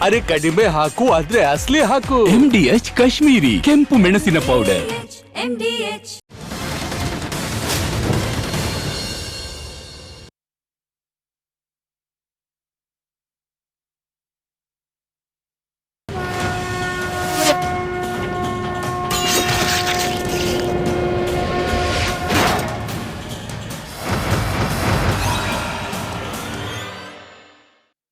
ಅರೆ ಕಡಿಮೆ ಹಾಕು ಆದ್ರೆ ಅಸ್ಲಿ ಹಾಕು. MDH ಕಾಶ್ಮೀರಿ ಕೆಂಪು ಮೆಣಸಿನ ಪೌಡರ್. MDH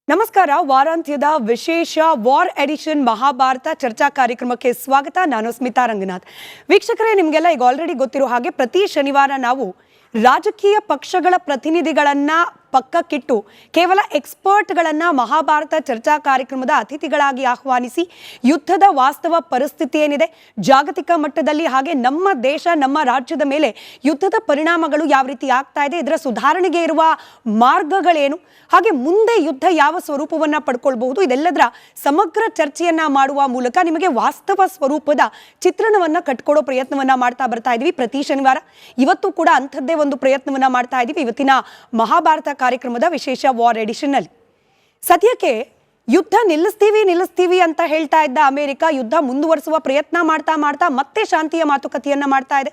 ನಮಸ್ಕಾರ. ವಾರಾಂತ್ಯದ ವಿಶೇಷ ವಾರ್ ಎಡಿಷನ್ ಮಹಾಭಾರತ ಚರ್ಚಾ ಕಾರ್ಯಕ್ರಮಕ್ಕೆ ಸ್ವಾಗತ. ನಾನು ಸ್ಮಿತಾ ರಂಗನಾಥ್. ವೀಕ್ಷಕರೇ, ನಿಮಗೆಲ್ಲ ಈಗ ಆಲ್ರೆಡಿ ಗೊತ್ತಿರೋ ಹಾಗೆ ಪ್ರತಿ ಶನಿವಾರ ನಾವು ರಾಜಕೀಯ ಪಕ್ಷಗಳ ಪ್ರತಿನಿಧಿಗಳನ್ನ ಪಕ್ಕಕ್ಕಿಟ್ಟು ಕೇವಲ ಎಕ್ಸ್ಪರ್ಟ್ಗಳನ್ನು ಮಹಾಭಾರತ ಚರ್ಚಾ ಕಾರ್ಯಕ್ರಮದ ಅತಿಥಿಗಳಾಗಿ ಆಹ್ವಾನಿಸಿ ಯುದ್ಧದ ವಾಸ್ತವ ಪರಿಸ್ಥಿತಿ ಏನಿದೆ ಜಾಗತಿಕ ಮಟ್ಟದಲ್ಲಿ, ಹಾಗೆ ನಮ್ಮ ದೇಶ ನಮ್ಮ ರಾಜ್ಯದ ಮೇಲೆ ಯುದ್ಧದ ಪರಿಣಾಮಗಳು ಯಾವ ರೀತಿ ಆಗ್ತಾ ಇದೆ, ಇದರ ಸುಧಾರಣೆಗೆ ಇರುವ ಮಾರ್ಗಗಳೇನು, ಹಾಗೆ ಮುಂದೆ ಯುದ್ಧ ಯಾವ ಸ್ವರೂಪವನ್ನು ಪಡ್ಕೊಳ್ಬಹುದು, ಇದೆಲ್ಲದರ ಸಮಗ್ರ ಚರ್ಚೆಯನ್ನ ಮಾಡುವ ಮೂಲಕ ನಿಮಗೆ ವಾಸ್ತವ ಸ್ವರೂಪದ ಚಿತ್ರಣವನ್ನು ಕಟ್ಕೊಡೋ ಪ್ರಯತ್ನವನ್ನ ಮಾಡ್ತಾ ಬರ್ತಾ ಇದೀವಿ ಪ್ರತಿ ಶನಿವಾರ. ಇವತ್ತು ಕೂಡ ಅಂಥದ್ದೇ ಒಂದು ಪ್ರಯತ್ನವನ್ನ ಮಾಡ್ತಾ ಇದೀವಿ ಇವತ್ತಿನ ಮಹಾಭಾರತ ಕಾರ್ಯಕ್ರಮದ ವಿಶೇಷ ವಾರ್ ಎಡಿಷನ್ ನಲ್ಲಿ. ಸದ್ಯಕ್ಕೆ ಯುದ್ಧ ನಿಲ್ಲಿಸ್ತೀವಿ ಅಂತ ಹೇಳ್ತಾ ಇದ್ದ ಅಮೆರಿಕ ಯುದ್ಧ ಮುಂದುವರಿಸುವ ಪ್ರಯತ್ನ ಮಾಡ್ತಾ ಮತ್ತೆ ಶಾಂತಿಯ ಮಾತುಕತೆಯನ್ನ ಮಾಡ್ತಾ ಇದೆ.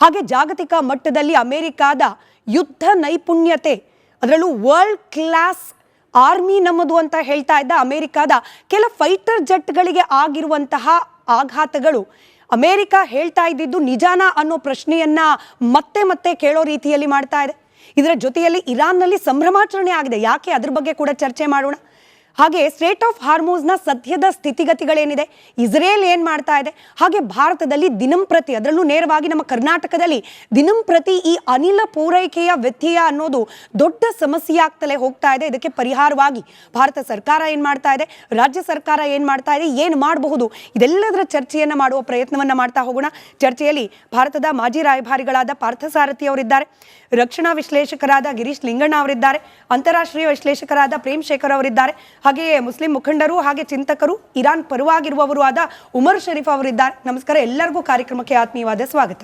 ಹಾಗೆ ಜಾಗತಿಕ ಮಟ್ಟದಲ್ಲಿ ಅಮೆರಿಕಾದ ಯುದ್ಧ ನೈಪುಣ್ಯತೆ, ಅದರಲ್ಲೂ ವರ್ಲ್ಡ್ ಕ್ಲಾಸ್ ಆರ್ಮಿ ನಮ್ಮದು ಅಂತ ಹೇಳ್ತಾ ಇದ್ದ ಅಮೆರಿಕಾದ ಕೆಲ ಫೈಟರ್ ಜೆಟ್ಗಳಿಗೆ ಆಗಿರುವಂತಹ ಆಘಾತಗಳು ಅಮೆರಿಕ ಹೇಳ್ತಾ ಇದ್ದಿದ್ದು ನಿಜಾನ ಅನ್ನೋ ಪ್ರಶ್ನೆಯನ್ನ ಮತ್ತೆ ಕೇಳೋ ರೀತಿಯಲ್ಲಿ ಮಾಡ್ತಾ ಇದೆ. ಇದರ ಜೊತೆಯಲ್ಲಿ ಇರಾನ್ನಲ್ಲಿ ಸಂಭ್ರಮಾಚರಣೆ ಆಗಿದೆ. ಯಾಕೆ, ಅದ್ರ ಬಗ್ಗೆ ಕೂಡ ಚರ್ಚೆ ಮಾಡೋಣ. ಹಾಗೆ ಸ್ಟ್ರೇಟ್ ಆಫ್ ಹಾರ್ಮೋಸ್ನ ಸದ್ಯದ ಸ್ಥಿತಿಗತಿಗಳೇನಿದೆ, ಇಸ್ರೇಲ್ ಏನು ಮಾಡ್ತಾ ಇದೆ, ಹಾಗೆ ಭಾರತದಲ್ಲಿ ದಿನಂಪ್ರತಿ, ಅದರಲ್ಲೂ ನೇರವಾಗಿ ನಮ್ಮ ಕರ್ನಾಟಕದಲ್ಲಿ ದಿನಂಪ್ರತಿ ಈ ಅನಿಲ ಪೂರೈಕೆಯ ವ್ಯತ್ಯಯ ಅನ್ನೋದು ದೊಡ್ಡ ಸಮಸ್ಯೆ ಆಗ್ತಲೇ ಹೋಗ್ತಾ ಇದೆ. ಇದಕ್ಕೆ ಪರಿಹಾರವಾಗಿ ಭಾರತ ಸರ್ಕಾರ ಏನು ಮಾಡ್ತಾ ಇದೆ, ರಾಜ್ಯ ಸರ್ಕಾರ ಏನು ಮಾಡ್ತಾ ಇದೆ, ಏನು ಮಾಡಬಹುದು, ಇದೆಲ್ಲದರ ಚರ್ಚೆಯನ್ನು ಮಾಡುವ ಪ್ರಯತ್ನವನ್ನು ಮಾಡ್ತಾ ಹೋಗೋಣ. ಚರ್ಚೆಯಲ್ಲಿ ಭಾರತದ ಮಾಜಿ ರಾಯಭಾರಿಗಳಾದ ಪಾರ್ಥಸಾರಥಿ ಅವರಿದ್ದಾರೆ, ರಕ್ಷಣಾ ವಿಶ್ಲೇಷಕರಾದ ಗಿರೀಶ್ ಲಿಂಗಣ್ಣ ಅವರಿದ್ದಾರೆ, ಅಂತಾರಾಷ್ಟ್ರೀಯ ವಿಶ್ಲೇಷಕರಾದ ಪ್ರೇಮ್ ಶೇಖರ್ ಅವರಿದ್ದಾರೆ, ಹಾಗೆಯೇ ಮುಸ್ಲಿಂ ಮುಖಂಡರು ಹಾಗೆ ಚಿಂತಕರು ಇರಾನ್ ಪರವಾಗಿರುವವರು ಆದ ಉಮರ್ ಶರೀಫ್ ಅವರಿದ್ದಾರೆ. ನಮಸ್ಕಾರ, ಎಲ್ಲರಿಗೂ ಕಾರ್ಯಕ್ರಮಕ್ಕೆ ಆತ್ಮೀಯವಾದ ಸ್ವಾಗತ.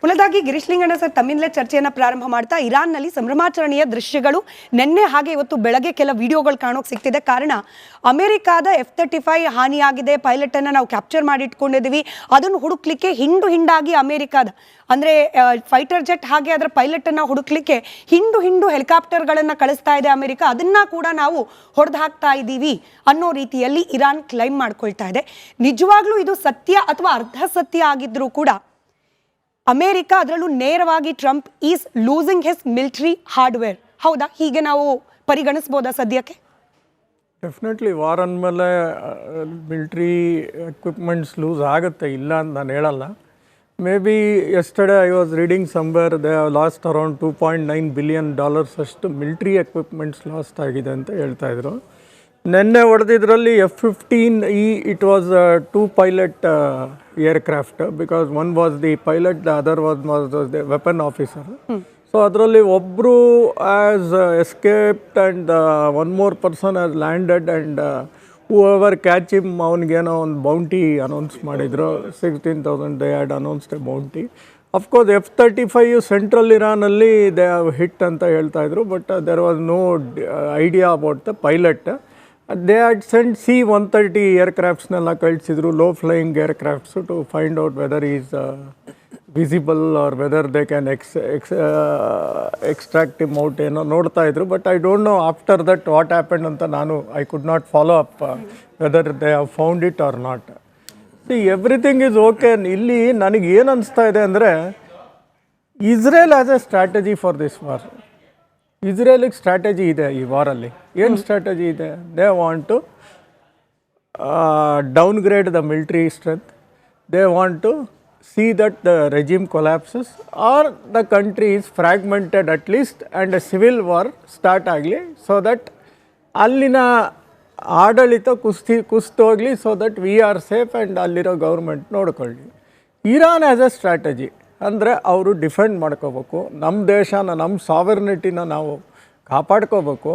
ಮೊದಲಾಗಿ ಗಿರೀಶ್ ಲಿಂಗಣ್ಣ ಸರ್, ತಮ್ಮಿಂದಲೇ ಚರ್ಚೆಯನ್ನು ಪ್ರಾರಂಭ ಮಾಡ್ತಾ, ಇರಾನ್ನಲ್ಲಿ ಸಂಭ್ರಮಾಚರಣೆಯ ದೃಶ್ಯಗಳು ನಿನ್ನೆ ಹಾಗೆ ಇವತ್ತು ಬೆಳಗ್ಗೆ ಕೆಲ ವಿಡಿಯೋಗಳು ಕಾಣೋಕೆ ಸಿಗ್ತಿದೆ. ಕಾರಣ ಅಮೆರಿಕಾದ F-35 ಹಾನಿಯಾಗಿದೆ, ಪೈಲಟನ್ನು ನಾವು ಕ್ಯಾಪ್ಚರ್ ಮಾಡಿ ಇಟ್ಕೊಂಡಿದ್ದೀವಿ, ಅದನ್ನು ಹುಡುಕ್ಲಿಕ್ಕೆ ಹಿಂಡಾಗಿ ಅಮೆರಿಕಾದ ಅಂದರೆ ಫೈಟರ್ ಜೆಟ್ ಹಾಗೆ ಅದರ ಪೈಲಟನ್ನು ಹುಡುಕ್ಲಿಕ್ಕೆ ಹಿಂಡು ಹೆಲಿಕಾಪ್ಟರ್ಗಳನ್ನು ಕಳಿಸ್ತಾ ಇದೆ ಅಮೆರಿಕ, ಅದನ್ನು ಕೂಡ ನಾವು ಹೊಡೆದು ಹಾಕ್ತಾ ಇದ್ದೀವಿ ಅನ್ನೋ ರೀತಿಯಲ್ಲಿ ಇರಾನ್ ಕ್ಲೈಮ್ ಮಾಡ್ಕೊಳ್ತಾ ಇದೆ. ನಿಜವಾಗ್ಲೂ ಇದು ಸತ್ಯ ಅಥವಾ ಅರ್ಧ ಸತ್ಯ ಆಗಿದ್ರೂ ಕೂಡ ಅಮೆರಿಕ, ಅದರಲ್ಲೂ ನೇರವಾಗಿ Trump is losing his military hardware, ಹೌದಾ, ಹೀಗೆ ನಾವು ಪರಿಗಣಿಸ್ಬೋದಾ ಸದ್ಯಕ್ಕೆ? ಡೆಫಿನೆಟ್ಲಿ ವಾರ್ ಅಂದಮೇಲೆ ಮಿಲ್ಟ್ರಿ ಎಕ್ವಿಪ್ಮೆಂಟ್ಸ್ ಲೂಸ್ ಆಗುತ್ತೆ, ಇಲ್ಲ ಅಂತ ನಾನು ಹೇಳಲ್ಲ. May be yesterday I was reading somewhere they have lost around $2.9 billion ಅಷ್ಟು ಮಿಲ್ಟ್ರಿ ಎಕ್ವಿಪ್ಮೆಂಟ್ಸ್ ಲಾಸ್ಟ್ ಆಗಿದೆ ಅಂತ ಹೇಳ್ತಾಯಿದ್ರು. ನಿನ್ನೆ ಹೊಡೆದಿದ್ರಲ್ಲಿ F-15E, it was 2 pilot aircraft, because one was the pilot, the other was the weapon officer. So ಅದರಲ್ಲಿ ಒಬ್ಬರು as escaped and one more person has landed and whoever catch him ಅವನಿಗೇನೋ ಒಂದು bounty announce ಮಾಡಿದರು, 16,000 they had announced a bounty. Of course F-35 central ಇರಾನಲ್ಲಿ they have hit ಅಂತ ಹೇಳ್ತಾಯಿದ್ರು, but there was no idea about the pilot. They had sent C-130 ಏರ್ಕ್ರಾಫ್ಟ್ಸ್ನೆಲ್ಲ ಕಳಿಸಿದ್ರು, low flying aircrafts, to find out whether is visible or whether they can extract him out ಏನೋ ನೋಡ್ತಾ ಇದ್ರು. But I don't know after that what happened ಅಂತ ನಾನು I could not follow up whether they have found it or not. See, everything is okay. ಇಲ್ಲಿ ನನಗೆ ಏನು ಅನಿಸ್ತಾ ಇದೆ ಅಂದರೆ, Israel has a strategy for this war. ಇಸ್ರೇಲಿಗೆ strategy ಇದೆ ಈ ವಾರಲ್ಲಿ. ಏನು ಸ್ಟ್ರಾಟಜಿ ಇದೆ? They want to downgrade the military strength, they want to see that the regime collapses or the country is fragmented at least and a civil war start ಆಗಲಿ, so that ಅಲ್ಲಿನ ಆಡಳಿತ ಕುಸ್ತೋಗಲಿ, so that we are safe and ಅಲ್ಲಿರೋ government ನೋಡ್ಕೊಳ್ಳಿ. Iran has a strategy ಅಂದರೆ ಅವರು defend ಮಾಡ್ಕೋಬೇಕು, ನಮ್ಮ ದೇಶನ, ನಮ್ಮ ಸಾವರ್ನಿಟಿನ ನಾವು ಕಾಪಾಡ್ಕೋಬೇಕು.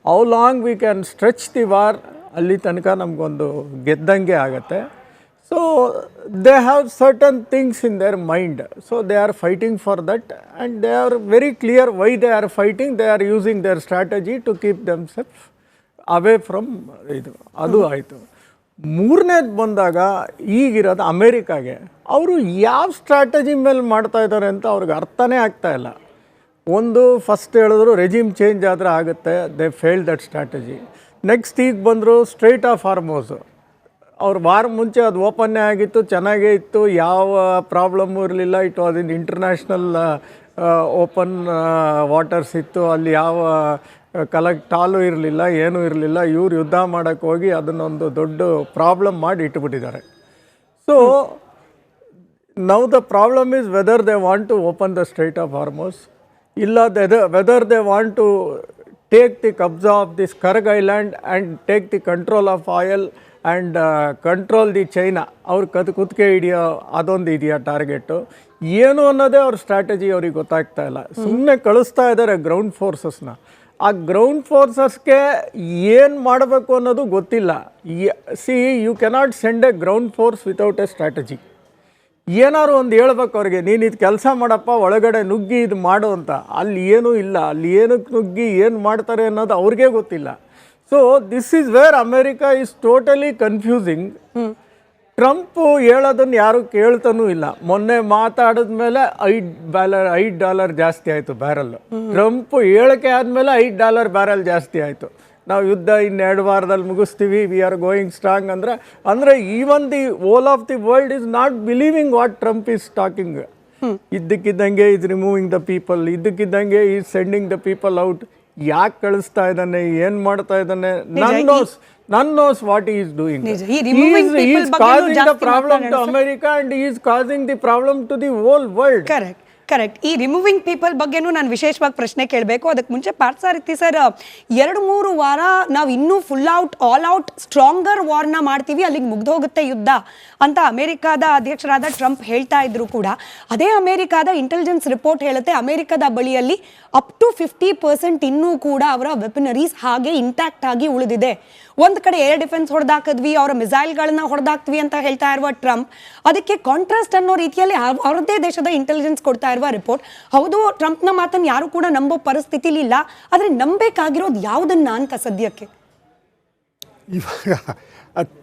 How long we can stretch the war, ಅಲ್ಲಿ ತನಕ ನಮಗೊಂದು ಗೆದ್ದಂಗೆ ಆಗುತ್ತೆ. So they have certain things in their mind, so they are fighting for that, and they are very clear why they are fighting. They are using their strategy to keep themselves away from ಇದು ಅದು ಆಯಿತು. ಮೂರನೇದು ಬಂದಾಗ ಈಗಿರೋದು ಅಮೇರಿಕಾಗೆ ಅವರು ಯಾವ strategy ಮೇಲೆ ಮಾಡ್ತಾ ಇದ್ದಾರೆ ಅಂತ ಅವ್ರಿಗೆ ಅರ್ಥನೇ ಆಗ್ತಾ ಇಲ್ಲ. ಒಂದು ಫಸ್ಟ್ ಹೇಳಿದ್ರು ರೆಜಿಮ್ ಚೇಂಜ್ ಆದರೆ ಆಗುತ್ತೆ, they fail that strategy. Next ಈಗ ಬಂದರು ಸ್ಟ್ರೈಟ್ ಆಫ್ ಹಾರ್ಮೋಸು. ಅವ್ರು ವಾರ ಮುಂಚೆ ಅದು ಓಪನ್ನೇ ಆಗಿತ್ತು, ಚೆನ್ನಾಗೇ ಇತ್ತು, ಯಾವ ಪ್ರಾಬ್ಲಮ್ಮು ಇರಲಿಲ್ಲ. It was in international open waters ಇತ್ತು, ಅಲ್ಲಿ ಯಾವ ಟಾಲು ಇರಲಿಲ್ಲ, ಏನೂ ಇರಲಿಲ್ಲ. ಇವ್ರು ಯುದ್ಧ ಮಾಡೋಕ್ಕೆ ಹೋಗಿ ಅದನ್ನೊಂದು ದೊಡ್ಡ ಪ್ರಾಬ್ಲಮ್ ಮಾಡಿ ಇಟ್ಬಿಟ್ಟಿದ್ದಾರೆ. So now the problem is whether they want to open the strait of Hormuz, ಇಲ್ಲ whether they want to take the ಕಬ್ಜಾ of this Kharg island and take the control of oil and control the China. ಅವ್ರ ಕುತ್ತಿಗೆ ಹಿಡಿಯೋ ಅದೊಂದು ಇದೆಯಾ target, ಏನು ಅನ್ನೋದೇ ಅವ್ರ ಸ್ಟ್ರಾಟಜಿ ಅವ್ರಿಗೆ ಗೊತ್ತಾಗ್ತಾ ಇಲ್ಲ. ಸುಮ್ಮನೆ ಕಳಿಸ್ತಾ ಇದ್ದಾರೆ ಗ್ರೌಂಡ್ ಫೋರ್ಸಸ್ನ. ಆ ಗ್ರೌಂಡ್ ಫೋರ್ಸಸ್ಗೆ ಏನು ಮಾಡಬೇಕು ಅನ್ನೋದು ಗೊತ್ತಿಲ್ಲ. See you cannot send a ground force without a strategy. ಏನಾದ್ರು ಒಂದು ಹೇಳ್ಬೇಕು ಅವ್ರಿಗೆ, ನೀನು ಇದು ಕೆಲಸ ಮಾಡಪ್ಪ, ಒಳಗಡೆ ನುಗ್ಗಿ ಇದು ಮಾಡು ಅಂತ. ಅಲ್ಲಿ ಏನೂ ಇಲ್ಲ, ಅಲ್ಲಿ ಏನಕ್ಕೆ ನುಗ್ಗಿ ಏನು ಮಾಡ್ತಾರೆ ಅನ್ನೋದು ಅವ್ರಿಗೆ ಗೊತ್ತಿಲ್ಲ. So this is where America is totally confusing. Trump ಹೇಳೋದನ್ನು ಯಾರು ಕೇಳ್ತಾನೂ ಇಲ್ಲ. ಮೊನ್ನೆ ಮಾತಾಡಿದ್ಮೇಲೆ $5 ಜಾಸ್ತಿ ಆಯಿತು ಬ್ಯಾರಲ್ಲು. ಟ್ರಂಪ್ ಹೇಳಿಕೆ ಆದಮೇಲೆ $5 ಬ್ಯಾರಲ್ ಜಾಸ್ತಿ ಆಯಿತು. ನಾವು ಯುದ್ಧ 2 ವಾರದಲ್ಲಿ ಮುಗಿಸ್ತೀವಿ, ವಿ ಆರ್ ಗೋಯಿಂಗ್ ಸ್ಟ್ರಾಂಗ್ ಅಂದರೆ even the whole of the world is not believing what Trump is talking. ಇದ್ದಕ್ಕಿದ್ದಂಗೆ ಈಸ್ ರಿಮೂವಿಂಗ್ ದ ಪೀಪಲ್, ಇದ್ದಕ್ಕಿದ್ದಂಗೆ is sending the people out. ಯಾಕೆ ಕಳಿಸ್ತಾ ಇದ್ದಾನೆ, ಏನು ಮಾಡ್ತಾ ಇದ್ದಾನೆ, none knows what he is doing. He is causing the problem to America and he is causing the problem to the whole world. Correct. ಈ removing people ಬಗ್ಗೆನೂ ನಾನು ವಿಶೇಷವಾಗಿ ಪ್ರಶ್ನೆ ಕೇಳಬೇಕು. ಅದಕ್ಕೆ ಮುಂಚೆ ಪಾರ್ಥಸಾರಥಿ ಸರ್, 2-3 ವಾರ ನಾವು ಇನ್ನೂ full out all out stronger ವಾರ್ನ ಮಾಡ್ತೀವಿ, ಅಲ್ಲಿಗೆ ಮುಗ್ದೋಗುತ್ತೆ ಯುದ್ಧ ಅಂತ ಅಮೆರಿಕಾದ ಅಧ್ಯಕ್ಷರಾದ ಟ್ರಂಪ್ ಹೇಳ್ತಾ ಇದ್ರು ಕೂಡ, ಅದೇ ಅಮೆರಿಕಾದ ಇಂಟೆಲಿಜೆನ್ಸ್ ರಿಪೋರ್ಟ್ ಹೇಳುತ್ತೆ ಅಮೆರಿಕದ ಬಳಿಯಲ್ಲಿ ಅಪ್ ಟು 50% ಇನ್ನೂ ಕೂಡ ಅವರ ವೆಪನರೀಸ್ ಹಾಗೆ ಇಂಟ್ಯಾಕ್ಟ್ ಆಗಿ ಉಳಿದಿದೆ. ಒಂದು ಕಡೆ ಏರ್ ಡಿಫೆನ್ಸ್ ಹೊಡೆದಾಕಿದ್ವಿ, ಅವರ ಮಿಸೈಲ್ಗಳನ್ನ ಹೊಡೆದಾಕ್ತೀವಿ ಅಂತ ಹೇಳ್ತಾ ಇರುವ ಟ್ರಂಪ್, ಅದಕ್ಕೆ ಕಾಂಟ್ರಾಸ್ಟ್ ಅನ್ನೋ ರೀತಿಯಲ್ಲಿ ಅವರದೇ ದೇಶದ ಇಂಟೆಲಿಜೆನ್ಸ್ ಕೊಡ್ತಾ ಇರುವ ರಿಪೋರ್ಟ್. ಹೌದು, ಟ್ರಂಪ್ನ ಮಾತನ್ನು ಯಾರು ಕೂಡ ನಂಬೋ ಪರಿಸ್ಥಿತಿಲಿ ಇಲ್ಲ, ಆದರೆ ನಂಬೇಕಾಗಿರೋದು ಯಾವುದನ್ನ ಅಂತ ಸದ್ಯಕ್ಕೆ ಇವಾಗ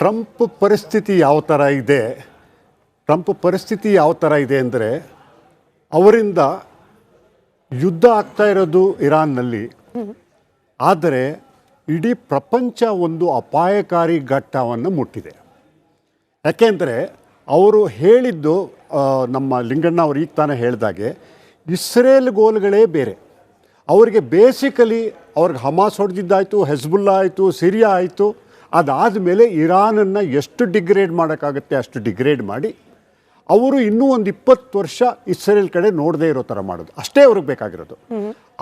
ಟ್ರಂಪ್ ಪರಿಸ್ಥಿತಿ ಯಾವ ಥರ ಇದೆ ಅಂದರೆ, ಅವರಿಂದ ಯುದ್ಧ ಆಗ್ತಾ ಇರೋದು ಇರಾನ್ನಲ್ಲಿ, ಆದರೆ ಇಡೀ ಪ್ರಪಂಚ ಒಂದು ಅಪಾಯಕಾರಿ ಘಟ್ಟವನ್ನು ಮುಟ್ಟಿದೆ. ಯಾಕೆಂದರೆ ಅವರು ಹೇಳಿದ್ದು, ನಮ್ಮ ಲಿಂಗಣ್ಣ ಅವರು ಈಗ ತಾನೇ ಹೇಳಿದಾಗೆ, ಇಸ್ರೇಲ್ ಗೋಲ್ಗಳೇ ಬೇರೆ. ಅವರಿಗೆ ಬೇಸಿಕಲಿ ಅವ್ರಿಗೆ ಹಮಾಸ್ ಹೊಡೆದಿದ್ದಾಯಿತು, ಹೆಜ್ಬುಲ್ಲಾ ಆಯಿತು, ಸಿರಿಯಾ ಆಯಿತು. ಅದಾದಮೇಲೆ ಇರಾನನ್ನು ಎಷ್ಟು ಡಿಗ್ರೇಡ್ ಮಾಡೋಕ್ಕಾಗುತ್ತೆ ಅಷ್ಟು ಡಿಗ್ರೇಡ್ ಮಾಡಿ ಅವರು ಇನ್ನೂ ಒಂದು 20 ವರ್ಷ ಇಸ್ರೇಲ್ ಕಡೆ ನೋಡದೇ ಇರೋ ಥರ ಮಾಡೋದು, ಅಷ್ಟೇ ಅವ್ರಿಗೆ ಬೇಕಾಗಿರೋದು.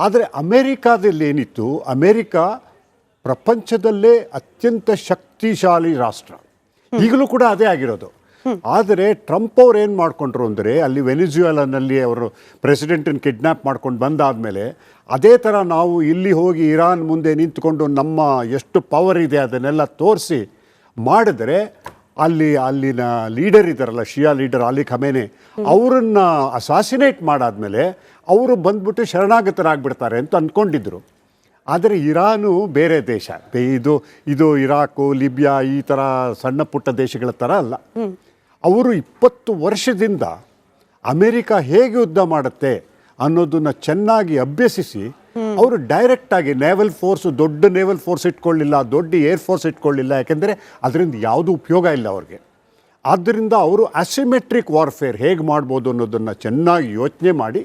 ಆದರೆ ಅಮೇರಿಕಾದಲ್ಲಿ ಏನಿತ್ತು, ಅಮೇರಿಕಾ ಪ್ರಪಂಚದಲ್ಲೇ ಅತ್ಯಂತ ಶಕ್ತಿಶಾಲಿ ರಾಷ್ಟ್ರ, ಈಗಲೂ ಕೂಡ ಅದೇ ಆಗಿರೋದು. ಆದರೆ ಟ್ರಂಪ್ ಅವ್ರು ಏನು ಮಾಡಿಕೊಂಡ್ರು ಅಂದರೆ, ಅಲ್ಲಿ ವೆನಿಜುವೆಲಾನಲ್ಲಿ ಅವರು ಪ್ರೆಸಿಡೆಂಟನ್ನು ಕಿಡ್ನ್ಯಾಪ್ ಮಾಡ್ಕೊಂಡು ಬಂದಾದಮೇಲೆ, ಅದೇ ಥರ ನಾವು ಇಲ್ಲಿ ಹೋಗಿ ಇರಾನ್ ಮುಂದೆ ನಿಂತ್ಕೊಂಡು ನಮ್ಮ ಎಷ್ಟು ಪವರ್ ಇದೆ ಅದನ್ನೆಲ್ಲ ತೋರಿಸಿ ಮಾಡಿದ್ರೆ, ಅಲ್ಲಿನ ಲೀಡರ್ ಇದ್ದಾರಲ್ಲ, ಶಿಯಾ ಲೀಡರ್ ಅಲಿ ಖಮೇನೆ, ಅವರನ್ನು ಅಸಾಸಿನೇಟ್ ಮಾಡಾದ್ಮೇಲೆ ಅವರು ಬಂದ್ಬಿಟ್ಟು ಶರಣಾಗತರಾಗ್ಬಿಡ್ತಾರೆ ಅಂತ ಅಂದ್ಕೊಂಡಿದ್ರು. ಆದರೆ ಇರಾನು ಬೇರೆ ದೇಶ, ಇದು ಇರಾಕು, ಲಿಬಿಯಾ ಈ ಥರ ಸಣ್ಣ ಪುಟ್ಟ ದೇಶಗಳ ಥರ ಅಲ್ಲ. ಅವರು 20 ವರ್ಷದಿಂದ ಅಮೇರಿಕಾ ಹೇಗೆ ಯುದ್ಧ ಮಾಡುತ್ತೆ ಅನ್ನೋದನ್ನು ಚೆನ್ನಾಗಿ ಅಭ್ಯಸಿಸಿ ಅವರು ಡೈರೆಕ್ಟಾಗಿ ನೇವಲ್ ಫೋರ್ಸ್, ದೊಡ್ಡ ನೇವಲ್ ಫೋರ್ಸ್ ಇಟ್ಕೊಳ್ಳಿಲ್ಲ, ದೊಡ್ಡ ಏರ್ ಫೋರ್ಸ್ ಇಟ್ಕೊಳ್ಳಿಲ್ಲ. ಯಾಕೆಂದರೆ ಅದರಿಂದ ಯಾವುದೂ ಉಪಯೋಗ ಇಲ್ಲ ಅವ್ರಿಗೆ. ಆದ್ದರಿಂದ ಅವರು ಅಸಿಮೆಟ್ರಿಕ್ ವಾರ್ಫೇರ್ ಹೇಗೆ ಮಾಡ್ಬೋದು ಅನ್ನೋದನ್ನು ಚೆನ್ನಾಗಿ ಯೋಚನೆ ಮಾಡಿ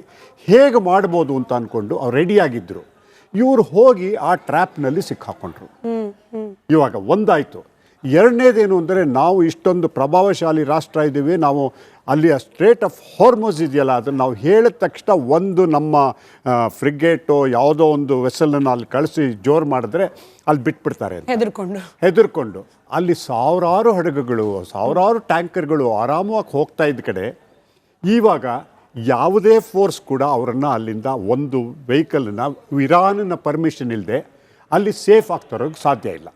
ಹೇಗೆ ಮಾಡ್ಬೋದು ಅಂತ ಅಂದ್ಕೊಂಡು ಅವ್ರು ರೆಡಿಯಾಗಿದ್ದರು. ಇವರು ಹೋಗಿ ಆ ಟ್ರ್ಯಾಪ್ನಲ್ಲಿ ಸಿಕ್ಕಾಕೊಂಡ್ರು. ಇವಾಗ ಒಂದಾಯಿತು. ಎರಡನೇದೇನು ಅಂದರೆ, ನಾವು ಇಷ್ಟೊಂದು ಪ್ರಭಾವಶಾಲಿ ರಾಷ್ಟ್ರ ಇದ್ದೀವಿ, ನಾವು ಅಲ್ಲಿ ಸ್ಟ್ರೇಟ್ ಆಫ್ ಹಾರ್ಮೋಸ್ ಇದೆಯಲ್ಲ, ಅದನ್ನು ನಾವು ಹೇಳಿದ ತಕ್ಷಣ ಒಂದು ನಮ್ಮ ಫ್ರಿಗೇಟೋ ಯಾವುದೋ ಒಂದು ವೆಸಲನ್ನು ಅಲ್ಲಿ ಕಳಿಸಿ ಜೋರು ಮಾಡಿದ್ರೆ ಅಲ್ಲಿ ಬಿಟ್ಬಿಡ್ತಾರೆ ಹೆದರ್ಕೊಂಡು. ಅಲ್ಲಿ ಸಾವಿರಾರು ಹಡಗುಗಳು, ಸಾವಿರಾರು ಟ್ಯಾಂಕರ್ಗಳು ಆರಾಮವಾಗಿ ಹೋಗ್ತಾ ಇದ್ದ ಕಡೆ ಇವಾಗ ಯಾವುದೇ ಫೋರ್ಸ್ ಕೂಡ ಅವರನ್ನು ಅಲ್ಲಿಂದ ಒಂದು ವೆಹಿಕಲನ್ನು ಇರಾನಿನ ಪರ್ಮಿಷನ್ ಇಲ್ಲದೆ ಅಲ್ಲಿ ಸೇಫ್ ಆಗ್ತಾರೋಕ್ಕೆ ಸಾಧ್ಯ ಇಲ್ಲ.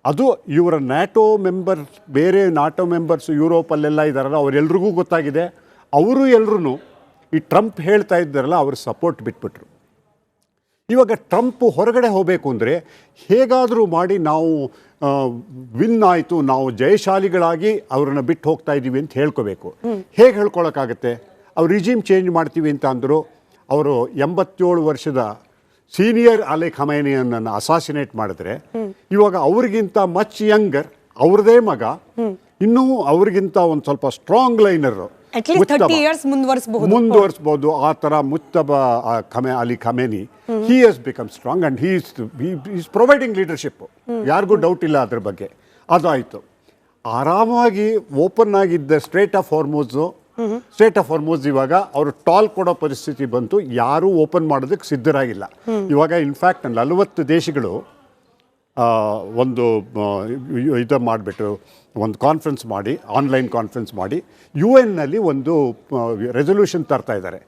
ಅದು ಇವರ ನ್ಯಾಟೋ ಮೆಂಬರ್ಸ್, ಬೇರೆ ನ್ಯಾಟೋ ಮೆಂಬರ್ಸ್ ಯುರೋಪಲ್ಲೆಲ್ಲ ಇದ್ದಾರಲ್ಲ, ಅವರೆಲ್ರಿಗೂ ಗೊತ್ತಾಗಿದೆ. ಅವರು ಎಲ್ಲರೂ ಈ ಟ್ರಂಪ್ ಹೇಳ್ತಾ ಇದ್ದಾರಲ್ಲ, ಅವ್ರ ಸಪೋರ್ಟ್ ಬಿಟ್ಬಿಟ್ರು. ಇವಾಗ ಟ್ರಂಪ್ ಹೊರಗಡೆ ಹೋಗಬೇಕು ಅಂದರೆ ಹೇಗಾದರೂ ಮಾಡಿ ನಾವು ವಿನ್ ಆಯಿತು, ನಾವು ಜಯಶಾಲಿಗಳಾಗಿ ಅವ್ರನ್ನ ಬಿಟ್ಟು ಹೋಗ್ತಾ ಇದ್ದೀವಿ ಅಂತ ಹೇಳ್ಕೋಬೇಕು. ಹೇಗೆ ಹೇಳ್ಕೊಳಕ್ಕಾಗತ್ತೆ? ಅವ್ರು ರಿಜಿಮ್ ಚೇಂಜ್ ಮಾಡ್ತೀವಿ ಅಂತ ಅಂದರು. ಅವರು 87 ವರ್ಷದ ಸೀನಿಯರ್ ಅಲಿ ಖಮೇನಿಯನ್ನು ಅಸಾಸಿನೇಟ್ ಮಾಡಿದ್ರೆ, ಇವಾಗ ಅವ್ರಿಗಿಂತ ಮಚ್ ಯಂಗರ್ ಅವ್ರದೇ ಮಗ, ಇನ್ನೂ ಅವ್ರಿಗಿಂತ ಒಂದು ಸ್ವಲ್ಪ ಸ್ಟ್ರಾಂಗ್ ಲೈನರು ಮುಂದುವರಿಸಬಹುದು. ಆ ಥರ ಮುತ್ತಬ Ali Khamenei, he has become strong and he is providing leadership. ಯಾರಿಗೂ ಡೌಟ್ ಇಲ್ಲ ಅದ್ರ ಬಗ್ಗೆ. ಅದಾಯಿತು. ಆರಾಮಾಗಿ ಓಪನ್ ಆಗಿದ್ದ ಸ್ಟ್ರೇಟ್ ಆಫ್ ಹಾರ್ಮೋಸ್ ಇವಾಗ ಅವರು ಟಾಲ್ ಕೊಡೋ ಪರಿಸ್ಥಿತಿ ಬಂತು. ಯಾರೂ ಓಪನ್ ಮಾಡೋದಕ್ಕೆ ಸಿದ್ಧರಾಗಿಲ್ಲ. ಇವಾಗ ಇನ್ಫ್ಯಾಕ್ಟ್ 40 ದೇಶಗಳು ಒಂದು ಇದು ಮಾಡಿಬಿಟ್ಟು ಒಂದು ಕಾನ್ಫರೆನ್ಸ್ ಮಾಡಿ, ಆನ್ಲೈನ್ ಕಾನ್ಫರೆನ್ಸ್ ಮಾಡಿ UN-ನಲ್ಲಿ ಒಂದು ರೆಸೊಲ್ಯೂಷನ್ ತರ್ತಾ ಇದ್ದಾರೆ.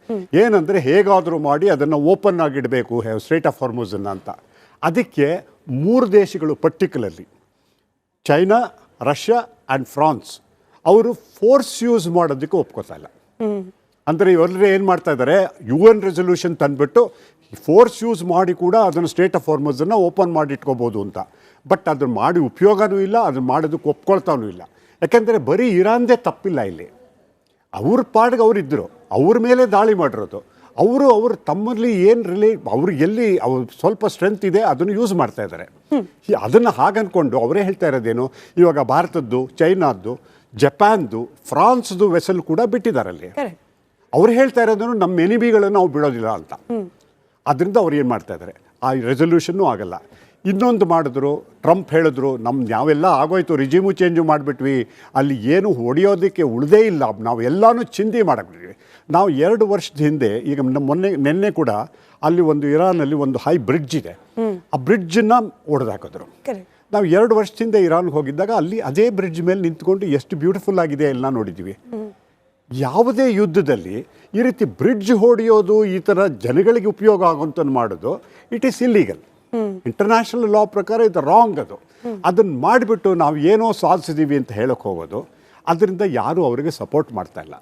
ಏನಂದರೆ ಹೇಗಾದರೂ ಮಾಡಿ ಅದನ್ನು ಓಪನ್ ಆಗಿಡಬೇಕು ಸ್ಟ್ರೇಟ್ ಆಫ್ ಹಾರ್ಮೋಸನ್ನು ಅಂತ. ಅದಕ್ಕೆ 3 ದೇಶಗಳು particularly China, Russia and France ಅವರು ಫೋರ್ಸ್ ಯೂಸ್ ಮಾಡೋದಕ್ಕೆ ಒಪ್ಕೋತಾ ಇಲ್ಲ. ಅಂದರೆ ಇವರೆಲ್ಲರೂ ಏನು ಮಾಡ್ತಾ ಇದ್ದಾರೆ, UN ರೆಸೊಲ್ಯೂಷನ್ ತಂದುಬಿಟ್ಟು ಫೋರ್ಸ್ ಯೂಸ್ ಮಾಡಿ ಕೂಡ ಅದನ್ನು ಸ್ಟೇಟ್ ಆಫ್ ಹಾರ್ಮೋಸನ್ನು ಓಪನ್ ಮಾಡಿ ಇಟ್ಕೋಬೋದು ಅಂತ. ಬಟ್ ಅದನ್ನು ಮಾಡಿ ಉಪಯೋಗನೂ ಇಲ್ಲ, ಅದನ್ನು ಮಾಡೋದಕ್ಕೆ ಒಪ್ಕೊಳ್ತಾನೂ ಇಲ್ಲ. ಯಾಕೆಂದರೆ ಬರೀ ಇರಾನ್ದೇ ತಪ್ಪಿಲ್ಲ ಇಲ್ಲಿ. ಅವ್ರ ಪಾಡಿಗೆ ಅವರಿದ್ದರು, ಅವ್ರ ಮೇಲೆ ದಾಳಿ ಮಾಡಿರೋದು ಅವರು ತಮ್ಮಲ್ಲಿ ಏನು ಅವ್ರಿಗೆ ಎಲ್ಲಿ ಸ್ವಲ್ಪ ಸ್ಟ್ರೆಂತ್ ಇದೆ ಅದನ್ನು ಯೂಸ್ ಮಾಡ್ತಾ ಇದ್ದಾರೆ. ಅದನ್ನು ಹಾಗನ್ಕೊಂಡು ಅವರೇ ಹೇಳ್ತಾ ಇರೋದೇನು, ಇವಾಗ ಭಾರತದ್ದು, ಚೈನಾದ್ದು, ಜಪಾನ್ದು, ಫ್ರಾನ್ಸ್ದು ವೆಸಲ್ ಕೂಡ ಬಿಟ್ಟಿದ್ದಾರಲ್ಲಿ. ಅವ್ರು ಹೇಳ್ತಾ ಇರೋದನ್ನು ನಮ್ಮ ಎನಿಮಿಗಳನ್ನು ನಾವು ಬಿಡೋದಿಲ್ಲ ಅಂತ. ಅದರಿಂದ ಅವ್ರು ಏನು ಮಾಡ್ತಾ ಇದ್ದಾರೆ, ಆ ರೆಸೊಲ್ಯೂಷನ್ನೂ ಆಗಲ್ಲ. ಇನ್ನೊಂದು ಮಾಡಿದ್ರು, ಟ್ರಂಪ್ ಹೇಳಿದ್ರು ನಾವೆಲ್ಲ ಆಗೋಯ್ತು, ರಿಜಿಮು ಚೇಂಜು ಮಾಡಿಬಿಟ್ವಿ, ಅಲ್ಲಿ ಏನು ಹೊಡೆಯೋದಕ್ಕೆ ಉಳಿದೇ ಇಲ್ಲ, ನಾವು ಎಲ್ಲನೂ ಚಿಂದಿ ಮಾಡಬಿಟ್ವಿ. ನಾವು 2 ವರ್ಷದ ಹಿಂದೆ, ಈಗ ನಿನ್ನೆ ಕೂಡ ಅಲ್ಲಿ ಒಂದು ಇರಾನಲ್ಲಿ ಒಂದು ಹೈ ಬ್ರಿಡ್ಜ್ ಇದೆ, ಆ ಬ್ರಿಡ್ಜನ್ನು ಒಡೆದಾಕಿದ್ರು. ನಾವು 2 ವರ್ಷದಿಂದ ಇರಾನ್ಗೆ ಹೋಗಿದ್ದಾಗ ಅಲ್ಲಿ ಅದೇ ಬ್ರಿಡ್ಜ್ ಮೇಲೆ ನಿಂತ್ಕೊಂಡು ಎಷ್ಟು ಬ್ಯೂಟಿಫುಲ್ ಆಗಿದೆ ಎಲ್ಲ ನೋಡಿದ್ದೀವಿ. ಯಾವುದೇ ಯುದ್ಧದಲ್ಲಿ ಈ ರೀತಿ ಬ್ರಿಡ್ಜ್ ಹೊಡೆಯೋದು, ಈ ಥರ ಜನಗಳಿಗೆ ಉಪಯೋಗ ಆಗುವಂಥದ್ದು ಮಾಡೋದು, ಇಟ್ ಈಸ್ ಇಲ್ಲೀಗಲ್. ಇಂಟರ್ನ್ಯಾಷನಲ್ ಲಾ ಪ್ರಕಾರ ಇದು ರಾಂಗ್. ಅದನ್ನು ಮಾಡಿಬಿಟ್ಟು ನಾವು ಏನೋ ಸಾಧಿಸಿದ್ದೀವಿ ಅಂತ ಹೇಳೋಕ್ಕೆ ಹೋಗೋದು, ಅದರಿಂದ ಯಾರೂ ಅವರಿಗೆ ಸಪೋರ್ಟ್ ಮಾಡ್ತಾ ಇಲ್ಲ.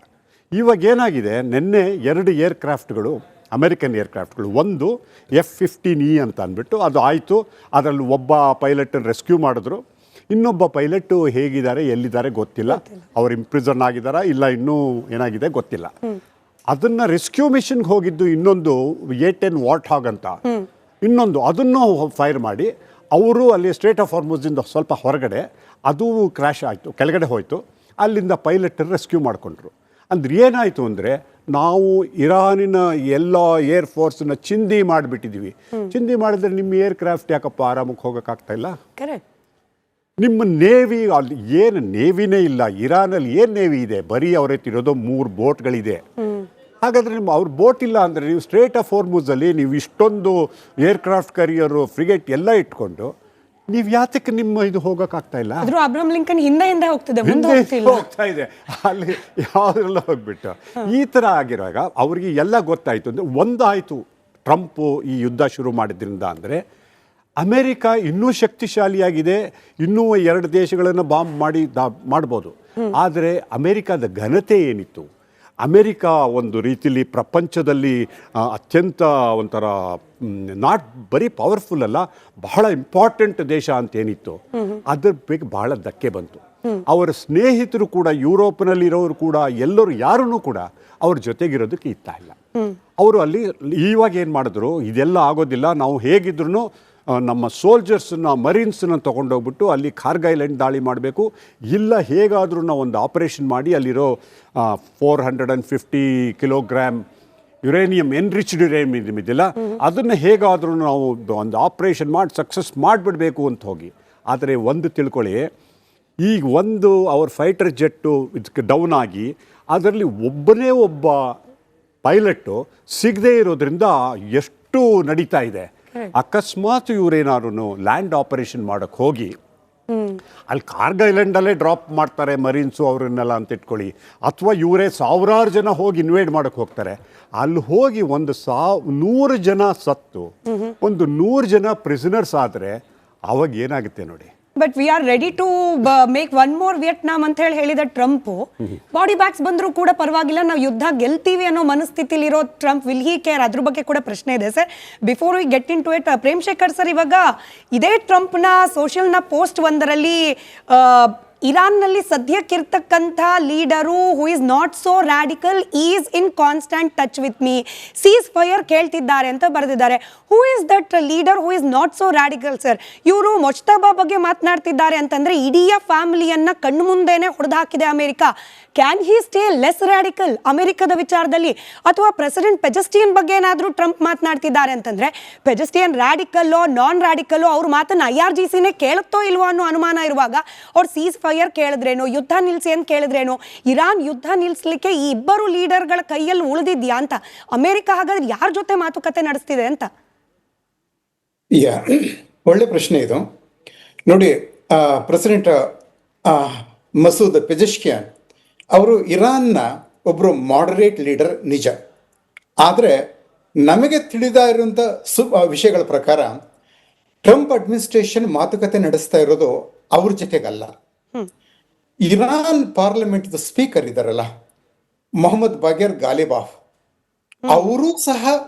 ಇವಾಗ ಏನಾಗಿದೆ, ನಿನ್ನೆ 2 ಏರ್ಕ್ರಾಫ್ಟ್ಗಳು, ಅಮೆರಿಕನ್ ಏರ್ಕ್ರಾಫ್ಟ್ಗಳು, ಒಂದು F-15E ಅಂತ ಅಂದ್ಬಿಟ್ಟು ಅದು ಆಯಿತು. ಅದರಲ್ಲಿ ಒಬ್ಬ ಪೈಲಟನ್ನು ರೆಸ್ಕ್ಯೂ ಮಾಡಿದ್ರು. ಇನ್ನೊಬ್ಬ ಪೈಲಟ್ಟು ಹೇಗಿದ್ದಾರೆ, ಎಲ್ಲಿದ್ದಾರೆ ಗೊತ್ತಿಲ್ಲ. ಅವ್ರು ಇಂಪ್ರಿಸನ್ ಆಗಿದ್ದಾರಾ ಇಲ್ಲ ಇನ್ನೂ ಏನಾಗಿದೆ ಗೊತ್ತಿಲ್ಲ. ಅದನ್ನು ರೆಸ್ಕ್ಯೂ ಮಿಷನ್ಗೆ ಹೋಗಿದ್ದು ಇನ್ನೊಂದು A-10 ವಾರ್ಥಾಗ್ ಅಂತ ಇನ್ನೊಂದು, ಅದನ್ನು ಫೈರ್ ಮಾಡಿ ಅವರು ಅಲ್ಲಿ ಸ್ಟ್ರೇಟ್ ಆಫ್ ಹಾರ್ಮೋಸಿಂದ ಸ್ವಲ್ಪ ಹೊರಗಡೆ ಅದು ಕ್ರ್ಯಾಶ್ ಆಯಿತು, ಕೆಳಗಡೆ ಹೋಯಿತು. ಅಲ್ಲಿಂದ ಪೈಲಟನ್ನು ರೆಸ್ಕ್ಯೂ ಮಾಡಿಕೊಂಡ್ರು. ಅಂದ್ರೆ ಏನಾಯಿತು ಅಂದರೆ, ನಾವು ಇರಾನಿನ ಎಲ್ಲ ಏರ್ ಫೋರ್ಸನ್ನ ಚಿಂದಿ ಮಾಡಿಬಿಟ್ಟಿದ್ದೀವಿ. ಚಿಂದಿ ಮಾಡಿದ್ರೆ ನಿಮ್ಮ ಏರ್ಕ್ರಾಫ್ಟ್ ಯಾಕಪ್ಪ ಆರಾಮಕ್ಕೆ ಹೋಗೋಕ್ಕಾಗ್ತಾ ಇಲ್ಲ? ನಿಮ್ಮ ನೇವಿ ಅಲ್ಲಿ ಏನು ನೇವಿನೇ ಇಲ್ಲ. ಇರಾನಲ್ಲಿ ಏನು ನೇವಿ ಇದೆ? ಬರೀ ಅವ್ರ ಇರೋದು 3 ಬೋಟ್ಗಳಿದೆ. ಹಾಗಾದರೆ ಅವ್ರ ಬೋಟ್ ಇಲ್ಲ ಅಂದರೆ ನೀವು ಸ್ಟ್ರೇಟ್ ಆಫ್ ಹಾರ್ಮುಜಲ್ಲಿ ನೀವು ಇಷ್ಟೊಂದು ಏರ್ಕ್ರಾಫ್ಟ್ ಕರಿಯರು, ಫ್ರಿಗೇಟ್ ಎಲ್ಲ ಇಟ್ಕೊಂಡು ನೀವು ಯಾತಕ್ಕೆ ನಿಮ್ಮ ಇದು ಹೋಗೋಕ್ಕಾಗ್ತಾ ಇಲ್ಲ? ಅಬ್ರಹಂ ಲಿಂಕನ್ ಹಿಂದೆ ಹೋಗ್ತಾ ಇದೆ, ಅಲ್ಲಿ ಯಾವುದೆಲ್ಲ ಹೋಗ್ಬಿಟ್ಟು ಈ ಥರ ಆಗಿರುವಾಗ ಅವ್ರಿಗೆ ಎಲ್ಲ ಗೊತ್ತಾಯಿತು. ಅಂದರೆ ಒಂದಾಯಿತು, ಟ್ರಂಪು ಈ ಯುದ್ಧ ಶುರು ಮಾಡಿದ್ರಿಂದ ಅಂದರೆ ಅಮೇರಿಕ ಇನ್ನೂ ಶಕ್ತಿಶಾಲಿಯಾಗಿದೆ, ಇನ್ನೂ 2 ದೇಶಗಳನ್ನು ಬಾಂಬ್ ಮಾಡ್ಬೋದು. ಆದರೆ ಅಮೇರಿಕಾದ ಘನತೆ ಏನಿತ್ತು, ಅಮೇರಿಕ ಒಂದು ರೀತಿಯಲ್ಲಿ ಪ್ರಪಂಚದಲ್ಲಿ ಅತ್ಯಂತ ಒಂಥರ ನಾಟ್ ಬರೀ ಪವರ್ಫುಲ್ ಅಲ್ಲ, ಬಹಳ ಇಂಪಾರ್ಟೆಂಟ್ ದೇಶ ಅಂತೇನಿತ್ತು, ಅದ್ರ ಬಗ್ಗೆ ಬಹಳ ಧಕ್ಕೆ ಬಂತು. ಅವರ ಸ್ನೇಹಿತರು ಕೂಡ, ಯುರೋಪ್ನಲ್ಲಿರೋರು ಕೂಡ, ಎಲ್ಲರೂ ಯಾರೂ ಕೂಡ ಅವ್ರ ಜೊತೆಗಿರೋದಕ್ಕೆ ಇತ್ತ ಇಲ್ಲ. ಅವರು ಅಲ್ಲಿ ಇವಾಗ ಏನು ಮಾಡಿದ್ರು, ಇದೆಲ್ಲ ಆಗೋದಿಲ್ಲ, ನಾವು ಹೇಗಿದ್ರು ನಮ್ಮ ಸೋಲ್ಜರ್ಸನ್ನ, ಮರೀನ್ಸನ್ನ ತೊಗೊಂಡೋಗ್ಬಿಟ್ಟು ಅಲ್ಲಿ ಕಾರ್ಗೈಲ್ಯಾಂಡ್ ದಾಳಿ ಮಾಡಬೇಕು, ಇಲ್ಲ ಹೇಗಾದರೂ ನಾವು ಒಂದು ಆಪರೇಷನ್ ಮಾಡಿ ಅಲ್ಲಿರೋ 450 ಕಿಲೋಗ್ರಾಮ್ ಯುರೇನಿಯಂ, ಎನ್ರಿಚ್ಡ್ ಯುರೇನಿಯಂ ಇದೆಯಲ್ಲ, ಅದನ್ನು ಹೇಗಾದರೂ ನಾವು ಒಂದು ಆಪ್ರೇಷನ್ ಮಾಡಿ ಸಕ್ಸಸ್ ಮಾಡಿಬಿಡಬೇಕು ಅಂತ ಹೋಗಿ. ಆದರೆ ಒಂದು ತಿಳ್ಕೊಳ್ಳಿ, ಈಗ ಅವ್ರ ಫೈಟರ್ ಜೆಟ್ಟು ಇದಕ್ಕೆ ಡೌನ್ ಆಗಿ ಅದರಲ್ಲಿ ಒಬ್ಬನೇ ಒಬ್ಬ ಪೈಲಟ್ಟು ಸಿಗದೇ ಇರೋದ್ರಿಂದ ಎಷ್ಟು ನಡೀತಾ ಇದೆ. ಅಕಸ್ಮಾತ್ ಇವರೇನಾದ್ರು ಲ್ಯಾಂಡ್ ಆಪರೇಷನ್ ಮಾಡೋಕ್ಕೆ ಹೋಗಿ ಅಲ್ಲಿ ಕಾರ್ಗೈಲ್ಯಾಂಡಲ್ಲೇ ಡ್ರಾಪ್ ಮಾಡ್ತಾರೆ ಮರೀನ್ಸು ಅವರನ್ನೆಲ್ಲ ಅಂತ ಇಟ್ಕೊಳ್ಳಿ, ಅಥವಾ ಇವರೇ 1000 ಜನ ಹೋಗಿ ಇನ್ವೇಡ್ ಮಾಡೋಕ್ಕೆ ಹೋಗ್ತಾರೆ. ಅಲ್ಲಿ ಹೋಗಿ 100 ಜನ ಸತ್ತು 100 ಜನ ಪ್ರಿಸನರ್ಸ್ ಆದರೆ ಅವಾಗ ಏನಾಗುತ್ತೆ ನೋಡಿ. But we are ready to make one more Vietnam ಅಂತ ಹೇಳಿದ ಟ್ರಂಪ್ ಬಾಡಿ ಬ್ಯಾಗ್ಸ್ ಬಂದರೂ ಕೂಡ ಪರವಾಗಿಲ್ಲ, ನಾವು ಯುದ್ಧ ಗೆಲ್ತೀವಿ ಅನ್ನೋ ಮನಸ್ಥಿತಿಲಿರೋ ಟ್ರಂಪ್, ವಿಲ್ ಹಿ ಕೇರ್? ಅದ್ರ ಬಗ್ಗೆ ಕೂಡ ಪ್ರಶ್ನೆ ಇದೆ sir. Before we get into it, Prem Shekhar sir, ಇವಾಗ ಇದೇ ಟ್ರಂಪ್ನ ಸೋಷಿಯಲ್ನ ಪೋಸ್ಟ್ ಒಂದರಲ್ಲಿ ಇರಾನ್ನಲ್ಲಿ ಸದ್ಯಕ್ಕಿರ್ತಕ್ಕಂಥ leader who is not so radical is in constant touch with me, ceasefire ಕೇಳ್ತಿದ್ದಾರೆ ಅಂತ ಬರೆದಿದ್ದಾರೆ. Who is that leader who is not so radical sir? ಇವರು ಮೊಜ್ತಬಾ ಬಗ್ಗೆ ಮಾತನಾಡ್ತಿದ್ದಾರೆ ಅಂತಂದ್ರೆ ಇಡೀ ಫ್ಯಾಮಿಲಿಯನ್ನ ಕಣ್ಣು ಮುಂದೆನೆ ಹೊಡೆದು ಹಾಕಿದೆ America. Can he stay less radical ಅಮೆರಿಕದ ವಿಚಾರದಲ್ಲಿ? ಅಥವಾ ಪ್ರೆಸಿಡೆಂಟ್ ಪೆಜೆಸ್ಟಿಯನ್ ಬಗ್ಗೆ ಏನಾದರೂ ಟ್ರಂಪ್ ಮಾತನಾಡ್ತಿದ್ದಾರೆ ಅಂತಂದ್ರೆ ಪೆಜೆಸ್ಟಿಯನ್ ರ್ಯಾಡಿಕಲ್ಲೋ ನಾನ್ ರ್ಯಾಡಿಕಲ್ಲೋ ಅವ್ರ ಮಾತನ್ನ IRGCನೇ ಕೇಳುತ್ತೋ ಇಲ್ವೋ ಅನ್ನೋ ಅನುಮಾನ ಇರುವಾಗ ಅವ್ರು ಸೀಸ್ ಫೈರ್ ಕೇಳಿದ್ರೇನೋ, ಯುದ್ಧ ನಿಲ್ಲಿಸಿ ಅಂತ ಕೇಳಿದ್ರೇನೋ, ಇರಾನ್ ಯುದ್ಧ ನಿಲ್ಲಿಸಲಿಕ್ಕೆ ಈ ಇಬ್ಬರು ಲೀಡರ್ಗಳ ಕೈಯಲ್ಲಿ ಉಳಿದಿದ್ಯಾ ಅಂತ ಅಮೆರಿಕ ಹಾಗಾದ್ರೆ ಯಾರ ಜೊತೆ ಮಾತುಕತೆ ನಡೆಸ್ತಿದೆ ಅಂತ? ಒಳ್ಳೆ ಪ್ರಶ್ನೆ ಇದು. ನೋಡಿ, ಪ್ರೆಸಿಡೆಂಟ್ ಮಸೂದ್ ಪೆಜೆಶ್ಕಿಯಾನ್ ಅವರು ಇರಾನ್ನ ಒಬ್ಬರು ಮಾಡರೇಟ್ ಲೀಡರ್ ನಿಜ. ಆದರೆ ನಮಗೆ ತಿಳಿದ ಇರುವಂಥ ವಿಷಯಗಳ ಪ್ರಕಾರ ಟ್ರಂಪ್ ಅಡ್ಮಿನಿಸ್ಟ್ರೇಷನ್ ಮಾತುಕತೆ ನಡೆಸ್ತಾ ಇರೋದು ಅವ್ರ ಜೊತೆಗಲ್ಲ. ಇರಾನ್ ಪಾರ್ಲಿಮೆಂಟ್ ಸ್ಪೀಕರ್ ಇದ್ದಾರಲ್ಲ, ಮೊಹಮ್ಮದ್ ಬಾಗೇರ್ ಗಾಲಿಬಾಫ್, ಅವರು ಸಹ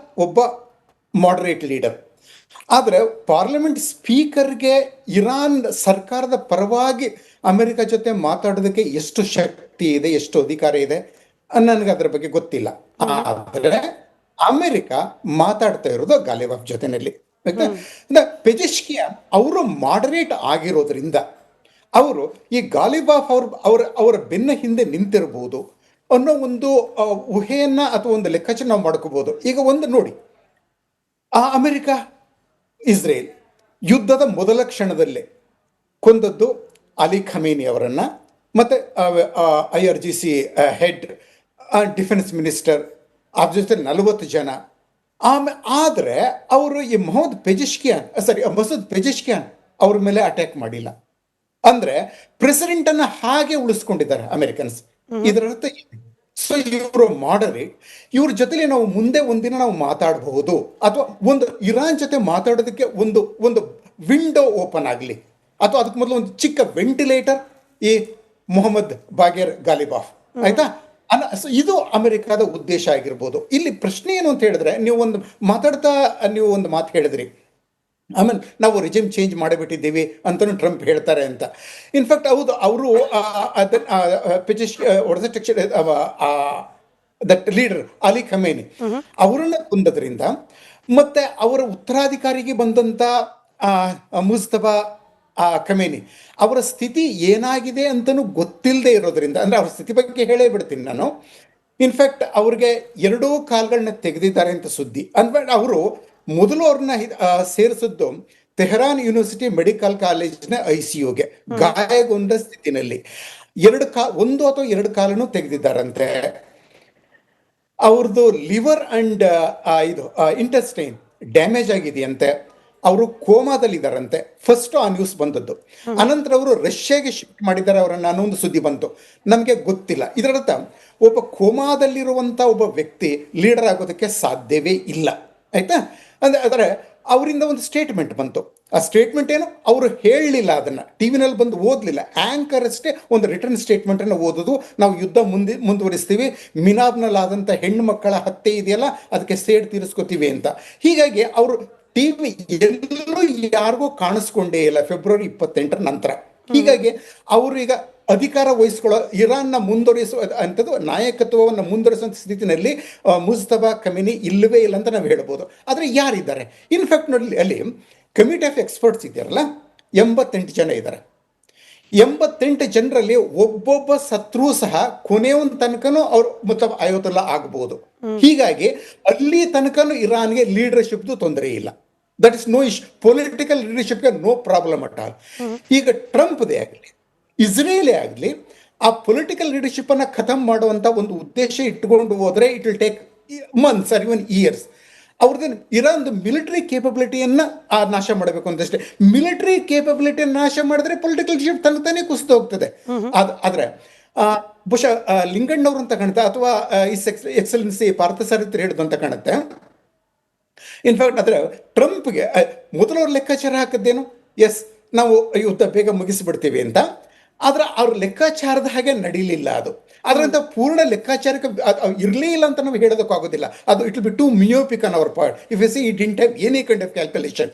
ಒಬ್ಬ ಮಾಡರೇಟ್ ಲೀಡರ್. ಆದರೆ ಪಾರ್ಲಿಮೆಂಟ್ ಸ್ಪೀಕರ್ಗೆ ಇರಾನ್ ಸರ್ಕಾರದ ಪರವಾಗಿ ಅಮೆರಿಕ ಜೊತೆ ಮಾತಾಡೋದಕ್ಕೆ ಎಷ್ಟು ಶಕ್ತಿ ಇದೆ, ಎಷ್ಟು ಅಧಿಕಾರ ಇದೆ ನನಗೆ ಅದರ ಬಗ್ಗೆ ಗೊತ್ತಿಲ್ಲ. ಆದರೆ ಅಮೆರಿಕ ಮಾತಾಡ್ತಾ ಇರೋದು ಗಾಲಿಬಾಫ್ ಜೊತೆನಲ್ಲಿ. ಪೆಜೆಶ್ಕಿಯಾನ್ ಅವರು ಮಾಡರೇಟ್ ಆಗಿರೋದ್ರಿಂದ ಅವರು ಈ ಗಾಲಿಬಾಫ್ ಅವರ ಬೆನ್ನ ಹಿಂದೆ ನಿಂತಿರಬಹುದು ಅನ್ನೋ ಒಂದು ಊಹೆಯನ್ನ ಅಥವಾ ಒಂದು ಲೆಕ್ಕಾಚಾರ ನಾವು ಮಾಡ್ಕೋಬಹುದು. ಈಗ ಒಂದು ನೋಡಿ, ಅಮೆರಿಕ ಇಸ್ರೇಲ್ ಯುದ್ಧದ ಮೊದಲ ಕ್ಷಣದಲ್ಲೇ ಕೊಂದದ್ದು ಅಲಿ ಖಮೇನಿ ಅವರನ್ನ, ಮತ್ತೆ IRGC ಹೆಡ್, ಡಿಫೆನ್ಸ್ ಮಿನಿಸ್ಟರ್, ಅದ್ರ ಜೊತೆ 40 ಜನ. ಆದರೆ ಅವರು ಈ ಮಸೂದ್ ಪೆಜೆಶ್ಕಿಯಾನ್ ಅವ್ರ ಮೇಲೆ ಅಟ್ಯಾಕ್ ಮಾಡಿಲ್ಲ. ಅಂದ್ರೆ ಪ್ರೆಸಿಡೆಂಟ್ ಅನ್ನ ಹಾಗೆ ಉಳಿಸ್ಕೊಂಡಿದ್ದಾರೆ ಅಮೆರಿಕನ್ಸ್. ಇದರ ಅರ್ಥ ಸೊ ಇವರು ಮಾಡರೇಟ್, ಇವ್ರ ಜೊತೆಲಿ ನಾವು ಮುಂದೆ ಒಂದಿನ ನಾವು ಮಾತಾಡಬಹುದು, ಅಥವಾ ಒಂದು ಇರಾನ್ ಜೊತೆ ಮಾತಾಡೋದಕ್ಕೆ ಒಂದು ವಿಂಡೋ ಓಪನ್ ಆಗಲಿ, ಅಥವಾ ಅದಕ್ಕೆ ಮೊದಲು ಒಂದು ಚಿಕ್ಕ ವೆಂಟಿಲೇಟರ್ ಈ ಮೊಹಮ್ಮದ್ ಬಾಗೇರ್ ಗಾಲಿಬಾಫ್, ಆಯ್ತಾ? ಇದು ಅಮೆರಿಕದ ಉದ್ದೇಶ ಆಗಿರ್ಬೋದು. ಇಲ್ಲಿ ಪ್ರಶ್ನೆ ಏನು ಅಂತ ಹೇಳಿದ್ರೆ, ನೀವು ಒಂದು ಮಾತು ಹೇಳಿದ್ರಿ, ಆಮೇಲೆ ನಾವು ರಿಜಿಮ್ ಚೇಂಜ್ ಮಾಡಿಬಿಟ್ಟಿದ್ದೀವಿ ಅಂತಲೂ ಟ್ರಂಪ್ ಹೇಳ್ತಾರೆ ಅಂತ. ಇನ್ಫ್ಯಾಕ್ಟ್ ಹೌದು, ಅವರು ದಟ್ ಲೀಡರ್ ಅಲಿ ಖಮೇನಿ ಅವರನ್ನ ಕೊಂದದ್ರಿಂದ, ಮತ್ತೆ ಅವರ ಉತ್ತರಾಧಿಕಾರಿಗೆ ಬಂದಂತ ಮುಜ್ತಬಾ ಖಮೇನಿ ಅವರ ಸ್ಥಿತಿ ಏನಾಗಿದೆ ಅಂತಲೂ ಗೊತ್ತಿಲ್ಲದೆ ಇರೋದ್ರಿಂದ, ಅಂದ್ರೆ ಅವ್ರ ಸ್ಥಿತಿ ಬಗ್ಗೆ ಹೇಳೇ ಬಿಡ್ತೀನಿ ನಾನು. ಇನ್ಫ್ಯಾಕ್ಟ್ ಅವ್ರಿಗೆ 2 ಕಾಲ್ಗಳನ್ನ ತೆಗೆದಿದ್ದಾರೆ ಅಂತ ಸುದ್ದಿ. ಅಂದ್ರೆ ಅವರು ಮೊದಲು ಅವ್ರನ್ನ ಸೇರಿಸಿದ್ದು ತೆಹರಾನ್ ಯೂನಿವರ್ಸಿಟಿ ಮೆಡಿಕಲ್ ಕಾಲೇಜ್ನ ICUಗೆ ಗಾಯಗೊಂಡ ಸ್ಥಿತಿನಲ್ಲಿ. 1 ಅಥವಾ 2 ಕಾಲನ್ನು ತೆಗೆದಿದ್ದಾರಂತೆ. ಅವ್ರದ್ದು ಲಿವರ್ ಅಂಡ್ ಇಂಟೆಸ್ಟೈನ್ ಡ್ಯಾಮೇಜ್ ಆಗಿದೆಯಂತೆ. ಅವರು ಕೋಮಾದಲ್ಲಿದ್ದಾರಂತೆ. ಫಸ್ಟ್ ಆ ನ್ಯೂಸ್ ಬಂದದ್ದು. ಅನಂತರ ಅವರು ರಷ್ಯಾಗೆ ಶಿಫ್ಟ್ ಮಾಡಿದ್ದಾರೆ ಅವರನ್ನ ಅನ್ನೋ ಒಂದು ಸುದ್ದಿ ಬಂತು. ನಮಗೆ ಗೊತ್ತಿಲ್ಲ. ಇದರರ್ಥ ಒಬ್ಬ ಕೋಮಾದಲ್ಲಿರುವಂಥ ಒಬ್ಬ ವ್ಯಕ್ತಿ ಲೀಡರ್ ಆಗೋದಕ್ಕೆ ಸಾಧ್ಯವೇ ಇಲ್ಲ, ಆಯ್ತಾ? ಆದರೆ ಅವರಿಂದ ಒಂದು ಸ್ಟೇಟ್ಮೆಂಟ್ ಬಂತು. ಆ ಸ್ಟೇಟ್ಮೆಂಟ್ ಏನು, ಅವರು ಹೇಳಲಿಲ್ಲ, ಅದನ್ನು ಟಿವಿನಲ್ಲಿ ಬಂದು ಓದಲಿಲ್ಲ. ಆ್ಯಂಕರ್ ಅಷ್ಟೇ ಒಂದು ರಿಟರ್ನ್ ಸ್ಟೇಟ್ಮೆಂಟನ್ನು ಓದೋದು, ನಾವು ಯುದ್ಧ ಮುಂದುವರಿಸ್ತೀವಿ, ಮಿನಾಬ್ನಲ್ಲಾದಂಥ ಹೆಣ್ಣು ಮಕ್ಕಳ ಹತ್ಯೆ ಇದೆಯಲ್ಲ ಅದಕ್ಕೆ ಸೇಡ್ ತೀರಿಸ್ಕೋತೀವಿ ಅಂತ. ಹೀಗಾಗಿ ಅವರು ಟಿವಿ ಎಲ್ಲೂ ಯಾರಿಗೂ ಕಾಣಿಸ್ಕೊಂಡೇ ಇಲ್ಲ ಫೆಬ್ರವರಿ 28 ನಂತರ. ಹೀಗಾಗಿ ಅವರು ಈಗ ಅಧಿಕಾರ ವಹಿಸ್ಕೊಳ್ಳೋ, ಇರಾನ್ನ ಮುಂದುವರಿಸುವ ಅಂಥದ್ದು ನಾಯಕತ್ವವನ್ನು ಮುಂದುವರಿಸುವಂಥ ಸ್ಥಿತಿನಲ್ಲಿ ಮುಜ್ತಬಾ ಖಮೇನಿ ಇಲ್ಲವೇ ಇಲ್ಲ ಅಂತ ನಾವು ಹೇಳ್ಬೋದು. ಆದರೆ ಯಾರಿದ್ದಾರೆ? ಇನ್ಫ್ಯಾಕ್ಟ್ ನೋಡಿ, ಅಲ್ಲಿ ಕಮಿಟಿ ಆಫ್ ಎಕ್ಸ್ಪರ್ಟ್ಸ್ ಇದೆಯಲ್ಲ, 88 ಜನ ಇದ್ದಾರೆ. 88 ಜನರಲ್ಲಿ ಒಬ್ಬೊಬ್ಬ ಸತ್ರೂ ಸಹ ಕೊನೆಯವನ್ ತನಕನೂ ಅವ್ರು ಮುಜ್ತಬಾ ಆಯತುಲ್ಲಾ ಆಗಬಹುದು. ಹೀಗಾಗಿ ಅಲ್ಲಿ ತನಕನೂ ಇರಾನ್ಗೆ ಲೀಡರ್ಶಿಪ್ದು ತೊಂದರೆ ಇಲ್ಲ. That is no issue. Political ಲೀಡರ್ಶಿಪ್ಗೆ ನೋ ಪ್ರಾಬ್ಲಮ್ ಅಟ್ ಆಲ್. ಈಗ ಟ್ರಂಪ್ದೇ ಆಗಲಿ ಇಸ್ರೇಲೇ ಆಗಲಿ ಆ ಪೊಲಿಟಿಕಲ್ ಲೀಡರ್ಶಿಪ್ ಅನ್ನ ಖತಮ್ ಮಾಡುವಂತ ಒಂದು ಉದ್ದೇಶ ಇಟ್ಕೊಂಡು ಹೋದ್ರೆ it will take months or even years. ಅವ್ರದ್ದು ಇರಾನ್ದು ಮಿಲಿಟರಿ ಕೇಪಬಿಲಿಟಿಯನ್ನ ನಾಶ ಮಾಡಬೇಕು ಅಂತಷ್ಟೇ. ಮಿಲಿಟರಿ ಕೇಪಬಿಲಿಟಿಯನ್ನು ನಾಶ ಮಾಡಿದ್ರೆ ಪೊಲಿಟಿಕಲ್ ಲೀಡರ್ಶಿಪ್ ತಾನೇ ಕುಸಿದು ಹೋಗ್ತದೆ. ಆದ್ರೆ ಬಹುಶಃ ಲಿಂಗಣ್ಣವ್ರು ಅಂತ ಕಾಣುತ್ತೆ, ಅಥವಾ ಎಕ್ಸಲೆನ್ಸಿ ಪಾರ್ಥಸಾರಥಿ ಹೇಳಿದ್ದು ಅಂತ ಕಾಣುತ್ತೆ. ಇನ್ಫ್ಯಾಕ್ಟ್ ಆದರೆ ಟ್ರಂಪ್ಗೆ ಮೊದಲವ್ರ ಲೆಕ್ಕಾಚಾರ ಹಾಕಿದ್ದೇನು, ಎಸ್ ನಾವು ಯುದ್ಧ ಬೇಗ ಮುಗಿಸಿಬಿಡ್ತೀವಿ ಅಂತ. ಆದ್ರೆ ಅವ್ರ ಲೆಕ್ಕಾಚಾರದ ಹಾಗೆ ನಡೀಲಿಲ್ಲ ಅದು. ಅದರಂತ ಪೂರ್ಣ ಲೆಕ್ಕಾಚಾರಕ್ಕೆ ಇರಲೇ ಇಲ್ಲ ಅಂತ ನಾವು ಹೇಳೋದಕ್ಕಾಗೋದಿಲ್ಲ. ಅದು it will be too myopic on our part if you see it didn't have any kind of calculation.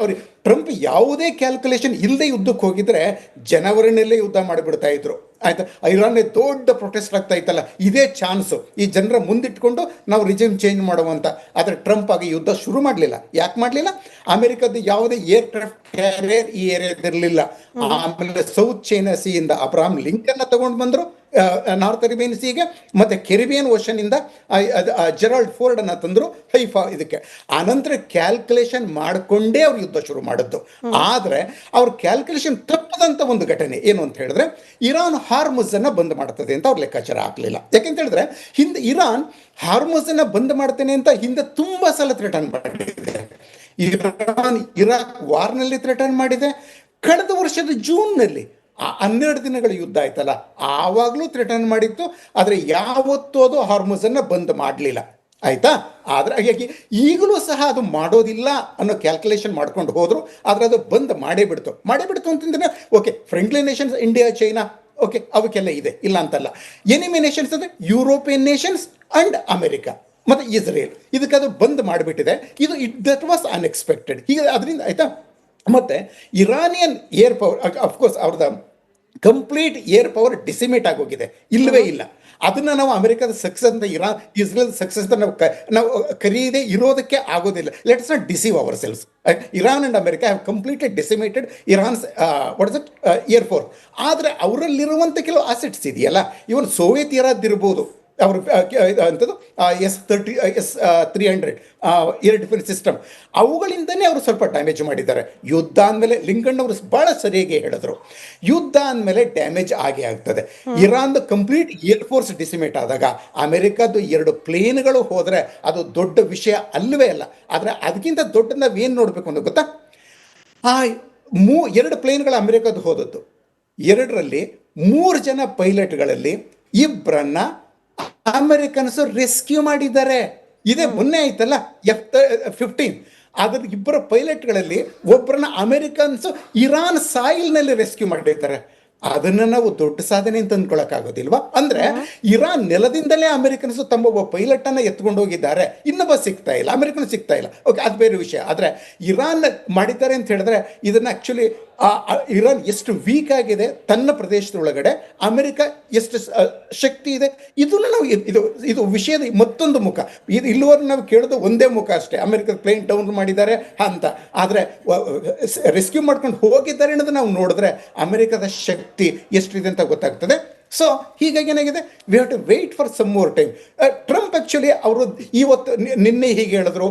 ಅವ್ರು ಟ್ರಂಪ್ ಯಾವುದೇ ಕ್ಯಾಲ್ಕುಲೇಷನ್ ಇಲ್ಲದೆ ಯುದ್ಧಕ್ಕೆ ಹೋಗಿದ್ರೆ ಜನವರಿನಲ್ಲೇ ಯುದ್ಧ ಮಾಡಿಬಿಡ್ತಾ ಇದ್ರು. ಆಯ್ತಾ, ಇರಾನ್ನೇ ದೊಡ್ಡ ಪ್ರೊಟೆಸ್ಟ್ ಆಗ್ತಾ ಇತ್ತಲ್ಲ, ಇದೇ ಚಾನ್ಸು ಈ ಜನರ ಮುಂದಿಟ್ಕೊಂಡು ನಾವು ರಿಜಿಮ್ ಚೇಂಜ್ ಮಾಡುವಂತ. ಆದರೆ ಟ್ರಂಪ್ ಆಗಿ ಯುದ್ಧ ಶುರು ಮಾಡಲಿಲ್ಲ. ಯಾಕೆ ಮಾಡಲಿಲ್ಲ? ಅಮೆರಿಕದ ಯಾವುದೇ ಏರ್ ಕ್ರಾಫ್ಟ್ ಕ್ಯಾರಿಯರ್ ಈ ಏರಿಯಾದಿರಲಿಲ್ಲ. ಆಮೇಲೆ ಸೌತ್ ಚೈನಾ ಸಿಯಿಂದ ಅಬ್ರಹಾಂ ಲಿಂಕನ್ನ ತಗೊಂಡು ಬಂದರು ನಾರ್ತ್ ಅರೇಬಿಯನ್ ಸಿಗೆ, ಮತ್ತೆ ಕೆರಿಬಿಯನ್ ಓಷನ್ ಇಂದ ಜೆರಾಲ್ಡ್ ಫೋರ್ಡ್ ಅನ್ನ ತಂದ್ರು ಹೈಫಾ ಇದಕ್ಕೆ. ಆನಂತರ ಕ್ಯಾಲ್ಕುಲೇಷನ್ ಮಾಡಿಕೊಂಡೇ ಅವ್ರು ಯುದ್ಧ ಶುರು ಮಾಡಿದ್ದು. ಆದ್ರೆ ಅವ್ರ ಕ್ಯಾಲ್ಕುಲೇಷನ್ ತಪ್ಪದಂತ ಒಂದು ಘಟನೆ ಏನು ಅಂತ ಹೇಳಿದ್ರೆ, ಇರಾನ್ ಹಾರ್ಮುಜ್ ಅನ್ನ ಬಂದ್ ಮಾಡ್ತದೆ ಅಂತ ಅವ್ರ ಲೆಕ್ಕಾಚಾರ ಹಾಕ್ಲಿಲ್ಲ. ಯಾಕೆಂತ ಹೇಳಿದ್ರೆ ಹಿಂದೆ ಇರಾನ್ ಹಾರ್ಮುಜ್ ಅನ್ನ ಬಂದ್ ಮಾಡ್ತೇನೆ ಅಂತ ಹಿಂದೆ ತುಂಬಾ ಸಲ ಥ್ರೆಟನ್ ಮಾಡಿದೆ. ಇರಾನ್ ಇರಾಕ್ ವಾರ್ನಲ್ಲಿ ಥ್ರೆಟನ್ ಮಾಡಿದೆ. ಕಳೆದ ವರ್ಷದ ಜೂನ್ನಲ್ಲಿ 12 ದಿನಗಳ ಯುದ್ಧ ಆಯ್ತಲ್ಲ, ಆವಾಗಲೂ ಥ್ರೆಟನ್ ಮಾಡಿತ್ತು. ಆದರೆ ಯಾವತ್ತೂ ಅದು ಹಾರ್ಮುಜನ್ನ ಬಂದ್ ಮಾಡಲಿಲ್ಲ. ಆಯ್ತಾ? ಆದರೆ ಹಾಗಾಗಿ ಈಗಲೂ ಸಹ ಅದು ಮಾಡೋದಿಲ್ಲ ಅನ್ನೋ ಕ್ಯಾಲ್ಕುಲೇಷನ್ ಮಾಡ್ಕೊಂಡು ಹೋದ್ರು. ಆದರೆ ಅದು ಬಂದ್ ಮಾಡೇ ಬಿಡ್ತು ಅಂತಂದ್ರೆ okay, friendly Nations India, China, okay, ಅವಕ್ಕೆಲ್ಲ ಇದೆ, ಇಲ್ಲ ಅಂತಲ್ಲ. ಎನಿಮಿ ನೇಷನ್ಸ್ ಅಂದರೆ ಯುರೋಪಿಯನ್ ನೇಷನ್ಸ್ ಅಂಡ್ ಅಮೆರಿಕಾ ಮತ್ತು ಇಸ್ರೇಲ್, ಇದಕ್ಕೆ ಅದು ಬಂದ್ ಮಾಡಿಬಿಟ್ಟಿದೆ. ಇದು ದಟ್ ವಾಸ್ ಅನ್ಎಕ್ಸ್ಪೆಕ್ಟೆಡ್. ಹೀಗೆ ಅದರಿಂದ ಆಯ್ತಾ. ಮತ್ತೆ ಇರಾನಿಯನ್ ಏರ್ ಪವರ್, ಅಫ್ಕೋರ್ಸ್ ಅವ್ರದ್ದು ಕಂಪ್ಲೀಟ್ ಏರ್ ಪವರ್ ಡಿಸಿಮೇಟ್ ಆಗೋಗಿದೆ, ಇಲ್ಲವೇ ಇಲ್ಲ. ಅದನ್ನ ನಾವು ಅಮೆರಿಕದ ಸಕ್ಸಸ್ ಅಂತ, ಇಸ್ರೇಲ್ ಸಕ್ಸಸ್ ಅಂತ ನಾವು ಕರೀದೇ ಇರೋದಕ್ಕೆ ಆಗೋದಿಲ್ಲ. Let's not deceive ourselves. Iran and America have completely decimated Iran's what is it air force. ಆದರೆ ಅವರಲ್ಲಿರುವಂಥ ಕೆಲವು ಅಸೆಟ್ಸ್ ಇದೆಯಲ್ಲ, ಇವನ್ ಸೋವಿಯತ್ ಇರಾದಿರ್ಬೋದು, ಅವರು ಅಂಥದ್ದು S-300 ಏರ್ ಡಿಫೆನ್ಸ್ ಸಿಸ್ಟಮ್, ಅವುಗಳಿಂದನೇ ಅವರು ಸ್ವಲ್ಪ ಡ್ಯಾಮೇಜ್ ಮಾಡಿದ್ದಾರೆ. ಯುದ್ಧ ಅಂದಮೇಲೆ ಲಿಂಗಣ್ಣವರು ಭಾಳ ಸರಿಯಾಗಿ ಹೇಳಿದ್ರು, ಯುದ್ಧ ಅಂದಮೇಲೆ ಡ್ಯಾಮೇಜ್ ಆಗೇ ಆಗ್ತದೆ. ಇರಾನ್ದು ಕಂಪ್ಲೀಟ್ ಏರ್ ಫೋರ್ಸ್ ಡಿಸಿಮೇಟ್ ಆದಾಗ ಅಮೆರಿಕದ್ದು 2 ಪ್ಲೇನ್ಗಳು ಹೋದರೆ ಅದು ದೊಡ್ಡ ವಿಷಯ ಅಲ್ಲವೇ ಅಲ್ಲ. ಆದರೆ ಅದಕ್ಕಿಂತ ದೊಡ್ಡ ನಾವೇನು ನೋಡಬೇಕು ಅಂತ ಗೊತ್ತಾ, 2 ಪ್ಲೇನ್ಗಳು ಅಮೆರಿಕದ್ದು ಹೋದದ್ದು, 2ರಲ್ಲಿ 3 ಜನ ಪೈಲಟ್ಗಳಲ್ಲಿ 2 ಅಮೆರಿಕನ್ಸ್ ರೆಸ್ಕ್ಯೂ ಮಾಡಿದ್ದಾರೆ. ಇದೇ ಮೊನ್ನೆ ಆಯ್ತಲ್ಲ F-15. ಅದ್ರ 2 ಪೈಲಟ್ಗಳಲ್ಲಿ ಒಬ್ಬರನ್ನ ಅಮೆರಿಕನ್ಸ್ ಇರಾನ್ ಸಾಯಿಲ್ನಲ್ಲಿ ರೆಸ್ಕ್ಯೂ ಮಾಡಿರ್ತಾರೆ. ಅದನ್ನ ನಾವು ದೊಡ್ಡ ಸಾಧನೆ ಅಂತ ಅಂದ್ಕೊಳಕ್ಕಾಗೋದಿಲ್ವಾ? ಅಂದ್ರೆ ಇರಾನ್ ನೆಲದಿಂದಲೇ ಅಮೆರಿಕನ್ಸ್ ತಮ್ಮ ಒಬ್ಬ ಪೈಲಟ್ ಅನ್ನ ಎತ್ಕೊಂಡು ಹೋಗಿದ್ದಾರೆ, ಇನ್ನೊಬ್ಬ ಸಿಗ್ತಾ ಇಲ್ಲ, ಅಮೆರಿಕನ್ ಸಿಗ್ತಾ ಇಲ್ಲ. ಓಕೆ, ಅದು ಬೇರೆ ವಿಷಯ. ಆದ್ರೆ ಇರಾನ್ ಮಾಡಿದ್ದಾರೆ ಅಂತ ಹೇಳಿದ್ರೆ ಇದನ್ನ ಆಕ್ಚುಲಿ ಇರಾನ್ ಎಷ್ಟು ವೀಕ್ ಆಗಿದೆ ತನ್ನ ಪ್ರದೇಶದೊಳಗಡೆ, ಅಮೆರಿಕ ಎಷ್ಟು ಶಕ್ತಿ ಇದೆ, ಇದನ್ನು ನಾವು ಇದು ವಿಷಯದ ಮತ್ತೊಂದು ಮುಖ. ಇದು ಇಲ್ಲಿವರೆಗೂ ನಾವು ಕೇಳೋದು ಒಂದೇ ಮುಖ ಅಷ್ಟೇ, ಅಮೆರಿಕದ ಪ್ಲೇನ್ ಡೌನ್ ಮಾಡಿದ್ದಾರೆ ಅಂತ. ಆದರೆ ರೆಸ್ಕ್ಯೂ ಮಾಡ್ಕೊಂಡು ಹೋಗಿದ್ದಾರೆ ಅನ್ನೋದು ನಾವು ನೋಡಿದ್ರೆ ಅಮೆರಿಕದ ಶಕ್ತಿ ಎಷ್ಟಿದೆ ಅಂತ ಗೊತ್ತಾಗ್ತದೆ. ಸೊ ಹೀಗಾಗಿ ಏನಾಗಿದೆ, we have to wait for some more time. Trump actually ಅವರು ಇವತ್ತು ನಿನ್ನೆ ಹೀಗೆ ಹೇಳಿದ್ರು,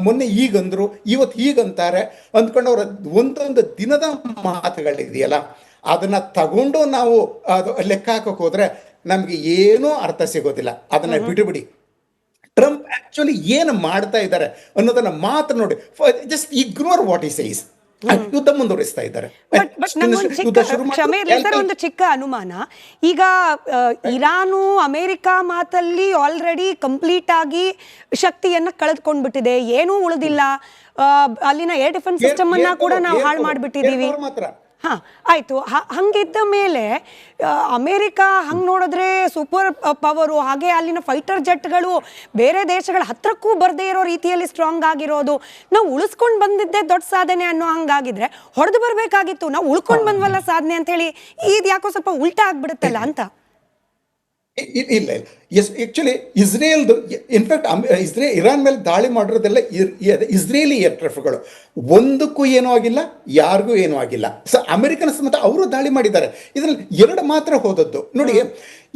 ಮೊನ್ನೆ ಈಗಂದ್ರು, ಇವತ್ತು ಹೀಗಂತಾರೆ ಅಂದ್ಕೊಂಡು ಅವರ ಒಂದೊಂದು ದಿನದ ಮಾತುಗಳಿದೆಯಲ್ಲ, ಅದನ್ನು ತಗೊಂಡು ನಾವು ಅದು ಲೆಕ್ಕ ಹಾಕೋಕೆ ಹೋದರೆ ನಮಗೆ ಏನೂ ಅರ್ಥ ಸಿಗೋದಿಲ್ಲ. ಅದನ್ನು ಬಿಡುಬಿಡಿ. ಟ್ರಂಪ್ ಆ್ಯಕ್ಚುಲಿ ಏನು ಮಾಡ್ತಾ ಇದ್ದಾರೆ ಅನ್ನೋದನ್ನು ಮಾತ್ರ ನೋಡಿ, ಜಸ್ಟ್ ಇಗ್ನೋರ್ ವಾಟ್ ಈ ಸೇಸ್. ಯುದ್ಧ ಮುಂದುವರಿಸ್ತಾ ಇದ್ದಾರೆ. ಒಂದು ಚಿಕ್ಕ ಅನುಮಾನ, ಈಗ ಇರಾನು ಅಮೆರಿಕ ಮಾತಲ್ಲಿ ಆಲ್ರೆಡಿ ಕಂಪ್ಲೀಟ್ ಆಗಿ ಶಕ್ತಿಯನ್ನ ಕಳೆದುಕೊಂಡ್ಬಿಟ್ಟಿದೆ, ಏನೂ ಉಳಿದಿಲ್ಲ. ಅಲ್ಲಿನ ಏರ್ ಡಿಫೆನ್ಸ್ ಸಿಸ್ಟಮ್ ಅನ್ನ ಕೂಡ ನಾವು ಹಾಳು ಮಾಡಿಬಿಟ್ಟಿದೀವಿ. ಹಾ, ಆಯ್ತು. ಹಂಗಿದ್ದ ಮೇಲೆ ಅಮೇರಿಕ ಹಂಗೆ ನೋಡಿದ್ರೆ ಸೂಪರ್ ಪವರು, ಹಾಗೆ ಅಲ್ಲಿನ ಫೈಟರ್ ಜೆಟ್ಗಳು ಬೇರೆ ದೇಶಗಳ ಹತ್ರಕ್ಕೂ ಬರದೇ ಇರೋ ರೀತಿಯಲ್ಲಿ ಸ್ಟ್ರಾಂಗ್ ಆಗಿರೋದು, ನಾವು ಉಳಿಸ್ಕೊಂಡು ಬಂದಿದ್ದೆ ದೊಡ್ಡ ಸಾಧನೆ ಅನ್ನೋ ಹಂಗಾಗಿದ್ರೆ ಹೊಡೆದು ಬರಬೇಕಾಗಿತ್ತು. ನಾವು ಉಳ್ಕೊಂಡು ಬಂದ್ವಲ್ಲ ಸಾಧನೆ ಅಂತ ಹೇಳಿ, ಇದು ಯಾಕೋ ಸ್ವಲ್ಪ ಉಲ್ಟಾ ಆಗ್ಬಿಡುತ್ತಲ್ಲ ಅಂತ. ಇಲ್ಲ ಆಕ್ಚುಲಿ ಇಸ್ರೇಲ್ದು ಇನ್ಫ್ಯಾಕ್ಟ್ ಇರಾನ್ ಮೇಲೆ ದಾಳಿ ಮಾಡಿರೋದೆಲ್ಲ ಇಸ್ರೇಲಿ ಏರ್ಕ್ರಾಫ್ಟ್ಗಳು, ಒಂದಕ್ಕೂ ಏನೂ ಆಗಿಲ್ಲ, ಯಾರಿಗೂ ಏನೂ ಆಗಿಲ್ಲ. ಸೊ ಅಮೆರಿಕನ್ಸ್ ಮತ್ತು ಅವರು ದಾಳಿ ಮಾಡಿದ್ದಾರೆ. ಇದರಲ್ಲಿ 2 ಮಾತ್ರ ಹೋದದ್ದು. ನೋಡಿ,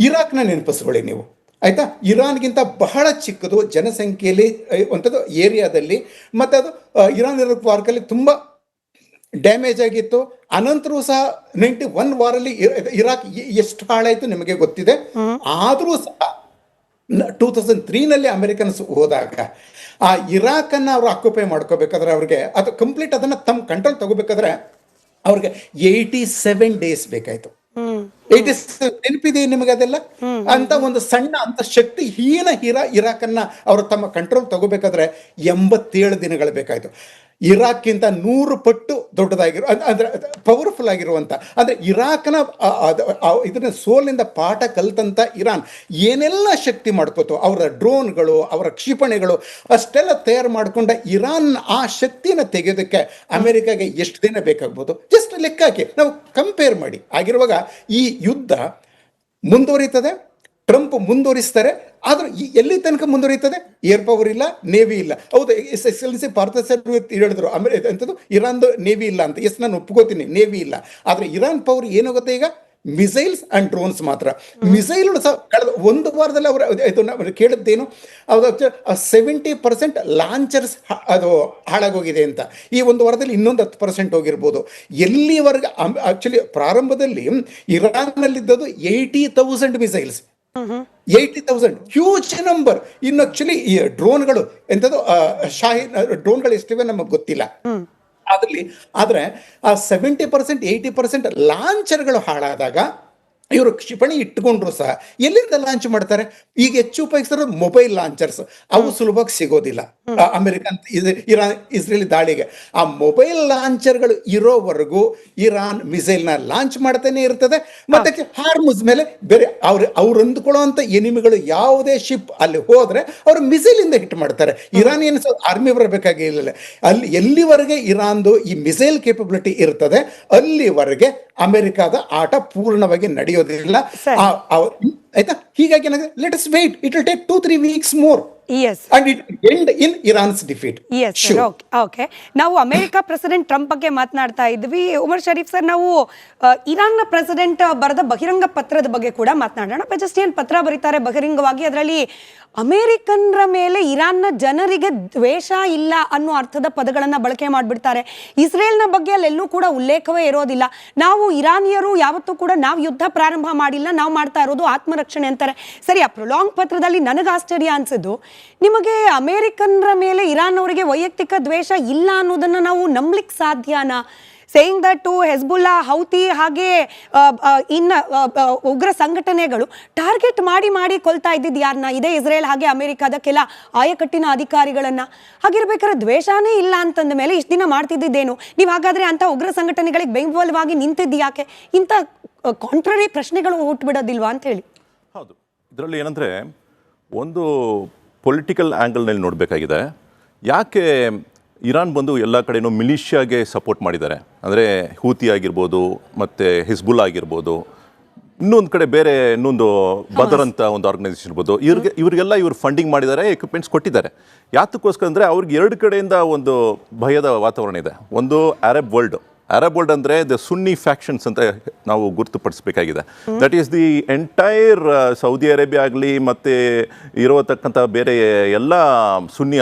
ಇರಾಕ್ನ ನೆನಪಿಸ್ಕೊಳ್ಳಿ ನೀವು, ಆಯ್ತಾ? ಇರಾನ್ಗಿಂತ ಬಹಳ ಚಿಕ್ಕದು ಜನಸಂಖ್ಯೆಯಲ್ಲಿ ಅಂಥದ್ದು ಏರಿಯಾದಲ್ಲಿ, ಮತ್ತು ಅದು ಇರಾನ್ ಇರಾಕ್ ವಾರ್ಕಲ್ಲಿ ತುಂಬ ಡ್ಯಾಮೇಜ್ ಆಗಿತ್ತು. ಅನಂತರೂ ಸಹ 91 ವಾರಲ್ಲಿ ಇರಾಕ್ ಎಷ್ಟು ಹಾಳಾಯಿತು ನಿಮಗೆ ಗೊತ್ತಿದೆ. ಆದರೂ ಸಹ 2003ನಲ್ಲಿ ಅಮೆರಿಕನ್ಸ್ ಹೋದಾಗ ಆ ಇರಾಕನ್ನು ಅವರು ಆಕ್ಯುಪೈ ಮಾಡ್ಕೋಬೇಕಾದ್ರೆ ಅವ್ರಿಗೆ ಅದು ಕಂಪ್ಲೀಟ್ ಅದನ್ನು ತಮ್ಮ ಕಂಟ್ರೋಲ್ ತಗೋಬೇಕಾದ್ರೆ ಅವ್ರಿಗೆ 87 ಡೇಸ್ ಬೇಕಾಯಿತು. 87 ನೆನಪಿದೆ ನಿಮಗೆ ಅದೆಲ್ಲ? ಅಂತ ಒಂದು ಸಣ್ಣ ಅಂತ ಶಕ್ತಿಹೀನ ಇರಾಕನ್ನ ಅವರು ತಮ್ಮ ಕಂಟ್ರೋಲ್ ತಗೋಬೇಕಾದ್ರೆ 87 ದಿನಗಳು ಬೇಕಾಯಿತು. ಇರಾಕ್ಕಿಂತ 100 ಪಟ್ಟು ದೊಡ್ಡದಾಗಿರೋ ಅಂದ್ರೆ ಪವರ್ಫುಲ್ ಆಗಿರುವಂಥ, ಅಂದರೆ ಇರಾಕ್ನ ಇದನ್ನ ಸೋಲಿಂದ ಪಾಠ ಕಲ್ತಂಥ ಇರಾನ್ ಏನೆಲ್ಲ ಶಕ್ತಿ ಮಾಡ್ಕೋತು, ಅವರ ಡ್ರೋನ್ಗಳು, ಅವರ ಕ್ಷಿಪಣಿಗಳು ಅಷ್ಟೆಲ್ಲ ತಯಾರು ಮಾಡಿಕೊಂಡ ಇರಾನ್ ಆ ಶಕ್ತಿನ ತೆಗೆಯೋದಕ್ಕೆ ಅಮೆರಿಕಾಗೆ ಎಷ್ಟು ದಿನ ಬೇಕಾಗ್ಬೋದು? ಜಸ್ಟ್ ಲೆಕ್ಕ ಹಾಕಿ ನಾವು ಕಂಪೇರ್ ಮಾಡಿ. ಆಗಿರುವಾಗ ಈ ಯುದ್ಧ ಮುಂದುವರಿತದೆ, ಟ್ರಂಪ್ ಮುಂದುವರಿಸ್ತಾರೆ. ಆದ್ರೆ ಎಲ್ಲಿ ತನಕ ಮುಂದುವರಿತದೆ? ಏರ್ ಪವರ್ ಇಲ್ಲ, ನೇವಿ ಇಲ್ಲ. ಹೌದು, ಎಕ್ಸಲೆನ್ಸಿ ಭಾರತ ಸರ್ ಹೇಳಿದ್ರು ಎಂಥದ್ದು ಇರಾನ್ದು ನೇವಿ ಇಲ್ಲ ಅಂತ. ಎಸ್, ನಾನು ಒಪ್ಕೋತೀನಿ, ನೇವಿ ಇಲ್ಲ. ಆದರೆ ಇರಾನ್ ಪವರ್ ಏನಾಗುತ್ತೆ ಈಗ? ಮಿಸೈಲ್ಸ್ ಅಂಡ್ ಡ್ರೋನ್ಸ್ ಮಾತ್ರ. ಮಿಸೈಲ್ಗಳು ಸಹ ಕಳೆದ ಒಂದು ವಾರದಲ್ಲಿ ಅವರು ಕೇಳಿದ್ದೇನು, ಅದು 70% ಲಾಂಚರ್ಸ್ ಅದು ಹಾಳಾಗೋಗಿದೆ ಅಂತ. ಈ ಒಂದು ವಾರದಲ್ಲಿ ಇನ್ನೊಂದು 10% ಹೋಗಿರ್ಬೋದು. ಎಲ್ಲಿವರೆಗೆ ಆಕ್ಚುಲಿ ಪ್ರಾರಂಭದಲ್ಲಿ ಇರಾನ್ನಲ್ಲಿದ್ದದ್ದು 80,000 ಮಿಸೈಲ್ಸ್, 80,000 ಹ್ಯೂಜ್ ನಂಬರ್. ಇನ್ನು ಆಕ್ಚುಲಿ ಈ ಡ್ರೋನ್ಗಳು ಎಂಥದ್ದು ಶಾಹೀನ್ ಡ್ರೋನ್ಗಳು ಎಷ್ಟಿವೆ ನಮಗೆ ಗೊತ್ತಿಲ್ಲ ಅದರಲ್ಲಿ. ಆದರೆ ಆ 70% 80% ಲಾಂಚರ್ಗಳು ಹಾಳಾದಾಗ ಇವರು ಕ್ಷಿಪಣಿ ಇಟ್ಟುಕೊಂಡ್ರು ಸಹ ಎಲ್ಲಿಂದ ಲಾಂಚ್ ಮಾಡ್ತಾರೆ? ಈಗ ಹೆಚ್ಚು ಉಪಯೋಗಿಸ್ತಿರೋದು ಮೊಬೈಲ್ ಲಾಂಚರ್ಸ್. ಅವು ಸುಲಭವಾಗಿ ಸಿಗೋದಿಲ್ಲ ಅಮೆರಿಕನ್ ಇಸ್ರೇಲಿ ದಾಳಿಗೆ. ಆ ಮೊಬೈಲ್ ಲಾಂಚರ್ಗಳು ಇರೋವರೆಗೂ ಇರಾನ್ ಮಿಸೈಲ್ನ ಲಾಂಚ್ ಮಾಡ್ತಾನೆ ಇರ್ತದೆ. ಮತ್ತೆ ಹಾರ್ಮುಜ್ ಮೇಲೆ ಬೇರೆ ಅವ್ರು ಅಂದುಕೊಳ್ಳುವಂಥ ಎನಿಮಿಗಳು ಯಾವುದೇ ಶಿಪ್ ಅಲ್ಲಿ ಹೋದ್ರೆ ಅವರು ಮಿಸೈಲಿಂದ ಹಿಟ್ ಮಾಡ್ತಾರೆ. ಇರಾನ್ ಏನು ಆರ್ಮಿ ಬರಬೇಕಾಗಿಲ್ಲ. ಅಲ್ಲಿ ಎಲ್ಲಿವರೆಗೆ ಇರಾನ್ದು ಈ ಮಿಸೈಲ್ ಕೇಪಬಿಲಿಟಿ ಇರ್ತದೆ ಅಲ್ಲಿವರೆಗೆ ಅಮೆರಿಕಾದ ಆಟ ಪೂರ್ಣವಾಗಿ ನಡೆಯೋದಿಲ್ಲ. ಆಯ್ತಾ? ಹೀಗಾಗಿ let us wait, it will take 2-3 weeks more. Yes. And it will end in Iran's defeat. Yes, sir. Okay. ನಾವು ಅಮೆರಿಕ ಪ್ರೆಸಿಡೆಂಟ್ ಟ್ರಂಪ್ ಬಗ್ಗೆ ಮಾತನಾಡ್ತಾ ಇದ್ವಿ. ಉಮರ್ ಶರೀಫ್ ಸರ್, ನಾವು ಇರಾನ್ನ ಪ್ರೆಸಿಡೆಂಟ್ ಬರೆದ ಬಹಿರಂಗ ಪತ್ರದ ಬಗ್ಗೆ ಕೂಡ ಮಾತನಾಡೋಣ. ಜಸ್ಟ್ ಏನು ಪತ್ರ ಬರೀತಾರೆ ಬಹಿರಂಗವಾಗಿ, ಅದರಲ್ಲಿ ಅಮೆರಿಕನ್ರ ಮೇಲೆ ಇರಾನ್ನ ಜನರಿಗೆ ದ್ವೇಷ ಇಲ್ಲ ಅನ್ನೋ ಅರ್ಥದ ಪದಗಳನ್ನು ಬಳಕೆ ಮಾಡಿಬಿಡ್ತಾರೆ. ಇಸ್ರೇಲ್ನ ಬಗ್ಗೆ ಅಲ್ಲೆಲ್ಲೂ ಕೂಡ ಉಲ್ಲೇಖವೇ ಇರೋದಿಲ್ಲ. ನಾವು ಇರಾನಿಯರು ಯಾವತ್ತೂ ಕೂಡ ನಾವು ಯುದ್ಧ ಪ್ರಾರಂಭ ಮಾಡಿಲ್ಲ, ನಾವು ಮಾಡ್ತಾ ಇರೋದು ಆತ್ಮರಕ್ಷಣೆ ಅಂತಾರೆ. ಸರಿ, ಆ ಪ್ರೊಲಾಂಗ್ ಪತ್ರದಲ್ಲಿ ನನಗೆ ಆಶ್ಚರ್ಯ ಅನ್ಸಿದ್ದು, ನಿಮಗೆ ಅಮೆರಿಕನ್ರ ಮೇಲೆ ಇರಾನ್ ಅವರಿಗೆ ವೈಯಕ್ತಿಕ ದ್ವೇಷ ಇಲ್ಲ ಅನ್ನೋದನ್ನು ನಾವು ನಂಬಲಿಕ್ಕೆ ಸಾಧ್ಯನಾ? Saying that to Hezbollah, Houthi ಹಾಗೆ ಇನ್ನು ಉಗ್ರ ಸಂಘಟನೆಗಳು ಟಾರ್ಗೆಟ್ ಮಾಡಿ ಕೊಲ್ತಾ ಇದ್ದಿದ್ದು ಯಾರನ್ನ? ಇದೇ ಇಸ್ರೇಲ್ ಹಾಗೆ ಅಮೆರಿಕದ ಕೆಲ ಆಯಕಟ್ಟಿನ ಅಧಿಕಾರಿಗಳನ್ನ. ಹಾಗಿರ್ಬೇಕಾದ್ರೆ ದ್ವೇಷನೇ ಇಲ್ಲ ಅಂತಂದ ಮೇಲೆ ಇಷ್ಟು ದಿನ ಮಾಡ್ತಿದ್ದೇನು ನೀವು? ಹಾಗಾದ್ರೆ ಅಂತ ಉಗ್ರ ಸಂಘಟನೆಗಳಿಗೆ ಬೆಂಬಲವಾಗಿ ನಿಂತಿದ್ದು ಯಾಕೆ? ಇಂಥ ಕಾಂಟ್ರರಿ ಪ್ರಶ್ನೆಗಳು ಹುಟ್ಟುಬಿಡೋದಿಲ್ವಾ ಅಂತ ಹೇಳಿ. ಹೌದು, ಇದರಲ್ಲಿ ಏನಂದರೆ ಒಂದು ಪೊಲಿಟಿಕಲ್ ಆ್ಯಂಗಲ್ನಲ್ಲಿ ನೋಡಬೇಕಾಗಿದೆ. ಯಾಕೆ ಇರಾನ್ ಬಂದು ಎಲ್ಲ ಕಡೆಯೂ ಮಿಲಿಷಿಯಾಗೆ ಸಪೋರ್ಟ್ ಮಾಡಿದ್ದಾರೆ ಅಂದರೆ ಹೂತಿ ಆಗಿರ್ಬೋದು, ಮತ್ತು ಹಿಜ್ಬುಲ್ಲಾ ಆಗಿರ್ಬೋದು, ಇನ್ನೊಂದು ಕಡೆ ಬೇರೆ ಇನ್ನೊಂದು ಬದರ್ ಅಂತ ಒಂದು ಆರ್ಗನೈಸೇಷನ್ ಇರ್ಬೋದು, ಇವರಿಗೆಲ್ಲ ಇವರು ಫಂಡಿಂಗ್ ಮಾಡಿದ್ದಾರೆ, ಎಕ್ವಿಪ್ಮೆಂಟ್ಸ್ ಕೊಟ್ಟಿದ್ದಾರೆ. ಯಾತಕ್ಕೋಸ್ಕರ ಅಂದರೆ ಅವ್ರಿಗೆ ಎರಡು ಕಡೆಯಿಂದ ಒಂದು ಭಯದ ವಾತಾವರಣ ಇದೆ. ಒಂದು ಅರಬ್ ವರ್ಲ್ಡ್ ಅಂದರೆ ದ ಸುನ್ನಿ ಫ್ಯಾಕ್ಷನ್ಸ್ ಅಂತ ನಾವು ಗುರುತುಪಡಿಸಬೇಕಾಗಿದೆ. That is the entire Saudi Arabia ಆಗಲಿ ಮತ್ತು ಇರತಕ್ಕಂಥ ಬೇರೆ ಎಲ್ಲ ಸುನ್ನಿ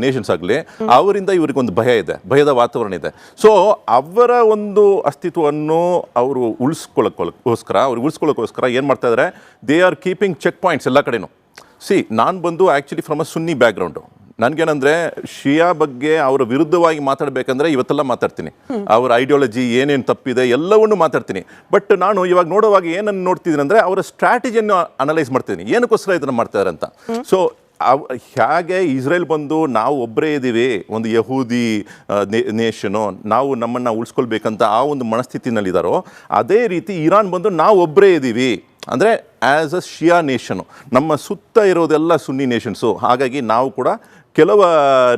ನೇಷನ್ಸ್ ಆಗಲಿ, ಅವರಿಂದ ಇವರಿಗೊಂದು ಭಯ ಇದೆ, ಭಯದ ವಾತಾವರಣ ಇದೆ. ಸೊ ಅವರ ಒಂದು ಅಸ್ತಿತ್ವವನ್ನು ಅವರು ಉಳಿಸ್ಕೊಳ್ಳೋಕ್ಕೋಸ್ಕರ ಏನು ಮಾಡ್ತಾ ಇದ್ದಾರೆ? They are keeping checkpoints ಎಲ್ಲ ಕಡೆನೂ. ನಾನು ಬಂದು actually from a Sunni background. ನನಗೇನಂದರೆ ಶಿಯಾ ಬಗ್ಗೆ ಅವರ ವಿರುದ್ಧವಾಗಿ ಮಾತಾಡಬೇಕಂದ್ರೆ ಇವತ್ತೆಲ್ಲ ಮಾತಾಡ್ತೀನಿ. ಅವರ ಐಡಿಯಾಲಜಿ ಏನೇನು ತಪ್ಪಿದೆ ಎಲ್ಲವನ್ನೂ ಮಾತಾಡ್ತೀನಿ. ಬಟ್ ನಾನು ಇವಾಗ ನೋಡುವಾಗ ಏನನ್ನು ನೋಡ್ತಿದ್ದೀನಿ ಅಂದರೆ ಅವರ ಸ್ಟ್ರಾಟಜಿಯನ್ನು ಅನಲೈಸ್ ಮಾಡ್ತಿದ್ದೀನಿ, ಏನಕ್ಕೋಸ್ಕರ ಇದನ್ನು ಮಾಡ್ತಾರೆ ಅಂತ. ಸೊ ಹೇಗೆ ಇಸ್ರೇಲ್ ಬಂದು ನಾವು ಒಬ್ಬರೇ ಇದ್ದೀವಿ, ಒಂದು ಯಹೂದಿ ನೇಷನು, ನಾವು ನಮ್ಮನ್ನು ಉಳಿಸ್ಕೊಳ್ಬೇಕಂತ ಆ ಒಂದು ಮನಸ್ಥಿತಿನಲ್ಲಿದ್ದಾರೋ, ಅದೇ ರೀತಿ ಇರಾನ್ ಬಂದು ನಾವು ಒಬ್ಬರೇ ಇದ್ದೀವಿ ಅಂದರೆ ಆ್ಯಸ್ ಅ ಶಿಯಾ ನೇಷನು, ನಮ್ಮ ಸುತ್ತ ಇರೋದೆಲ್ಲ ಸುನ್ನಿ ನೇಷನ್ಸು, ಹಾಗಾಗಿ ನಾವು ಕೂಡ ಕೆಲವು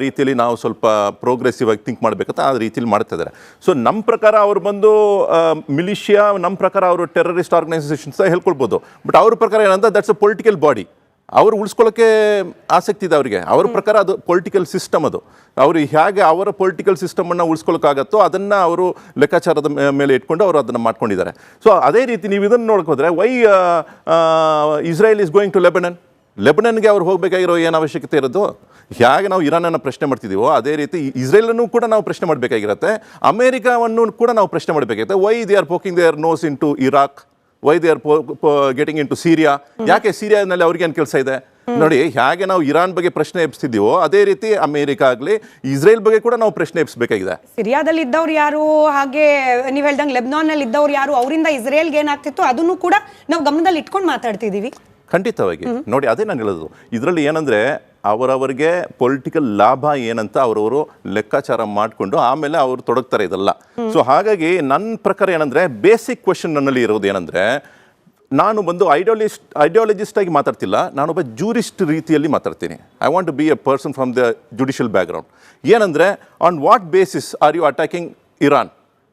ರೀತಿಯಲ್ಲಿ ನಾವು ಸ್ವಲ್ಪ ಪ್ರೋಗ್ರೆಸಿವ್ ಆಗಿ ಥಿಂಕ್ ಮಾಡಬೇಕಂತ ಆ ರೀತಿಯಲ್ಲಿ ಮಾಡ್ತಾ ಇದ್ದಾರೆ. ಸೊ ನಮ್ಮ ಪ್ರಕಾರ ಅವರು ಬಂದು ಮಿಲಿಷಿಯಾ, ನಮ್ಮ ಪ್ರಕಾರ ಅವರು ಟೆರರಿಸ್ಟ್ ಆರ್ಗನೈಸೇಷನ್ಸ್ ಹೇಳ್ಕೊಳ್ಬೋದು. ಬಟ್ ಅವ್ರ ಪ್ರಕಾರ ಏನಂತ ದಟ್ಸ್ ಅ ಪೊಲಿಟಿಕಲ್ ಬಾಡಿ. ಅವರು ಉಳಿಸ್ಕೊಳ್ಳೋಕ್ಕೆ ಆಸಕ್ತಿ ಇದೆ ಅವರಿಗೆ. ಅವ್ರ ಪ್ರಕಾರ ಅದು ಪೊಲಿಟಿಕಲ್ ಸಿಸ್ಟಮ್. ಅದು ಅವರು ಹೇಗೆ ಅವರ ಪೊಲಿಟಿಕಲ್ ಸಿಸ್ಟಮನ್ನು ಉಳಿಸ್ಕೊಳ್ಳೋಕ್ಕಾಗತ್ತೋ ಅದನ್ನು ಅವರು ಲೆಕ್ಕಾಚಾರದ ಮೇಲೆ ಇಟ್ಕೊಂಡು ಅವರು ಅದನ್ನು ಮಾಡ್ಕೊಂಡಿದ್ದಾರೆ. ಸೊ ಅದೇ ರೀತಿ ನೀವು ಇದನ್ನು ನೋಡ್ಕೋದ್ರೆ, why Israel is going to ಲೆಬನನ್ಗೆ ಅವ್ರು ಹೋಗಬೇಕಾಗಿರೋ ಏನು ಅವಶ್ಯಕತೆ ಇರೋದು? ಹೇಗೆ ನಾವು ಇರಾನನ್ನು ಪ್ರಶ್ನೆ ಮಾಡ್ತಿದ್ದೀವೋ ಅದೇ ರೀತಿ ಇಸ್ರೇಲನ್ನು ಕೂಡ ನಾವು ಪ್ರಶ್ನೆ ಮಾಡಬೇಕಾಗಿರುತ್ತೆ, ಅಮೇರಿಕಾವನ್ನು ಕೂಡ ನಾವು ಪ್ರಶ್ನೆ ಮಾಡಬೇಕಾಗಿರುತ್ತೆ. Why they are poking their nose into Iraq, why they are getting into Syria? ಯಾಕೆ ಸೀರಿಯಾದಲ್ಲಿ ಅವ್ರಿಗೆ ಏನು ಕೆಲಸ ಇದೆ? ನೋಡಿ, ಹೇಗೆ ನಾವು ಇರಾನ್ ಬಗ್ಗೆ ಪ್ರಶ್ನೆ ಎಬ್ಸ್ತಿದ್ದೀವೋ ಅದೇ ರೀತಿ ಅಮೆರಿಕ ಆಗಲಿ ಇಸ್ರೇಲ್ ಬಗ್ಗೆ ಕೂಡ ನಾವು ಪ್ರಶ್ನೆ ಎಬ್ಸ್ಬೇಕಾಗಿದೆ. ಸಿರಿಯಾದಲ್ಲಿ ಇದ್ದವ್ರು ಯಾರು, ಹಾಗೆ ನೀವು ಹೇಳ್ದಂಗೆ ಲೆಬನಾನ್ನಲ್ಲಿ ಇದ್ದವ್ರು ಯಾರು, ಅವರಿಂದ ಇಸ್ರೇಲ್ಗೆ ಏನಾಗ್ತಿತ್ತು ಅದನ್ನು ಕೂಡ ನಾವು ಗಮನದಲ್ಲಿ ಇಟ್ಕೊಂಡು ಮಾತಾಡ್ತಿದ್ದೀವಿ. ಖಂಡಿತವಾಗಿ. ನೋಡಿ, ಅದೇ ನಾನು ಹೇಳೋದು. ಇದರಲ್ಲಿ ಏನಂದರೆ ಅವರವರಿಗೆ ಪೊಲಿಟಿಕಲ್ ಲಾಭ ಏನಂತ ಅವರವರು ಲೆಕ್ಕಾಚಾರ ಮಾಡಿಕೊಂಡು ಆಮೇಲೆ ಅವರು ತೊಡಗ್ತಾರೆ ಇದೆಲ್ಲ. ಸೊ ಹಾಗಾಗಿ ನನ್ನ ಪ್ರಕಾರ ಏನಂದರೆ ಬೇಸಿಕ್ ಕ್ವೆಶನ್ ನನ್ನಲ್ಲಿ ಇರೋದು ಏನಂದರೆ, ನಾನು ಬಂದು ಐಡಿಯಾಲಜಿಸ್ಟ್ ಆಗಿ ಮಾತಾಡ್ತಿಲ್ಲ, ನಾನೊಬ್ಬ ಜೂರಿಸ್ಟ್ ರೀತಿಯಲ್ಲಿ ಮಾತಾಡ್ತೀನಿ. I want to be a person from the judicial background. ಏನಂದರೆ, on what basis are you attacking Iran?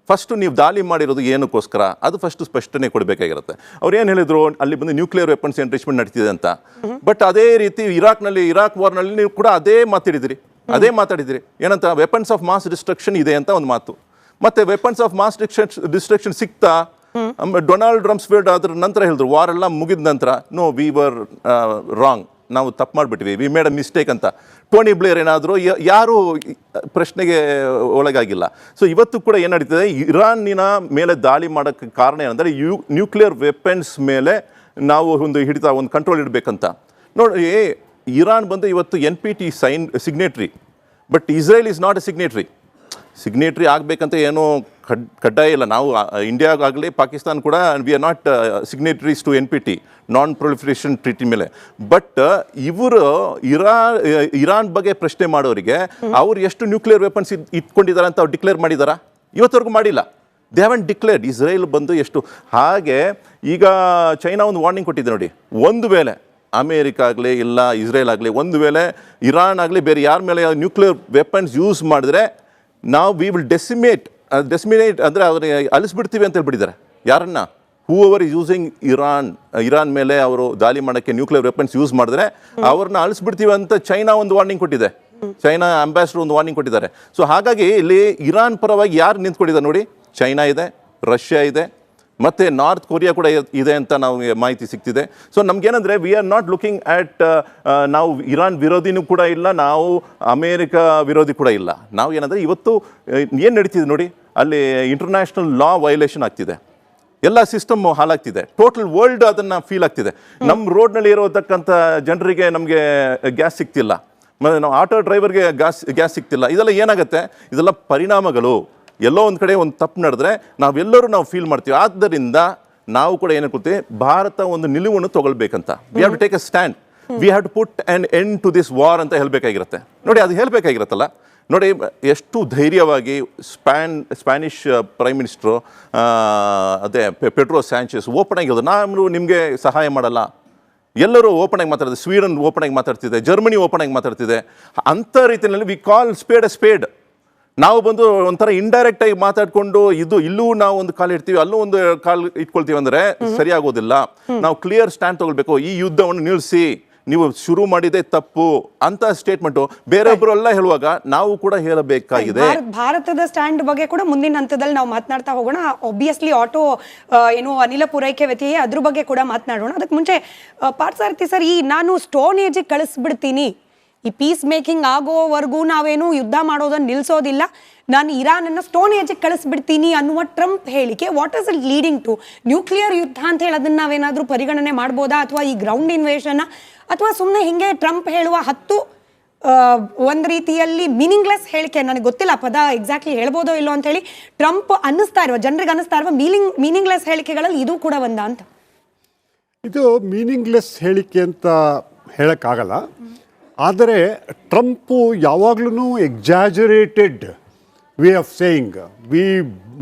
First ನೀವು ದಾಳಿ ಮಾಡಿರೋದು ಏನಕ್ಕೋಸ್ಕರ ಅದು ಫಸ್ಟು ಸ್ಪಷ್ಟನೆ ಕೊಡಬೇಕಾಗಿರುತ್ತೆ. ಅವ್ರು ಏನು ಹೇಳಿದ್ರು, ಅಲ್ಲಿ ಬಂದು ನ್ಯೂಕ್ಲಿಯರ್ ವೆಪನ್ಸ್ ಎನ್ರಿಚ್ಮೆಂಟ್ ನಡೀತಿದೆ ಅಂತ. ಬಟ್ ಅದೇ ರೀತಿ ಇರಾಕ್ ವಾರ್ನಲ್ಲಿ ನೀವು ಕೂಡ ಅದೇ ಮಾತಾಡಿದಿರಿ ಏನಂತ, ವೆಪನ್ಸ್ ಆಫ್ ಮಾಸ್ ಡಿಸ್ಟ್ರಕ್ಷನ್ ಇದೆ ಅಂತ ಒಂದು ಮಾತು. ಮತ್ತೆ ವೆಪನ್ಸ್ ಆಫ್ ಮಾಸ್ ಡಿಸ್ಟ್ರಕ್ಷನ್ ಸಿಕ್ತಾ? ಡೊನಾಲ್ಡ್ ರಮ್ಸ್ಫೆಲ್ಡ್ ಅದ್ರ ನಂತರ ಹೇಳಿದ್ರು, ವಾರ್ ಎಲ್ಲ ಮುಗಿದ ನಂತರ, ನೋ ವಿ ವರ್ ರಾಂಗ್, ನಾವು ತಪ್ಪು ಮಾಡಿಬಿಟ್ವಿ, ವಿ ಮೇಡ್ ಅ ಮಿಸ್ಟೇಕ್ ಅಂತ. ಟೋನಿ ಬ್ಲೇರ್ ಏನಾದರೂ ಯಾರೂ ಪ್ರಶ್ನೆಗೆ ಒಳಗಾಗಿಲ್ಲ. ಸೊ ಇವತ್ತು ಕೂಡ ಏನು ನಡೀತದೆ, ಇರಾನಿನ ಮೇಲೆ ದಾಳಿ ಮಾಡೋಕ್ಕೆ ಕಾರಣ ಏನಂದರೆ ನ್ಯೂಕ್ಲಿಯರ್ ವೆಪನ್ಸ್ ಮೇಲೆ ನಾವು ಒಂದು ಕಂಟ್ರೋಲ್ ಇಡಬೇಕಂತ. ನೋಡಿ, ಇರಾನ್ ಬಂದು ಇವತ್ತು NPT signatory, but Israel is not a signatory ಆಗಬೇಕಂತ ಏನೋ ಕಡ್ಡಾಯ ಇಲ್ಲ. ನಾವು ಇಂಡಿಯಾಗಾಗಲಿ ಪಾಕಿಸ್ತಾನ ಕೂಡ we are not signatories to NPT, non proliferation treaty ಮೇಲೆ. ಬಟ್ ಇವರು ಇರಾನ್ ಬಗ್ಗೆ ಪ್ರಶ್ನೆ ಮಾಡೋರಿಗೆ ಅವ್ರು ಎಷ್ಟು ನ್ಯೂಕ್ಲಿಯರ್ ವೆಪನ್ಸ್ ಇಟ್ಕೊಂಡಿದ್ದಾರೆ ಅಂತ ಅವ್ರು ಡಿಕ್ಲೇರ್ ಮಾಡಿದಾರಾ? ಇವತ್ತವರೆಗೂ ಮಾಡಿಲ್ಲ. They haven declared. ಇಸ್ರೇಲ್ ಬಂದು ಎಷ್ಟು. ಹಾಗೆ ಈಗ ಚೈನಾ ಒಂದು ವಾರ್ನಿಂಗ್ ಕೊಟ್ಟಿದೆ ನೋಡಿ, ಒಂದು ವೇಳೆ ಅಮೇರಿಕ ಆಗಲಿ ಇಲ್ಲ ಇಸ್ರೇಲ್ ಆಗಲಿ ಒಂದು ವೇಳೆ ಇರಾನ್ ಆಗಲಿ ಬೇರೆ ಯಾರ ಮೇಲೆ ನ್ಯೂಕ್ಲಿಯರ್ ವೆಪನ್ಸ್ ಯೂಸ್ ಮಾಡಿದ್ರೆ ನಾವು ವಿ ವಿಲ್ ಡೆಸಿಮೇಟ್ ಅಂದರೆ ಅವ್ರಿಗೆ ಅಲಿಸ್ಬಿಡ್ತೀವಿ ಅಂತ ಹೇಳ್ಬಿಟ್ಟಿದ್ದಾರೆ. ಯಾರನ್ನ? ಹೂ ಎವರ್ ಇಸ್ ಯೂಸಿಂಗ್ ಇರಾನ್ ಮೇಲೆ ಅವರು ದಾಳಿ ಮಾಡೋಕ್ಕೆ ನ್ಯೂಕ್ಲಿಯರ್ ವೆಪನ್ಸ್ ಯೂಸ್ ಮಾಡಿದ್ರೆ ಅವ್ರನ್ನ ಅಳಿಸ್ಬಿಡ್ತೀವಿ ಅಂತ ಚೈನಾ ಒಂದು ವಾರ್ನಿಂಗ್ ಕೊಟ್ಟಿದೆ. ಚೈನಾ ಅಂಬಾಸಿಡರ್ ಒಂದು ವಾರ್ನಿಂಗ್ ಕೊಟ್ಟಿದ್ದಾರೆ. ಸೊ ಹಾಗಾಗಿ ಇಲ್ಲಿ ಇರಾನ್ ಪರವಾಗಿ ಯಾರು ನಿಂತ್ಕೊಂಡಿದ್ದಾರೆ ನೋಡಿ, ಚೈನಾ ಇದೆ, ರಷ್ಯಾ ಇದೆ, ಮತ್ತು ನಾರ್ತ್ ಕೊರಿಯಾ ಕೂಡ ಇದೆ ಅಂತ ನಾವು ಮಾಹಿತಿ ಸಿಗ್ತಿದೆ. ಸೊ ನಮಗೇನಂದರೆ, we are not looking at, ನಾವು ಇರಾನ್ ವಿರೋಧಿನೂ ಕೂಡ ಇಲ್ಲ, ನಾವು ಅಮೇರಿಕ ವಿರೋಧಿ ಕೂಡ ಇಲ್ಲ. ನಾವು ಏನಂದರೆ ಇವತ್ತು ಏನು ನಡೀತಿದೆ ನೋಡಿ, ಅಲ್ಲಿ ಇಂಟರ್ನ್ಯಾಷನಲ್ ಲಾ ವೈಲೇಷನ್ ಆಗ್ತಿದೆ, ಎಲ್ಲ ಸಿಸ್ಟಮ್ ಹಾಳಾಗ್ತಿದೆ, ಟೋಟಲ್ ವರ್ಲ್ಡ್ ಅದನ್ನು ಫೀಲ್ ಆಗ್ತಿದೆ. ನಮ್ಮ ರೋಡ್ನಲ್ಲಿ ಇರೋತಕ್ಕಂಥ ಜನರಿಗೆ ನಮಗೆ ಗ್ಯಾಸ್ ಸಿಗ್ತಿಲ್ಲ, ಮತ್ತು ನಾವು ಆಟೋ ಡ್ರೈವರ್ಗೆ ಗ್ಯಾಸ್ ಸಿಗ್ತಿಲ್ಲ. ಇದೆಲ್ಲ ಏನಾಗುತ್ತೆ? ಇದೆಲ್ಲ ಪರಿಣಾಮಗಳು. ಎಲ್ಲೋ ಒಂದು ಕಡೆ ಒಂದು ತಪ್ಪು ನಡೆದ್ರೆ ನಾವು ಫೀಲ್ ಮಾಡ್ತೀವಿ. ಆದ್ದರಿಂದ ನಾವು ಕೂಡ ಏನು ಕೊಡ್ತೀವಿ, ಭಾರತ ಒಂದು ನಿಲುವನ್ನು ತಗೊಳ್ಬೇಕಂತ. We have to take a stand, we have to put an end to this war ಅಂತ ಹೇಳಬೇಕಾಗಿರುತ್ತೆ. ನೋಡಿ, ಅದು ಹೇಳಬೇಕಾಗಿರುತ್ತಲ್ಲ. ನೋಡಿ, ಎಷ್ಟು ಧೈರ್ಯವಾಗಿ ಸ್ಪ್ಯಾನಿಷ್ ಪ್ರೈಮ್ ಮಿನಿಸ್ಟ್ರು ಅದೇ ಪೆಡ್ರೋ ಸ್ಯಾಂಚೆಸ್ ಓಪನ್ ಆಗಿ ಹೇಳಿದ್ರು, ನಾನು ನಿಮಗೆ ಸಹಾಯ ಮಾಡಲ್ಲ. ಎಲ್ಲರೂ ಓಪನ್ ಆಗಿ ಮಾತಾಡ್ತಿದೆ. ಸ್ವೀಡನ್ ಓಪನ್ ಆಗಿ ಮಾತಾಡ್ತಿದೆ, ಜರ್ಮನಿ ಓಪನ್ ಆಗಿ ಮಾತಾಡ್ತಿದೆ. ಅಂಥ ರೀತಿಯಲ್ಲಿ we call speed a speed. ನಾವು ಬಂದು ಒಂಥರ ಇಂಡೈರೆಕ್ಟ್ ಆಗಿ ಮಾತಾಡಿಕೊಂಡು ಇಲ್ಲೂ ನಾವು ಒಂದು ಕಾಲು ಇಡ್ತೀವಿ, ಅಲ್ಲೂ ಒಂದು ಕಾಲು ಇಟ್ಕೊಳ್ತೀವಿ ಅಂದರೆ ಸರಿಯಾಗೋದಿಲ್ಲ. ನಾವು ಕ್ಲಿಯರ್ ಸ್ಟ್ಯಾಂಡ್ ತಗೊಳ್ಬೇಕು. ಈ ಯುದ್ಧವನ್ನು ನಿಲ್ಲಿಸಿ, ನೀವು ಶುರು ಮಾಡಿದೆ ತಪ್ಪು ಅಂತ ಸ್ಟೇಟ್ಮೆಂಟು ಬೇರೊಬ್ಬರು ಎಲ್ಲ ಹೇಳುವಾಗ ನಾವು ಕೂಡ ಹೇಳಬೇಕಾಗಿದೆ. ಭಾರತದ ಸ್ಟ್ಯಾಂಡ್ ಬಗ್ಗೆ ಕೂಡ ಮುಂದಿನ ಹಂತದಲ್ಲಿ ನಾವು ಮಾತನಾಡ್ತಾ ಹೋಗೋಣ. ಆಬ್ವಿಯಸ್ಲಿ ಆಟೋ ಅನಿಲ ಪೂರೈಕೆ ವ್ಯತ್ಯಯ ಅದ್ರ ಬಗ್ಗೆ ಕೂಡ ಮಾತನಾಡೋಣ. ಅದಕ್ಕೆ ಮುಂಚೆ ಪಾರ್ಥಸಾರಥಿ ಸರ್, ನಾನು ಸ್ಟೋನ್ ಏಜಿಗೆ ಕಳಿಸ್ಬಿಡ್ತೀನಿ, ಈ ಪೀಸ್ ಮೇಕಿಂಗ್ ಆಗೋವರೆಗೂ ನಾವೇನು ಯುದ್ಧ ಮಾಡೋದನ್ನು ನಿಲ್ಲಿಸೋದಿಲ್ಲ, ನಾನು ಇರಾನನ್ನು ಸ್ಟೋನ್ ಏಜಿಗೆ ಕಳಿಸ್ಬಿಡ್ತೀನಿ ಅನ್ನುವ ಟ್ರಂಪ್ ಹೇಳಿಕೆ, what is it leading to? Nuclear ಯುದ್ಧ ಅಂತ ಹೇಳಿ ಅದನ್ನು ನಾವೇನಾದರೂ ಪರಿಗಣನೆ ಮಾಡ್ಬೋದಾ, ಅಥವಾ ಈ ಗ್ರೌಂಡ್ ಇನ್ವೇಷನ್, ಅಥವಾ ಸುಮ್ಮನೆ ಹಿಂಗೆ ಟ್ರಂಪ್ ಹೇಳುವ 10 ಒಂದು ರೀತಿಯಲ್ಲಿ ಮೀನಿಂಗ್ಲೆಸ್ ಹೇಳಿಕೆ? ನನಗೆ ಗೊತ್ತಿಲ್ಲ ಪದ ಎಕ್ಸಾಕ್ಟ್ಲಿ ಹೇಳ್ಬೋದೋ ಇಲ್ಲೋ ಅಂತ ಹೇಳಿ ಟ್ರಂಪ್ ಜನರಿಗೆ ಅನ್ನಿಸ್ತಾ ಇರುವ ಮೀನಿಂಗ್ಲೆಸ್ ಹೇಳಿಕೆಗಳಲ್ಲಿ ಇದು ಕೂಡ ಒಂದ ಅಂತ. ಇದು ಮೀನಿಂಗ್ಲೆಸ್ ಹೇಳಿಕೆ ಅಂತ ಹೇಳೋಕ್ಕಾಗಲ್ಲ. ಆದರೆ ಟ್ರಂಪು ಯಾವಾಗಲೂ exaggerated way of saying, we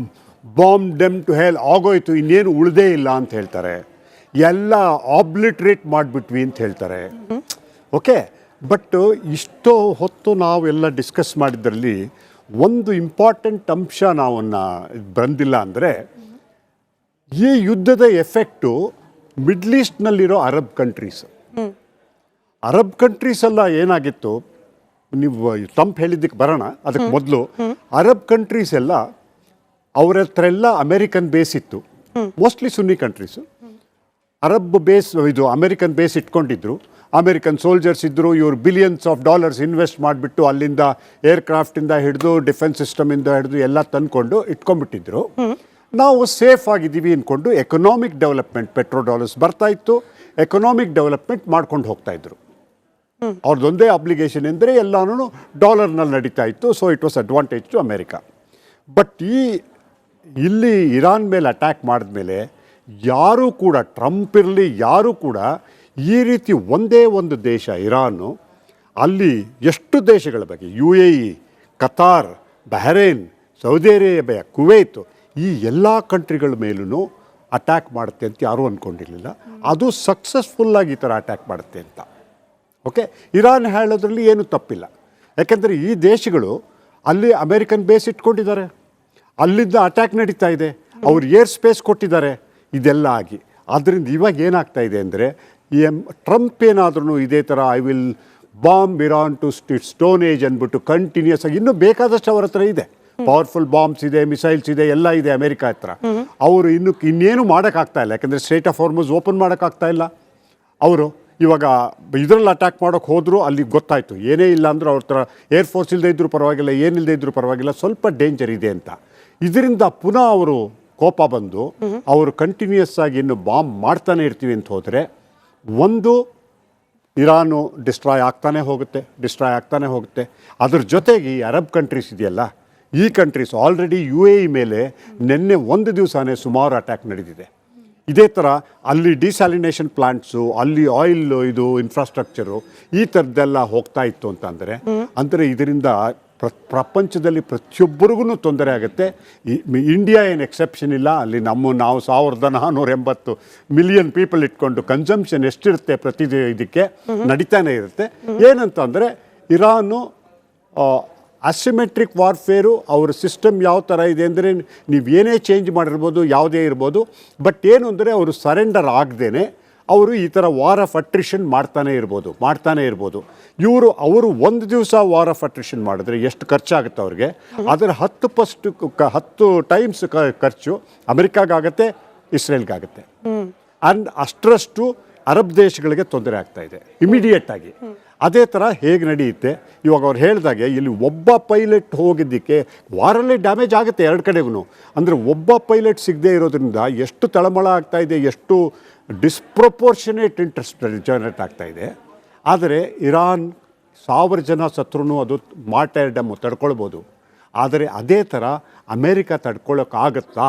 bomb them to hell, ಆಗೋಯ್ತು, ಇನ್ನೇನು ಉಳಿದೇ ಇಲ್ಲ ಅಂತ ಹೇಳ್ತಾರೆ, ಎಲ್ಲ ಆಬ್ಲಿಟ್ರೇಟ್ ಮಾಡಿಬಿಟ್ವಿ ಅಂತ ಹೇಳ್ತಾರೆ. ಓಕೆ, ಬಟ್ ಇಷ್ಟೋ ಹೊತ್ತು ನಾವೆಲ್ಲ ಡಿಸ್ಕಸ್ ಮಾಡಿದ್ರಲ್ಲಿ ಒಂದು ಇಂಪಾರ್ಟೆಂಟ್ ಅಂಶ ನಾವನ್ನ ಬಂದಿಲ್ಲ ಅಂದರೆ, ಈ ಯುದ್ಧದ ಎಫೆಕ್ಟು ಮಿಡ್ಲ್ ಈಸ್ಟ್ನಲ್ಲಿರೋ ಅರಬ್ ಕಂಟ್ರೀಸ್ ಎಲ್ಲ ಏನಾಗಿತ್ತು, ನೀವು ಟ್ರಂಪ್ ಹೇಳಿದ್ದಕ್ಕೆ ಬರೋಣ. ಅದಕ್ಕೆ ಮೊದಲು ಅರಬ್ ಕಂಟ್ರೀಸ್ ಎಲ್ಲ ಅವ್ರ ಹತ್ರ ಎಲ್ಲ ಅಮೇರಿಕನ್ ಬೇಸ್ ಇತ್ತು, mostly Sunni countries. Arab base American base ಇಟ್ಕೊಂಡಿದ್ರು, ಅಮೇರಿಕನ್ ಸೋಲ್ಜರ್ಸ್ ಇದ್ದರು. ಇವರು ಬಿಲಿಯನ್ಸ್ ಆಫ್ ಡಾಲರ್ಸ್ ಇನ್ವೆಸ್ಟ್ ಮಾಡಿಬಿಟ್ಟು ಅಲ್ಲಿಂದ ಏರ್ಕ್ರಾಫ್ಟಿಂದ ಹಿಡಿದು ಡಿಫೆನ್ಸ್ ಸಿಸ್ಟಮಿಂದ ಹಿಡಿದು ಎಲ್ಲ ತಂದ್ಕೊಂಡು ಇಟ್ಕೊಂಡ್ಬಿಟ್ಟಿದ್ರು. ನಾವು ಸೇಫ್ ಆಗಿದ್ದೀವಿ ಅಂದ್ಕೊಂಡು ಎಕನಾಮಿಕ್ ಡೆವಲಪ್ಮೆಂಟ್, ಪೆಟ್ರೋ ಡಾಲರ್ಸ್ ಬರ್ತಾ ಇತ್ತು, ಎಕನಾಮಿಕ್ ಡೆವಲಪ್ಮೆಂಟ್ ಮಾಡ್ಕೊಂಡು ಹೋಗ್ತಾ ಇದ್ರು. ಅವ್ರದ್ದೊಂದೇ ಅಬ್ಲಿಗೇಷನ್ ಎಂದರೆ ಎಲ್ಲನೂ ಡಾಲರ್ನಲ್ಲಿ ನಡೀತಾ ಇತ್ತು. So it was advantage to America. But ಇಲ್ಲಿ ಇರಾನ್ ಮೇಲೆ ಅಟ್ಯಾಕ್ ಮಾಡಿದ್ಮೇಲೆ ಯಾರೂ ಕೂಡ, ಟ್ರಂಪ್ ಇರಲಿ ಯಾರೂ ಕೂಡ, ಈ ರೀತಿ ಒಂದೇ ಒಂದು ದೇಶ ಇರಾನು ಅಲ್ಲಿ ಎಷ್ಟು ದೇಶಗಳ ಬಗ್ಗೆ UAE, Qatar, Bahrain, Saudi Arabia, Kuwait ಈ ಎಲ್ಲ ಕಂಟ್ರಿಗಳ ಮೇಲೂ ಅಟ್ಯಾಕ್ ಮಾಡುತ್ತೆ ಅಂತ ಯಾರೂ ಅಂದ್ಕೊಂಡಿರಲಿಲ್ಲ. ಅದು ಸಕ್ಸಸ್ಫುಲ್ಲಾಗಿ ಈ ಥರ ಅಟ್ಯಾಕ್ ಮಾಡುತ್ತೆ ಅಂತ. ಓಕೆ, ಇರಾನ್ ಹೇಳೋದ್ರಲ್ಲಿ ಏನೂ ತಪ್ಪಿಲ್ಲ. ಯಾಕೆಂದರೆ ಈ ದೇಶಗಳು ಅಲ್ಲಿ ಅಮೇರಿಕನ್ ಬೇಸ್ ಇಟ್ಕೊಂಡಿದ್ದಾರೆ, ಅಲ್ಲಿಂದ ಅಟ್ಯಾಕ್ ನಡೀತಾ ಇದೆ, ಅವ್ರು ಏರ್ ಸ್ಪೇಸ್ ಕೊಟ್ಟಿದ್ದಾರೆ, ಇದೆಲ್ಲ ಆಗಿ. ಆದ್ದರಿಂದ ಇವಾಗ ಏನಾಗ್ತಾ ಇದೆ ಅಂದರೆ ಟ್ರಂಪ್ ಏನಾದ್ರೂ ಇದೇ ಥರ I will bomb Iran to stone age ಅಂದ್ಬಿಟ್ಟು ಕಂಟಿನ್ಯೂಸ್ ಆಗಿ ಇನ್ನೂ ಬೇಕಾದಷ್ಟು ಅವ್ರ ಹತ್ರ ಇದೆ, ಪವರ್ಫುಲ್ ಬಾಂಬ್ಸ್ ಇದೆ, ಮಿಸೈಲ್ಸ್ ಇದೆ, ಎಲ್ಲ ಇದೆ ಅಮೇರಿಕಾ ಹತ್ರ. ಅವರು ಇನ್ನೇನು ಮಾಡೋಕ್ಕಾಗ್ತಾ ಇಲ್ಲ, ಯಾಕಂದರೆ ಸ್ಟ್ರೇಟ್ ಆಫ್ ಹಾರ್ಮುಜ್ ಓಪನ್ ಮಾಡೋಕ್ಕಾಗ್ತಾ ಇಲ್ಲ. ಅವರು ಇವಾಗ ಇದರಲ್ಲಿ ಅಟ್ಯಾಕ್ ಮಾಡೋಕ್ಕೆ ಹೋದರೂ ಅಲ್ಲಿ ಗೊತ್ತಾಯಿತು ಏನೇ ಇಲ್ಲ ಅಂದರೂ ಅವ್ರ ಹತ್ರ ಏರ್ಫೋರ್ಸ್ ಇಲ್ಲದೆ ಇದ್ದರೂ ಪರವಾಗಿಲ್ಲ, ಏನಿಲ್ಲದೆ ಇದ್ದರೂ ಪರವಾಗಿಲ್ಲ, ಸ್ವಲ್ಪ ಡೇಂಜರ್ ಇದೆ ಅಂತ. ಇದರಿಂದ ಪುನಃ ಅವರು ಕೋಪ ಬಂದು ಅವರು ಕಂಟಿನ್ಯೂಸ್ ಆಗಿ ಇನ್ನು ಬಾಂಬ್ ಮಾಡ್ತಾನೆ ಇರ್ತೀವಿ ಅಂತ ಹೋದರೆ ಒಂದು ಇರಾನು ಡಿಸ್ಟ್ರಾಯ್ ಆಗ್ತಾನೆ ಹೋಗುತ್ತೆ. ಅದ್ರ ಜೊತೆಗೆ ಈ ಅರಬ್ ಕಂಟ್ರೀಸ್ ಇದೆಯಲ್ಲ, ಈ ಕಂಟ್ರೀಸ್ ಆಲ್ರೆಡಿ UAE ಮೇಲೆ ನಿನ್ನೆ ಒಂದು ದಿವಸನೇ ಸುಮಾರು ಅಟ್ಯಾಕ್ ನಡೆದಿದೆ. ಇದೇ ಥರ ಅಲ್ಲಿ ಡಿಸ್ಯಾಲಿನೇಷನ್ ಪ್ಲಾಂಟ್ಸು, ಅಲ್ಲಿ ಆಯಿಲ್ ಇದು ಇನ್ಫ್ರಾಸ್ಟ್ರಕ್ಚರು ಈ ಥರದ್ದೆಲ್ಲ ಹೋಗ್ತಾ ಇತ್ತು ಅಂದರೆ ಇದರಿಂದ ಪ್ರಪಂಚದಲ್ಲಿ ಪ್ರತಿಯೊಬ್ಬರಿಗೂ ತೊಂದರೆ ಆಗುತ್ತೆ. ಇಂಡಿಯಾ ಏನು ಎಕ್ಸೆಪ್ಷನ್ ಇಲ್ಲ. ಅಲ್ಲಿ ನಾವು 1480 ಮಿಲಿಯನ್ ಪೀಪಲ್ ಇಟ್ಕೊಂಡು ಕನ್ಸಂಪ್ಷನ್ ಎಷ್ಟಿರುತ್ತೆ ಪ್ರತಿ ಇದಕ್ಕೆ ನಡೀತಾನೆ ಇರುತ್ತೆ. ಏನಂತಂದರೆ ಇರಾನು ಅಸಿಮೆಟ್ರಿಕ್ ವಾರ್ಫೇರು ಅವ್ರ ಸಿಸ್ಟಮ್ ಯಾವ ಥರ ಇದೆ ಅಂದರೆ ನೀವೇನೇ ಚೇಂಜ್ ಮಾಡಿರ್ಬೋದು, ಯಾವುದೇ ಇರ್ಬೋದು, ಬಟ್ ಏನು ಅಂದರೆ ಅವರು ಸರೆಂಡರ್ ಆಗದೇನೆ ಅವರು ಈ ಥರ ವಾರ್ ಆಫ್ ಅಟ್ರಿಷನ್ ಮಾಡ್ತಾನೆ ಇರ್ಬೋದು. ಅವರು ಒಂದು ದಿವಸ ವಾರ್ ಆಫ್ ಅಟ್ರಿಷನ್ ಮಾಡಿದ್ರೆ ಎಷ್ಟು ಖರ್ಚಾಗುತ್ತೆ ಅವ್ರಿಗೆ, ಅದರ 10 ಟೈಮ್ಸ್ ಖರ್ಚು ಅಮೆರಿಕಾಗಾಗತ್ತೆ, ಇಸ್ರೇಲ್ಗಾಗತ್ತೆ. ಆ್ಯಂಡ್ ಅಷ್ಟರಷ್ಟು ಅರಬ್ ದೇಶಗಳಿಗೆ ತೊಂದರೆ ಆಗ್ತಾ ಇದೆ ಇಮಿಡಿಯೇಟ್ ಆಗಿ. ಅದೇ ಥರ ಹೇಗೆ ನಡೆಯುತ್ತೆ ಇವಾಗ ಅವ್ರು ಹೇಳಿದಾಗೆ ಇಲ್ಲಿ ಒಬ್ಬ ಪೈಲಟ್ ಹೋಗಿದ್ದಕ್ಕೆ ವಾರಲ್ಲೇ ಡ್ಯಾಮೇಜ್ ಆಗುತ್ತೆ ಎರಡು ಕಡೆಗೂ. ಅಂದರೆ ಒಬ್ಬ ಪೈಲಟ್ ಸಿಗದೆ ಇರೋದ್ರಿಂದ ಎಷ್ಟು ತಳಮಳ ಆಗ್ತಾ ಇದೆ, ಎಷ್ಟು ಡಿಸ್ಪ್ರಪೋರ್ಷನೇಟ್ ಇಂಟ್ರೆಸ್ಟ್ ಜನರೇಟ್ ಆಗ್ತಾ ಇದೆ. ಆದರೆ ಇರಾನ್ 1000 ಜನ ಸತ್ರೂ ಅದು ಮಾರ್ಟೈರ್ಡಮ್ ತಡ್ಕೊಳ್ಬೋದು. ಆದರೆ ಅದೇ ಥರ ಅಮೇರಿಕಾ ತಡ್ಕೊಳ್ಳೋಕ್ಕಾಗತ್ತಾ?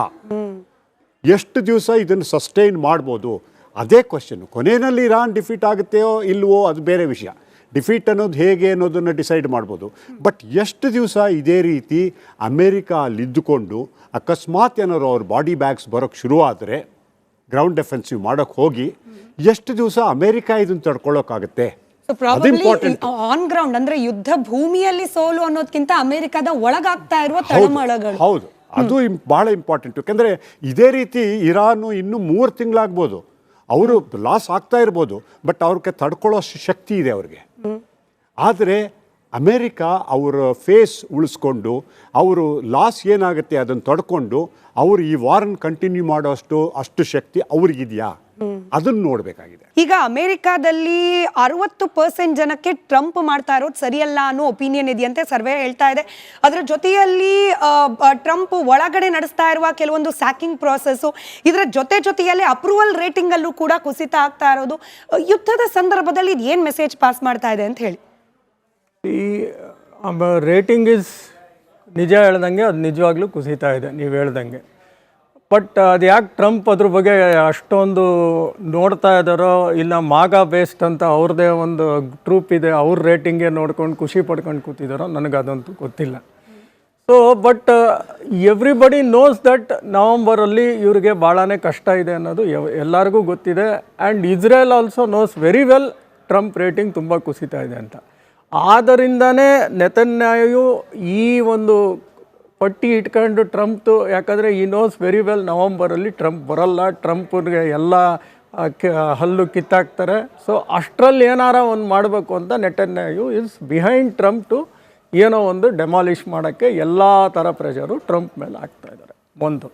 ಎಷ್ಟು ದಿವಸ ಇದನ್ನು ಸಸ್ಟೈನ್ ಮಾಡ್ಬೋದು? ಅದೇ ಕ್ವಶನ್ನು. ಕೊನೆಯಲ್ಲಿ ಇರಾನ್ ಡಿಫೀಟ್ ಆಗುತ್ತೆಯೋ ಇಲ್ವೋ ಅದು ಬೇರೆ ವಿಷಯ. ಡಿಫೀಟ್ ಅನ್ನೋದು ಹೇಗೆ ಅನ್ನೋದನ್ನು ಡಿಸೈಡ್ ಮಾಡ್ಬೋದು. ಬಟ್ ಎಷ್ಟು ದಿವಸ ಇದೇ ರೀತಿ ಅಮೇರಿಕಾ ಅಲ್ಲಿದ್ದುಕೊಂಡು ಅಕಸ್ಮಾತ್ ಏನಾದ್ರು ಅವ್ರ ಬಾಡಿ ಬ್ಯಾಗ್ಸ್ ಬರೋಕ್ಕೆ ಶುರುವಾದರೆ ಗ್ರೌಂಡ್ ಡೆಫೆನ್ಸಿವ್ ಮಾಡೋಕ್ಕೆ ಹೋಗಿ ಎಷ್ಟು ದಿವಸ ಅಮೇರಿಕಾ ಇದನ್ನು ತಡ್ಕೊಳ್ಳೋಕ್ಕಾಗುತ್ತೆ? ಆನ್ ಗ್ರೌಂಡ್ ಅಂದ್ರೆ ಯುದ್ಧ ಭೂಮಿಯಲ್ಲಿ ಸೋಲು ಅನ್ನೋದಕ್ಕಿಂತ ಅಮೆರಿಕದ ಒಳಗಾಗ್ತಾ ಇರುವ ತಳಮಳಗಳು. ಹೌದು, ಅದು ಭಾಳ ಇಂಪಾರ್ಟೆಂಟ್. ಯಾಕೆಂದರೆ ಇದೇ ರೀತಿ ಇರಾನು ಇನ್ನೂ 3 ತಿಂಗಳಾಗ್ಬೋದು, ಅವರು ಲಾಸ್ ಆಗ್ತಾ ಇರ್ಬೋದು, ಬಟ್ ಅವ್ರಿಗೆ ತಡ್ಕೊಳ್ಳೋ ಶಕ್ತಿ ಇದೆ ಅವ್ರಿಗೆ. ಆದರೆ ಅಮೇರಿಕಾ ಅವರ ಫೇಸ್ ಉಳಿಸ್ಕೊಂಡು ಅವರು ಲಾಸ್ ಏನಾಗುತ್ತೆ ಅದನ್ನು ತಡ್ಕೊಂಡು ಅವರು ಈ ವಾರನ್ನು ಕಂಟಿನ್ಯೂ ಅಷ್ಟು ಶಕ್ತಿ ಅವ್ರಿಗಿದೆಯಾ ಅದನ್ನು ನೋಡಬೇಕಾಗಿದೆ. ಈಗ ಅಮೆರಿಕಾದಲ್ಲಿ 60% ಜನಕ್ಕೆ ಟ್ರಂಪ್ ಮಾಡ್ತಾ ಇರೋದು ಸರಿಯಲ್ಲ ಅನ್ನೋ ಒಪಿನಿಯನ್ ಇದೆಯಂತೆ, ಸರ್ವೆ ಹೇಳ್ತಾ ಇದೆ. ಅದರ ಜೊತೆಯಲ್ಲಿ ಟ್ರಂಪ್ ಒಳಗಡೆ ನಡೆಸ್ತಾ ಇರುವ ಕೆಲವೊಂದು ಸ್ಯಾಕಿಂಗ್ ಪ್ರಾಸೆಸ್ಸು, ಇದರ ಜೊತೆಯಲ್ಲಿ ಅಪ್ರೂವಲ್ ರೇಟಿಂಗ್ ಅಲ್ಲೂ ಕೂಡ ಕುಸಿತ ಆಗ್ತಾ ಇರೋದು, ಯುದ್ಧದ ಸಂದರ್ಭದಲ್ಲಿ ಇದು ಏನು ಮೆಸೇಜ್ ಪಾಸ್ ಮಾಡ್ತಾ ಇದೆ ಅಂತ ಹೇಳಿ? ಈ ರೇಟಿಂಗ್ ಇಸ್ ನಿಜ ಹೇಳ್ದಂಗೆ ಅದು ನಿಜವಾಗ್ಲೂ ಕುಸಿತಾ ಇದೆ ನೀವು ಹೇಳ್ದಂಗೆ. ಬಟ್ ಅದು ಯಾಕೆ ಟ್ರಂಪ್ ಅದ್ರ ಬಗ್ಗೆ ಅಷ್ಟೊಂದು ನೋಡ್ತಾ ಇದ್ದಾರೋ, ಇಲ್ಲ ಮಾಗಾ ಬೇಸ್ಡ್ ಅಂತ ಅವ್ರದ್ದೇ ಒಂದು ಟ್ರೂಪ್ ಇದೆ, ಅವ್ರ ರೇಟಿಂಗೇ ನೋಡ್ಕೊಂಡು ಖುಷಿ ಪಡ್ಕೊಂಡು ಕೂತಿದ್ದಾರೋ ನನಗದಂತೂ ಗೊತ್ತಿಲ್ಲ. So but everybody knows that ನವಂಬರಲ್ಲಿ ಇವ್ರಿಗೆ ಭಾಳನೇ ಕಷ್ಟ ಇದೆ ಅನ್ನೋದು ಎಲ್ಲರಿಗೂ ಗೊತ್ತಿದೆ. And Israel also knows very well Trump rating ತುಂಬ ಕುಸಿತಾ ಇದೆ ಅಂತ. ಆದ್ದರಿಂದನೇ ನೆತನ್ಯಾಹು ಈ ಒಂದು ಪಟ್ಟಿ ಇಟ್ಕೊಂಡು ಟ್ರಂಪ್ದು, ಯಾಕಂದರೆ ಈ ನೋಸ್ ವೆರಿ ವೆಲ್ ನವಂಬರಲ್ಲಿ ಟ್ರಂಪ್ ಬರಲ್ಲ, ಟ್ರಂಪ್ಗೆ ಎಲ್ಲ ಹಲ್ಲು ಕಿತ್ತಾಕ್ತಾರೆ. ಸೊ ಅಷ್ಟರಲ್ಲಿ ಏನಾರ ಒಂದು ಮಾಡಬೇಕು ಅಂತ Netanyahu is behind Trump to ಏನೋ ಒಂದು ಡೆಮಾಲಿಷ್ ಮಾಡೋಕ್ಕೆ ಎಲ್ಲ ಥರ ಪ್ರೆಷರು ಟ್ರಂಪ್ ಮೇಲೆ ಹಾಕ್ತಾ ಇದ್ದಾರೆ. ಒಂದು.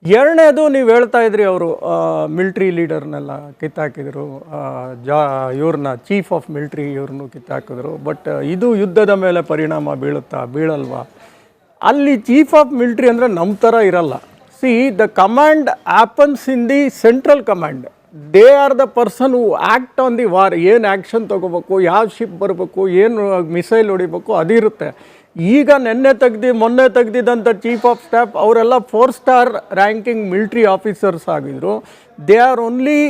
ಎರಡನೇದು ನೀವು ಹೇಳ್ತಾ ಇದ್ರಿ, ಅವರು ಮಿಲ್ಟ್ರಿ ಲೀಡರ್ನೆಲ್ಲ ಕಿತ್ತಾಕಿದ್ರು, ಇವ್ರನ್ನ ಚೀಫ್ ಆಫ್ ಮಿಲ್ಟ್ರಿ ಇವ್ರನ್ನೂ ಕಿತ್ತಾಕಿದ್ರು. ಬಟ್ ಇದು ಯುದ್ಧದ ಮೇಲೆ ಪರಿಣಾಮ ಬೀಳಲ್ವಾ? ಅಲ್ಲಿ ಚೀಫ್ ಆಫ್ ಮಿಲ್ಟ್ರಿ ಅಂದರೆ ನಮ್ಮ ಥರ ಇರಲ್ಲ. C the command ಆ್ಯಪನ್ಸ್ in the central command. They are the person who act on the war. ಏನು ಆ್ಯಕ್ಷನ್ ತೊಗೋಬೇಕು, ಯಾವ ಶಿಪ್ ಬರಬೇಕು, ಏನು ಮಿಸೈಲ್ ಹೊಡಿಬೇಕು ಅದಿರುತ್ತೆ. ಈಗ ಮೊನ್ನೆ ತೆಗ್ದಿದ್ದಂಥ ಚೀಫ್ ಆಫ್ ಸ್ಟಾಫ್ ಅವರೆಲ್ಲ 4 ಸ್ಟಾರ್ ರ್ಯಾಂಕಿಂಗ್ ಮಿಲ್ಟ್ರಿ ಆಫೀಸರ್ಸ್ ಆಗಿದ್ರು. They are only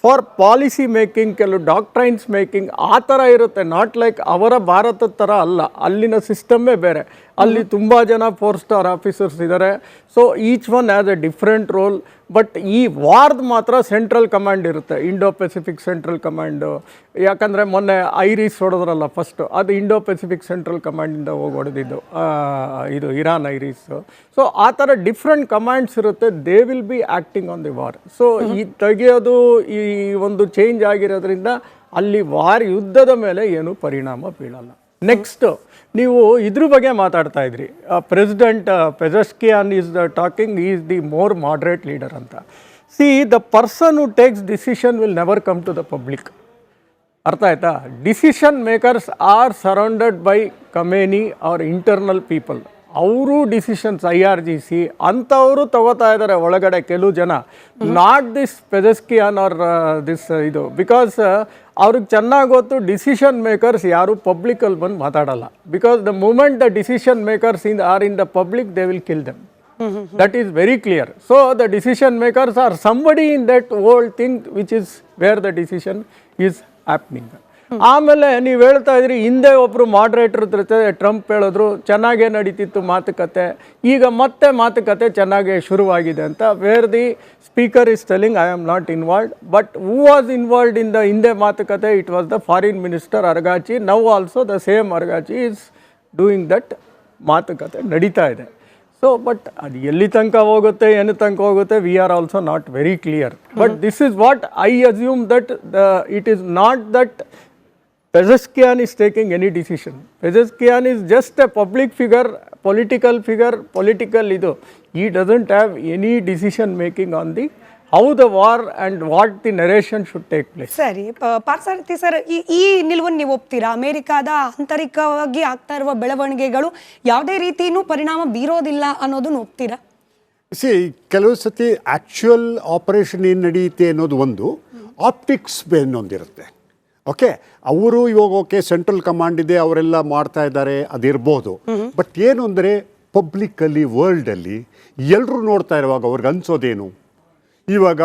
for policy making, ಕೆಲವು ಡಾಕ್ಟ್ರೈನ್ಸ್ ಮೇಕಿಂಗ್ ಆ ಥರ ಇರುತ್ತೆ. ನಾಟ್ ಲೈಕ್ ಅವರ ಭಾರತದ ಥರ ಅಲ್ಲ, ಅಲ್ಲಿನ ಸಿಸ್ಟಮ್ಮೇ ಬೇರೆ. ಅಲ್ಲಿ ತುಂಬ ಜನ 4 ಸ್ಟಾರ್ ಆಫೀಸರ್ಸ್ ಇದ್ದಾರೆ. So each one has A different roll. But ಈ ವಾರ್ದು ಮಾತ್ರ ಸೆಂಟ್ರಲ್ ಕಮಾಂಡ್ ಇರುತ್ತೆ, ಇಂಡೋ ಪೆಸಿಫಿಕ್ ಸೆಂಟ್ರಲ್ ಕಮಾಂಡು. ಯಾಕಂದರೆ ಮೊನ್ನೆ ಐರಿಸ್ ಹೊಡೆದ್ರಲ್ಲ ಫಸ್ಟು, ಅದು ಇಂಡೋ ಪೆಸಿಫಿಕ್ ಸೆಂಟ್ರಲ್ ಕಮಾಂಡಿಂದ ಹೋಗಿ ಹೊಡೆದಿದ್ದು, ಇದು ಇರಾನ್ ಐರಿಸ್ಸು. ಸೊ ಆ ಥರ ಡಿಫ್ರೆಂಟ್ ಕಮಾಂಡ್ಸ್ ಇರುತ್ತೆ. They will be acting on the war. So ಈ ತೆಗೆಯೋದು, ಈ ಒಂದು ಚೇಂಜ್ ಆಗಿರೋದ್ರಿಂದ ಅಲ್ಲಿ ವಾರ್ ಯುದ್ಧದ ಮೇಲೆ ಏನು ಪರಿಣಾಮ ಬೀಳಲ್ಲ. ನೆಕ್ಸ್ಟ್ ನೀವು ಇದ್ರ ಬಗ್ಗೆ ಮಾತಾಡ್ತಾ ಇದ್ರಿ, president Pezeshkian is talking is the more moderate leader ಅಂತ. See, the person who takes decision will never come to the public. ಅರ್ಥ ಆಯ್ತಾ? Decision makers are surrounded by Khamenei or internal people. ಅವರು decisions IRGC ಅಂಥವರು ತಗೋತಾ ಇದ್ದಾರೆ ಒಳಗಡೆ ಕೆಲವು ಜನ. Not this Pezeshkian or this ಇದು, ಬಿಕಾಸ್ ಅವ್ರಿಗೆ ಚೆನ್ನಾಗಿ ಗೊತ್ತು ಡಿಸಿಷನ್ ಮೇಕರ್ಸ್ ಯಾರು ಪಬ್ಲಿಕಲ್ಲಿ ಬಂದು ಮಾತಾಡಲ್ಲ. Because the moment the decision makers are in the public, they will kill them. That is very clear. So the decision makers are somebody in that whole thing which is where the decision is happening. ಆಮೇಲೆ ನೀವು ಹೇಳ್ತಾ ಇದ್ರಿ, ಹಿಂದೆ ಒಬ್ಬರು moderator ಜೊತೆ Trump ಹೇಳಿದ್ರು ಚೆನ್ನಾಗೇ ನಡೀತಿತ್ತು ಮಾತುಕತೆ, ಈಗ ಮತ್ತೆ ಮಾತುಕತೆ ಚೆನ್ನಾಗೇ ಶುರುವಾಗಿದೆ ಅಂತ. Where the speaker is telling I am not involved, but who was involved in the ಹಿಂದೆ ಮಾತುಕತೆ? It was the foreign minister Araghchi. Now also the same Araghchi is doing that. ಮಾತುಕತೆ ನಡೀತಾ ಇದೆ. ಸೊ ಬಟ್ ಅದು ಎಲ್ಲಿ ತನಕ ಹೋಗುತ್ತೆ, ಏನು ತನಕ ಹೋಗುತ್ತೆ, we are also not very clear. But this is what I assume, that it is not that Pezeshkian is taking any decision. Pezeshkian is just a public figure, political idu. He doesn't have any decision making on the how the war and what the narration should take place. ಸರಿ, Parthasarathy sir, ಈ ನಿಲುವನ್ನು ನೀವು ಒಪ್ತೀರಾ? ಅಮೆರಿಕಾದ ಆಂತರಿಕವಾಗಿ ಆಗ್ತಾ ಇರುವ ಬೆಳವಣಿಗೆಗಳು ಯಾವುದೇ ರೀತಿಯೂ ಪರಿಣಾಮ ಬೀರೋದಿಲ್ಲ ಅನ್ನೋದನ್ನು ಒಪ್ತೀರಾ? ಕೆಲವು ಸತಿ ಆ್ಯಕ್ಚುಯಲ್ ಆಪರೇಷನ್ ಏನು ನಡೆಯುತ್ತೆ ಅನ್ನೋದು ಒಂದು, ಆಪ್ಟಿಕ್ಸ್ ಇನ್ನೊಂದಿರುತ್ತೆ. ಓಕೆ, ಅವರು ಇವಾಗ ಓಕೆ ಸೆಂಟ್ರಲ್ ಕಮಾಂಡ್ ಇದೆ, ಅವರೆಲ್ಲ ಮಾಡ್ತಾ ಇದ್ದಾರೆ, ಅದಿರ್ಬೋದು. ಬಟ್ ಏನು ಅಂದರೆ ಪಬ್ಲಿಕ್ಕಲ್ಲಿ, ವರ್ಲ್ಡಲ್ಲಿ ಎಲ್ಲರೂ ನೋಡ್ತಾ ಇರುವಾಗ ಅವ್ರಿಗೆ ಅನ್ಸೋದೇನು? ಇವಾಗ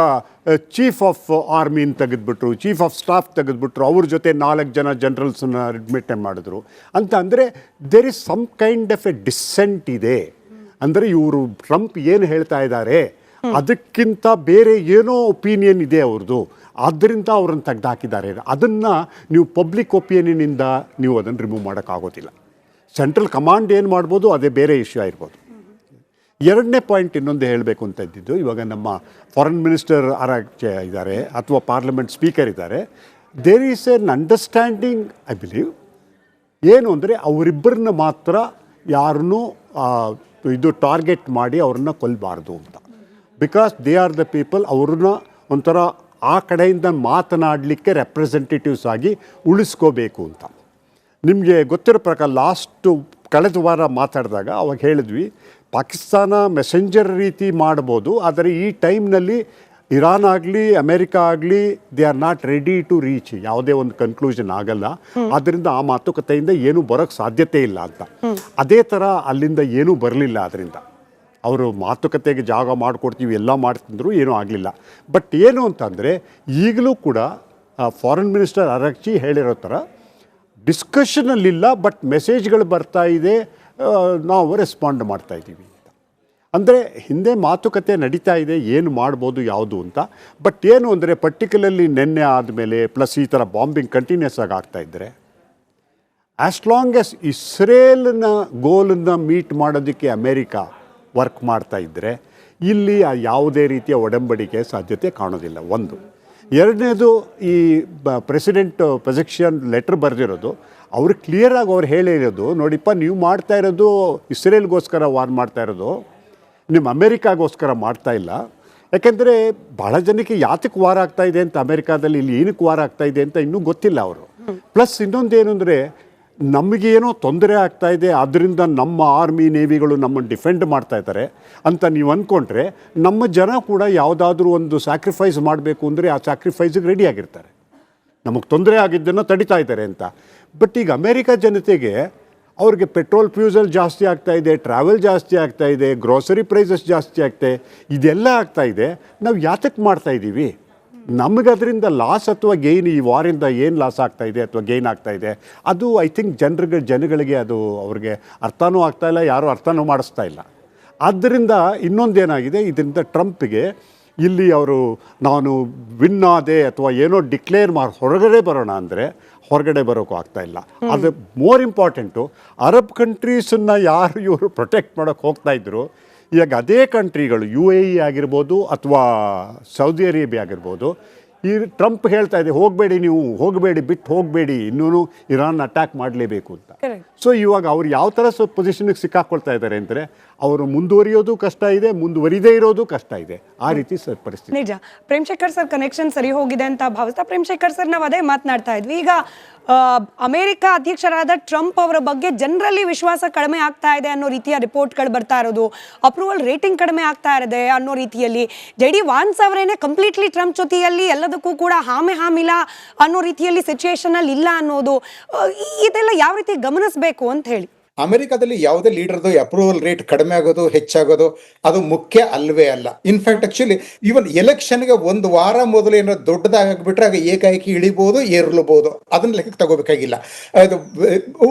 ಚೀಫ್ ಆಫ್ ಆರ್ಮಿನ ತೆಗೆದುಬಿಟ್ರು, ಚೀಫ್ ಆಫ್ ಸ್ಟಾಫ್ ತೆಗೆದುಬಿಟ್ರು, ಅವ್ರ ಜೊತೆ 4 ಜನ ಜನರಲ್ಸನ್ನ ಅಡ್ಮಿಟ್ ಮಾಡಿದ್ರು ಅಂತ. ಅಂದರೆ there is some kind of a dissent ಇದೆ. ಅಂದರೆ ಇವರು ಟ್ರಂಪ್ ಏನು ಹೇಳ್ತಾ ಇದ್ದಾರೆ ಅದಕ್ಕಿಂತ ಬೇರೆ ಏನೋ ಒಪಿನಿಯನ್ ಇದೆ ಅವ್ರದ್ದು, ಆದ್ದರಿಂದ ಅವ್ರನ್ನ ತೆಗೆದುಹಾಕಿದ್ದಾರೆ. ಅದನ್ನು ನೀವು ಪಬ್ಲಿಕ್ ಒಪಿನಿಯನಿಂದ ನೀವು ಅದನ್ನು ರಿಮೂವ್ ಮಾಡೋಕ್ಕಾಗೋದಿಲ್ಲ. ಸೆಂಟ್ರಲ್ ಕಮಾಂಡ್ ಏನು ಮಾಡ್ಬೋದು, ಅದೇ ಬೇರೆ ಇಶ್ಯೂ ಆಗಿರ್ಬೋದು. ಎರಡನೇ ಪಾಯಿಂಟ್ ಇನ್ನೊಂದು ಹೇಳಬೇಕು ಅಂತ ಇದ್ದಿದ್ದು, ಇವಾಗ ನಮ್ಮ ಫಾರಿನ್ ಮಿನಿಸ್ಟರ್ ಇದ್ದಾರೆ ಅಥವಾ ಪಾರ್ಲಿಮೆಂಟ್ ಸ್ಪೀಕರ್ ಇದ್ದಾರೆ. There is an understanding, I believe. ಏನು ಅಂದರೆ ಅವರಿಬ್ಬರನ್ನ ಮಾತ್ರ ಯಾರನ್ನೂ ಇದು ಟಾರ್ಗೆಟ್ ಮಾಡಿ ಅವ್ರನ್ನ ಕೊಲ್ಲಬಾರ್ದು ಅಂತ. Because they are the people. ಅವ್ರನ್ನ ಒಂಥರ ಆ ಕಡೆಯಿಂದ ಮಾತನಾಡಲಿಕ್ಕೆ ರೆಪ್ರೆಸೆಂಟೇಟಿವ್ಸ್ ಆಗಿ ಉಳಿಸ್ಕೋಬೇಕು ಅಂತ. ನಿಮಗೆ ಗೊತ್ತಿರೋ ಪ್ರಕಾರ ಕಳೆದ ವಾರ ಮಾತಾಡಿದಾಗ ಅವಾಗ ಹೇಳಿದ್ವಿ, ಪಾಕಿಸ್ತಾನ ಮೆಸೆಂಜರ್ ರೀತಿ ಮಾಡ್ಬೋದು, ಆದರೆ ಈ ಟೈಮ್ನಲ್ಲಿ ಇರಾನ್ ಆಗಲಿ ಅಮೆರಿಕ ಆಗಲಿ they are not ready to reach, ಯಾವುದೇ ಒಂದು ಕನ್ಕ್ಲೂಷನ್ ಆಗಲ್ಲ. ಆದ್ದರಿಂದ ಆ ಮಾತುಕತೆಯಿಂದ ಏನೂ ಬರೋಕ್ಕೆ ಸಾಧ್ಯತೆ ಇಲ್ಲ ಅಂತ. ಅದೇ ಥರ ಅಲ್ಲಿಂದ ಏನೂ ಬರಲಿಲ್ಲ. ಅದರಿಂದ ಅವರು ಮಾತುಕತೆಗೆ ಜಾಗ ಮಾಡಿಕೊಡ್ತೀವಿ ಎಲ್ಲ ಮಾಡ್ತಿದ್ರು, ಏನೂ ಆಗಲಿಲ್ಲ. ಬಟ್ ಏನು ಅಂತಂದರೆ ಈಗಲೂ ಕೂಡ ಫಾರಿನ್ ಮಿನಿಸ್ಟರ್ ಅರಗ್ಚಿ ಹೇಳಿರೋ ಥರ ಡಿಸ್ಕಷನಲ್ಲಿಲ್ಲ, ಬಟ್ ಮೆಸೇಜ್ಗಳು ಬರ್ತಾ ಇದೆ, ನಾವು ರೆಸ್ಪಾಂಡ್ ಮಾಡ್ತಾ ಇದ್ದೀವಿ ಅಂತ. ಅಂದರೆ ಹಿಂದೆ ಮಾತುಕತೆ ನಡೀತಾ ಇದೆ, ಏನು ಮಾಡ್ಬೋದು ಯಾವುದು ಅಂತ. ಬಟ್ ಏನು ಅಂದರೆ ಪರ್ಟಿಕ್ಯುಲರ್ಲಿ ನಿನ್ನೆ ಆದಮೇಲೆ ಪ್ಲಸ್ ಈ ಥರ ಬಾಂಬಿಂಗ್ ಕಂಟಿನ್ಯೂಸ್ ಆಗಿ ಆಗ್ತಾಯಿದ್ರೆ, ಆ್ಯಸ್ ಲಾಂಗ್ ಆಸ್ ಇಸ್ರೇಲ್ನ ಗೋಲನ್ನು ಮೀಟ್ ಮಾಡೋದಕ್ಕೆ ಅಮೇರಿಕಾ ವರ್ಕ್ ಮಾಡ್ತಾ ಇದ್ದರೆ ಇಲ್ಲಿ ಯಾವುದೇ ರೀತಿಯ ಒಡಂಬಡಿಕೆ ಸಾಧ್ಯತೆ ಕಾಣೋದಿಲ್ಲ. ಒಂದು. ಎರಡನೇದು, ಈ ಪ್ರೆಸಿಡೆಂಟ್ ಪೆಜೆಶ್ಕಿಯಾನ್ ಲೆಟ್ರ್ ಬರೆದಿರೋದು, ಅವರು ಕ್ಲಿಯರಾಗಿ ಅವ್ರು ಹೇಳಿರೋದು, ನೋಡಿಪ್ಪ ನೀವು ಮಾಡ್ತಾ ಇರೋದು ಇಸ್ರೇಲ್ಗೋಸ್ಕರ ವಾರ್ ಮಾಡ್ತಾ ಇರೋದು, ನಿಮ್ಮ ಅಮೇರಿಕಾಗೋಸ್ಕರ ಮಾಡ್ತಾ ಇಲ್ಲ. ಯಾಕೆಂದರೆ ಭಾಳ ಜನಕ್ಕೆ ಯಾತಕ್ಕೆ ವಾರ ಆಗ್ತಾ ಇದೆ ಅಂತ ಅಮೇರಿಕಾದಲ್ಲಿ, ಇಲ್ಲಿ ಏನಕ್ಕೆ ವಾರ ಆಗ್ತಾ ಇದೆ ಅಂತ ಇನ್ನೂ ಗೊತ್ತಿಲ್ಲ ಅವರು. ಪ್ಲಸ್ ಇನ್ನೊಂದೇನು ಅಂದರೆ, ನಮಗೇನೋ ತೊಂದರೆ ಆಗ್ತಾ ಇದೆ, ಅದರಿಂದ ನಮ್ಮ ಆರ್ಮಿ ನೇವಿಗಳು ನಮ್ಮನ್ನು ಡಿಫೆಂಡ್ ಮಾಡ್ತಾ ಇದ್ದಾರೆ ಅಂತ ನೀವು ಅಂದ್ಕೊಂಡ್ರೆ, ನಮ್ಮ ಜನ ಕೂಡ ಯಾವುದಾದ್ರೂ ಒಂದು ಸ್ಯಾಕ್ರಿಫೈಸ್ ಮಾಡಬೇಕು ಅಂದರೆ ಆ ಸ್ಯಾಕ್ರಿಫೈಸಿಗೆ ರೆಡಿಯಾಗಿರ್ತಾರೆ. ನಮಗೆ ತೊಂದರೆ ಆಗಿದ್ದನ್ನು ತಡಿತಾ ಇದ್ದಾರೆ ಅಂತ. ಬಟ್ ಈಗ ಅಮೇರಿಕಾ ಜನತೆಗೆ ಅವ್ರಿಗೆ ಪೆಟ್ರೋಲ್ ಫ್ಯೂಸಲ್ ಜಾಸ್ತಿ ಆಗ್ತಾ ಇದೆ, ಟ್ರಾವೆಲ್ ಜಾಸ್ತಿ ಆಗ್ತಾ ಇದೆ, ಗ್ರೋಸರಿ ಪ್ರೈಸಸ್ ಜಾಸ್ತಿ ಆಗ್ತಾಯಿದೆ, ಇದೆಲ್ಲ ಆಗ್ತಾ ಇದೆ. ನಾವು ಯಾತಕ್ಕೆ ಮಾಡ್ತಾ ಇದ್ದೀವಿ? ನಮಗದರಿಂದ ಲಾಸ್ ಅಥವಾ ಗೇನ್, ಈ ವಾರಿಂದ ಏನು ಲಾಸ್ ಆಗ್ತಾ ಇದೆ ಅಥವಾ ಗೇನ್ ಆಗ್ತಾ ಇದೆ, ಅದು ಐ ಥಿಂಕ್ ಜನಗಳಿಗೆ ಅದು ಅವ್ರಿಗೆ ಅರ್ಥನೂ ಆಗ್ತಾ ಇಲ್ಲ, ಯಾರೂ ಅರ್ಥನೂ ಮಾಡಿಸ್ತಾ ಇಲ್ಲ. ಆದ್ದರಿಂದ ಇನ್ನೊಂದೇನಾಗಿದೆ, ಇದರಿಂದ ಟ್ರಂಪ್ಗೆ ಇಲ್ಲಿ ಅವರು ನಾನು ವಿನ್ ಆದೆ ಅಥವಾ ಏನೋ ಡಿಕ್ಲೇರ್ ಮಾಡಿ ಹೊರಗಡೆ ಬರೋಣ ಅಂದರೆ ಹೊರಗಡೆ ಬರೋಕ್ಕೂ ಆಗ್ತಾ ಇಲ್ಲ. ಅದು ಮೋರ್ ಇಂಪಾರ್ಟೆಂಟು, ಅರಬ್ ಕಂಟ್ರೀಸನ್ನು ಯಾರು ಇವರು ಪ್ರೊಟೆಕ್ಟ್ ಮಾಡೋಕ್ಕೆ ಹೋಗ್ತಾ ಇದ್ರು, ಈಗ ಅದೇ ಕಂಟ್ರಿಗಳು UAE ಆಗಿರ್ಬೋದು ಅಥವಾ ಸೌದಿ ಅರೇಬಿಯಾ ಆಗಿರ್ಬೋದು, ಈ ಟ್ರಂಪ್ ಹೇಳ್ತಾ ಇದೆ ಹೋಗಬೇಡಿ, ನೀವು ಹೋಗಬೇಡಿ, ಬಿಟ್ಟು ಹೋಗಬೇಡಿ, ಇನ್ನೂ ಇರಾನ್ ಅಟ್ಯಾಕ್ ಮಾಡಲೇಬೇಕು ಅಂತ. ಸೊ ಇವಾಗ ಅವ್ರು ಯಾವ ಥರ ಪೊಸಿಷನ್ಗೆ ಸಿಕ್ಕಾಕೊಳ್ತಾ ಇದ್ದಾರೆ ಅಂದರೆ, ಅವರು ಮುಂದುವರಿಯೋದು ಕಷ್ಟ ಇದೆ, ಮುಂದುವರಿದೇ ಇರೋದು ಕಷ್ಟ ಇದೆ, ಆ ರೀತಿ ಪರಿಸ್ಥಿತಿ. ನಿಜ. ಪ್ರೇಮ್ಶೇಖರ್ ಸರ್ ಕನೆಕ್ಷನ್ ಸರಿ ಹೋಗಿದೆ ಅಂತ ಭಾವಿಸ್ತಾ, ಪ್ರೇಮ್ಶೇಖರ್ ಸರ್ ನಾವು ಅದೇ ಮಾತನಾಡ್ತಾ ಇದ್ವಿ. ಈಗ ಅಮೆರಿಕ ಅಧ್ಯಕ್ಷರಾದ ಟ್ರಂಪ್ ಅವರ ಬಗ್ಗೆ ಜನರಲ್ಲಿ ವಿಶ್ವಾಸ ಕಡಿಮೆ ಆಗ್ತಾ ಇದೆ ಅನ್ನೋ ರೀತಿಯ ರಿಪೋರ್ಟ್ಗಳು ಬರ್ತಾ ಇರೋದು, ಅಪ್ರೂವಲ್ ರೇಟಿಂಗ್ ಕಡಿಮೆ ಆಗ್ತಾ ಇದೆ ಅನ್ನೋ ರೀತಿಯಲ್ಲಿ JD ವಾನ್ಸ್ ಅವರೇನೆ ಕಂಪ್ಲೀಟ್ಲಿ ಟ್ರಂಪ್ ಜೊತೆಯಲ್ಲಿ ಎಲ್ಲದಕ್ಕೂ ಕೂಡ ಹಾಮಿಲ್ಲ ಅನ್ನೋ ರೀತಿಯಲ್ಲಿ ಸಿಚುಯೇಷನ್ ಅಲ್ಲಿ ಇಲ್ಲ ಅನ್ನೋದು, ಇದೆಲ್ಲ ಯಾವ ರೀತಿ ಗಮನಿಸಬೇಕು ಅಂತ ಹೇಳಿ. ಅಮೆರಿಕದಲ್ಲಿ ಯಾವುದೇ ಲೀಡರ್ದು ಅಪ್ರೂವಲ್ ರೇಟ್ ಕಡಿಮೆ ಆಗೋದು ಹೆಚ್ಚಾಗೋದು ಅದು ಮುಖ್ಯ ಅಲ್ವೇ ಅಲ್ಲ. ಇನ್ಫ್ಯಾಕ್ಟ್ ಆಕ್ಚುಲಿ ಈವನ್ ಎಲೆಕ್ಷನ್ಗೆ ಒಂದು ವಾರ ಮೊದಲು ಏನೋ ದೊಡ್ಡದಾಗ್ಬಿಟ್ರೆ ಆಗ ಏಕಾಏಕಿ ಇಳಿಬಹುದು, ಏರ್ಲಬಹುದು, ಅದನ್ನ ಲೆಕ್ಕಕ್ಕೆ ತಗೋಬೇಕಾಗಿಲ್ಲ. ಅದು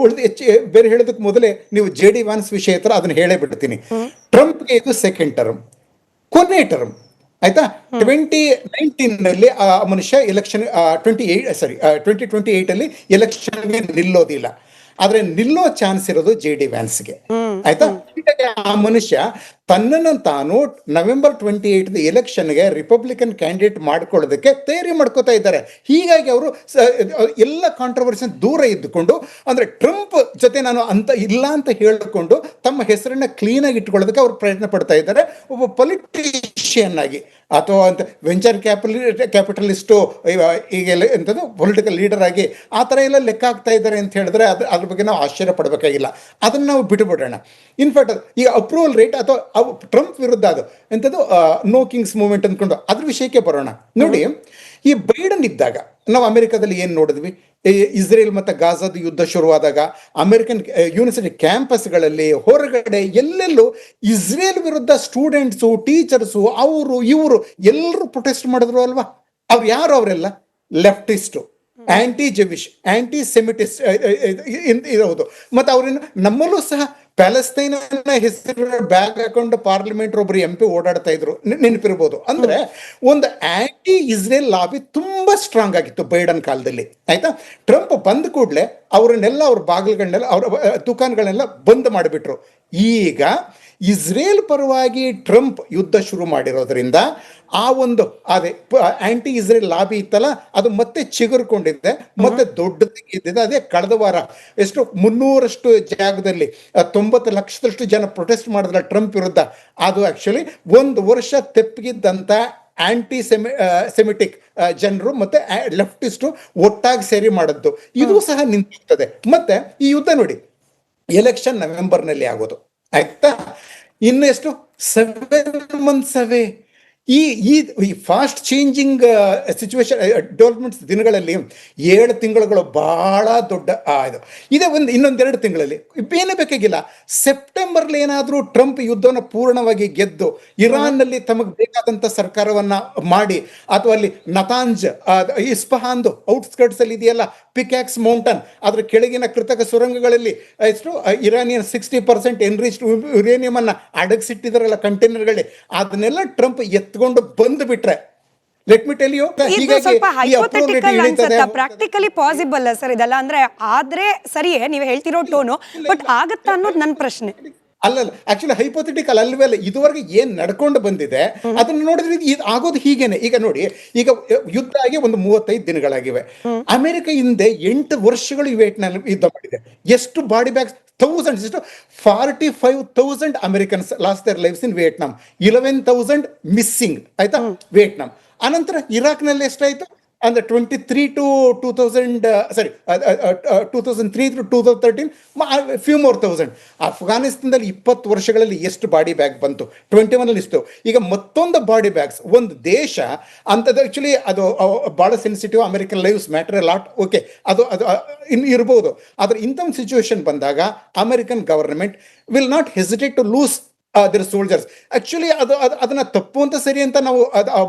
ಬೇರೆ ಹೇಳೋದಕ್ಕೆ ಮೊದಲೇ ನೀವು JD ವಾನ್ಸ್ ವಿಷಯ ಹತ್ರ ಅದನ್ನ ಹೇಳೇ ಬಿಡ್ತೀನಿ. ಟ್ರಂಪ್ಗೆ ಇದು ಸೆಕೆಂಡ್ ಟರ್ಮ್, ಕೊನೆ ಟರ್ಮ್ ಆಯ್ತಾ. 2019 ಆ ಮನುಷ್ಯ ಎಲೆಕ್ಷನ್ 2028 ಎಲೆಕ್ಷನ್ಗೆ ನಿಲ್ಲೋದಿಲ್ಲ. ಆದ್ರೆ ನಿಲ್ಲೋ ಚಾನ್ಸ್ ಇರೋದು JD ವ್ಯಾನ್ಸ್ಗೆ ಆಯ್ತಾ. ಆ ಮನುಷ್ಯ ತನ್ನನ್ನು ತಾನು ನವೆಂಬರ್ 28 ಎಲೆಕ್ಷನ್ಗೆ ರಿಪಬ್ಲಿಕನ್ ಕ್ಯಾಂಡಿಡೇಟ್ ಮಾಡ್ಕೊಳ್ಳೋದಕ್ಕೆ ತಯಾರಿ ಮಾಡ್ಕೋತಾ ಇದ್ದಾರೆ. ಹೀಗಾಗಿ ಅವರು ಎಲ್ಲ ಕಾಂಟ್ರವರ್ಸಿ ದೂರ ಇದ್ದುಕೊಂಡು, ಅಂದ್ರೆ ಟ್ರಂಪ್ ಜೊತೆ ನಾನು ಅಂತ ಇಲ್ಲ ಅಂತ ಹೇಳಿಕೊಂಡು ತಮ್ಮ ಹೆಸರನ್ನ ಕ್ಲೀನ್ ಆಗಿ ಇಟ್ಕೊಳ್ಳೋದಕ್ಕೆ ಅವರು ಪ್ರಯತ್ನ ಪಡ್ತಾ ಇದ್ದಾರೆ. ಒಬ್ಬ ಪೊಲಿಟಿಷಿಯನ್ ಆಗಿ ಅಥವಾ ಅಂತ ವೆಂಚರ್ ಕ್ಯಾಪಿಟಲಿಸ್ಟು ಈಗೆಲ್ಲ ಎಂಥದ್ದು ಪೊಲಿಟಿಕಲ್ ಲೀಡರ್ ಆಗಿ ಆ ಥರ ಎಲ್ಲ ಲೆಕ್ಕ ಆಗ್ತಾ ಇದ್ದಾರೆ ಅಂತ ಹೇಳಿದ್ರೆ ಅದ್ರ ಬಗ್ಗೆ ನಾವು ಆಶ್ಚರ್ಯ ಪಡಬೇಕಾಗಿಲ್ಲ. ಅದನ್ನು ನಾವು ಬಿಟ್ಟುಬಿಡೋಣ. ಇನ್ಫ್ಯಾಕ್ಟ್ ಈಗ ಅಪ್ರೂವಲ್ ರೇಟ್ ಅಥವಾ ಟ್ರಂಪ್ ವಿರುದ್ಧ ಅದು ಎಂಥದ್ದು ನೋ ಕಿಂಗ್ಸ್ ಮೂವ್ಮೆಂಟ್ ಅಂದ್ಕೊಂಡು ಅದ್ರ ವಿಷಯಕ್ಕೆ ಬರೋಣ. ನೋಡಿ, ಈ ಬೈಡನ್ ಇದ್ದಾಗ ನಾವು ಅಮೆರಿಕದಲ್ಲಿ ಏನು ನೋಡಿದ್ವಿ, ಇಸ್ರೇಲ್ ಮತ್ತು ಗಾಜಾದ ಯುದ್ಧ ಶುರುವಾದಾಗ ಅಮೆರಿಕನ್ ಯೂನಿವರ್ಸಿಟಿ ಕ್ಯಾಂಪಸ್ಗಳಲ್ಲಿ ಹೊರಗಡೆ ಎಲ್ಲೆಲ್ಲೂ ಇಸ್ರೇಲ್ ವಿರುದ್ಧ ಸ್ಟೂಡೆಂಟ್ಸು, ಟೀಚರ್ಸು, ಅವರು ಇವರು ಎಲ್ಲರೂ ಪ್ರೊಟೆಸ್ಟ್ ಮಾಡಿದ್ರು ಅಲ್ವಾ. ಅವ್ರು ಯಾರು? ಅವರೆಲ್ಲ ಲೆಫ್ಟಿಸ್ಟು, ಆಂಟಿ ಜೆವಿಶ್, ಆಂಟಿ ಸೆಮಿಟಿಸ್ಟ್ ಇರೋದು. ಮತ್ತು ಅವ್ರನ್ನ ನಮ್ಮಲ್ಲೂ ಸಹ ಪ್ಯಾಲೆಸ್ತೈನ್ ಹೆಸರು ಬ್ಯಾಗ್ ಹಾಕೊಂಡು ಪಾರ್ಲಿಮೆಂಟ್ ಒಬ್ಬರು MP ಓಡಾಡ್ತಾ ಇದ್ರು, ನೆನಪಿರ್ಬೋದು. ಅಂದ್ರೆ ಒಂದು ಆಂಟಿ ಇಸ್ರೇಲ್ ಲಾಬಿ ತುಂಬಾ ಸ್ಟ್ರಾಂಗ್ ಆಗಿತ್ತು ಬೈಡನ್ ಕಾಲದಲ್ಲಿ ಆಯ್ತಾ. ಟ್ರಂಪ್ ಬಂದ ಕೂಡಲೇ ಅವರನ್ನೆಲ್ಲ ಅವ್ರ ಬಾಗಿಲುಗಳನ್ನೆಲ್ಲ ಅವ್ರ ದುಕಾನ್ಗಳನ್ನೆಲ್ಲ ಬಂದ್ ಮಾಡಿಬಿಟ್ರು. ಈಗ ಇಸ್ರೇಲ್ ಪರವಾಗಿ ಟ್ರಂಪ್ ಯುದ್ಧ ಶುರು ಮಾಡಿರೋದ್ರಿಂದ ಆ ಒಂದು ಅದೇ ಆಂಟಿ ಇಸ್ರೇಲ್ ಲಾಬಿ ಇತ್ತಲ್ಲ, ಅದು ಮತ್ತೆ ಚಿಗುರ್ಕೊಂಡಿದೆ, ಮತ್ತೆ ದೊಡ್ಡದಿದೆ. ಅದೇ ಕಳೆದ ವಾರ ಎಷ್ಟು 300ರಷ್ಟು ಜಾಗದಲ್ಲಿ 90 ಲಕ್ಷದಷ್ಟು ಜನ ಪ್ರೊಟೆಸ್ಟ್ ಮಾಡಿದ್ರ ಟ್ರಂಪ್ ವಿರುದ್ಧ. ಅದು ಆಕ್ಚುಲಿ 1 ವರ್ಷ ತೆಪ್ಪಗಿದ್ದಂತ ಆಂಟಿ ಸೆಮಿಟಿಕ್ ಜನರು ಮತ್ತೆ ಲೆಫ್ಟಿಸ್ಟು ಒಟ್ಟಾಗಿ ಸೇರಿ ಮಾಡಿದ್ದು, ಇದು ಸಹ ನಿಂತಿರ್ತದೆ. ಮತ್ತೆ ಈ ಯುದ್ಧ ನೋಡಿ, ಎಲೆಕ್ಷನ್ ನವೆಂಬರ್ನಲ್ಲಿ ಆಗೋದು ಆಯ್ತಾ, ಇನ್ನು ಎಷ್ಟು 7 months ಅವೇ. ಈ ಫಾಸ್ಟ್ ಚೇಂಜಿಂಗ್ ಸಿಚುವೇಶನ್ ಡೆವಲಪ್ಮೆಂಟ್ಸ್ ದಿನಗಳಲ್ಲಿ 7 ತಿಂಗಳುಗಳು ಬಹಳ ದೊಡ್ಡ ಇದು ಇದೆ. ಇನ್ನೊಂದೆರಡು ತಿಂಗಳಲ್ಲಿ ಏನೇ ಬೇಕಾಗಿಲ್ಲ. ಸೆಪ್ಟೆಂಬರ್ಲಿ ಏನಾದರೂ ಟ್ರಂಪ್ ಯುದ್ಧವನ್ನು ಪೂರ್ಣವಾಗಿ ಗೆದ್ದು ಇರಾನ್ನಲ್ಲಿ ತಮಗೆ ಬೇಕಾದಂಥ ಸರ್ಕಾರವನ್ನ ಮಾಡಿ, ಅಥವಾ ಅಲ್ಲಿ ನತಾಂಜ್ ಇಸ್ಫಹಾನ್ದು ಔಟ್ಸ್ಕರ್ಟ್ಸ್ ಅಲ್ಲಿ ಇದೆಯಲ್ಲ ಪಿಕ್ಯಾಕ್ಸ್ ಮೌಂಟನ್, ಅದ್ರ ಕೆಳಗಿನ ಕೃತಕ ಸುರಂಗಗಳಲ್ಲಿ ಎಷ್ಟು ಇರಾನಿಯನ್ 60% ಎನ್ರಿಚ್ಡ್ ಯುರೇನಿಯಂ ಅನ್ನ ಅಡಗಿಸಿಟ್ಟಿದಾರಲ್ಲ ಕಂಟೈನರ್ಗಳಲ್ಲಿ, ಅದನ್ನೆಲ್ಲ ಟ್ರಂಪ್ ಎತ್ಕೊಂಡು ಬಂದು ಬಿಟ್ರೆ let me tell you, practically possible sir ಇದೆಲ್ಲ? ಅಂದ್ರೆ ಆದ್ರೆ ಸರಿಯೇ ನೀವು ಹೇಳ್ತಿರೋ ಟೋನು, ಬಟ್ ಆಗತ್ತಾ ಅನ್ನೋದು ನನ್ನ ಪ್ರಶ್ನೆ. ಅಲ್ಲಲ್ಲ, ಆಕ್ಚುಲಿ ಹೈಪೋಥೆಟಿಕಲ್ ಅಲ್ವೇ ಅಲ್ಲ. ಇದುವರೆಗೆ ಏನ್ ನಡ್ಕೊಂಡು ಬಂದಿದೆ ಅದನ್ನ ನೋಡಿದ್ರೆ ಇದು ಆಗೋದು ಹೀಗೇನೆ. ಈಗ ನೋಡಿ, ಈಗ ಯುದ್ಧ ಆಗಿ ಒಂದು 35 ದಿನಗಳಾಗಿವೆ. ಅಮೆರಿಕ ಹಿಂದೆ 8 ವರ್ಷಗಳು ವಿಯೆಟ್ನಾಂ ಯುದ್ಧ ಮಾಡಿದೆ. ಎಷ್ಟು body bags, 45,000 Americans lost their lives in Vietnam, 11,000 missing ಆಯ್ತಾ ವಿಯೆಟ್ನಾಂ. ಅನಂತರ ಇರಾಕ್ನಲ್ಲಿ ಎಷ್ಟಾಯ್ತು ಅಂದ್ರೆ 2003 to 2013 ಫ್ಯೂ ಮೋರ್ ಥೌಸಂಡ್. ಅಫ್ಘಾನಿಸ್ತಾನದಲ್ಲಿ 20 ವರ್ಷಗಳಲ್ಲಿ ಎಷ್ಟು ಬಾಡಿ ಬ್ಯಾಗ್ ಬಂತು? 21 ಇಷ್ಟು. ಈಗ ಮತ್ತೊಂದು ಬಾಡಿ ಬ್ಯಾಗ್ಸ್. ಒಂದು ದೇಶ ಅಂಥದ್ದು ಆಕ್ಚುಲಿ ಅದು ಭಾಳ sensitive, American lives matter a lot, okay, ಅದು ಇನ್ನು ಇರ್ಬೋದು. ಆದರೆ ಇಂಥ ಒಂದು ಸಿಚುವೇಶನ್ ಬಂದಾಗ American government will not hesitate to lose their soldiers. Actually ಅದನ್ನ ತಪ್ಪು ಅಂತ ಸರಿ ಅಂತ ನಾವು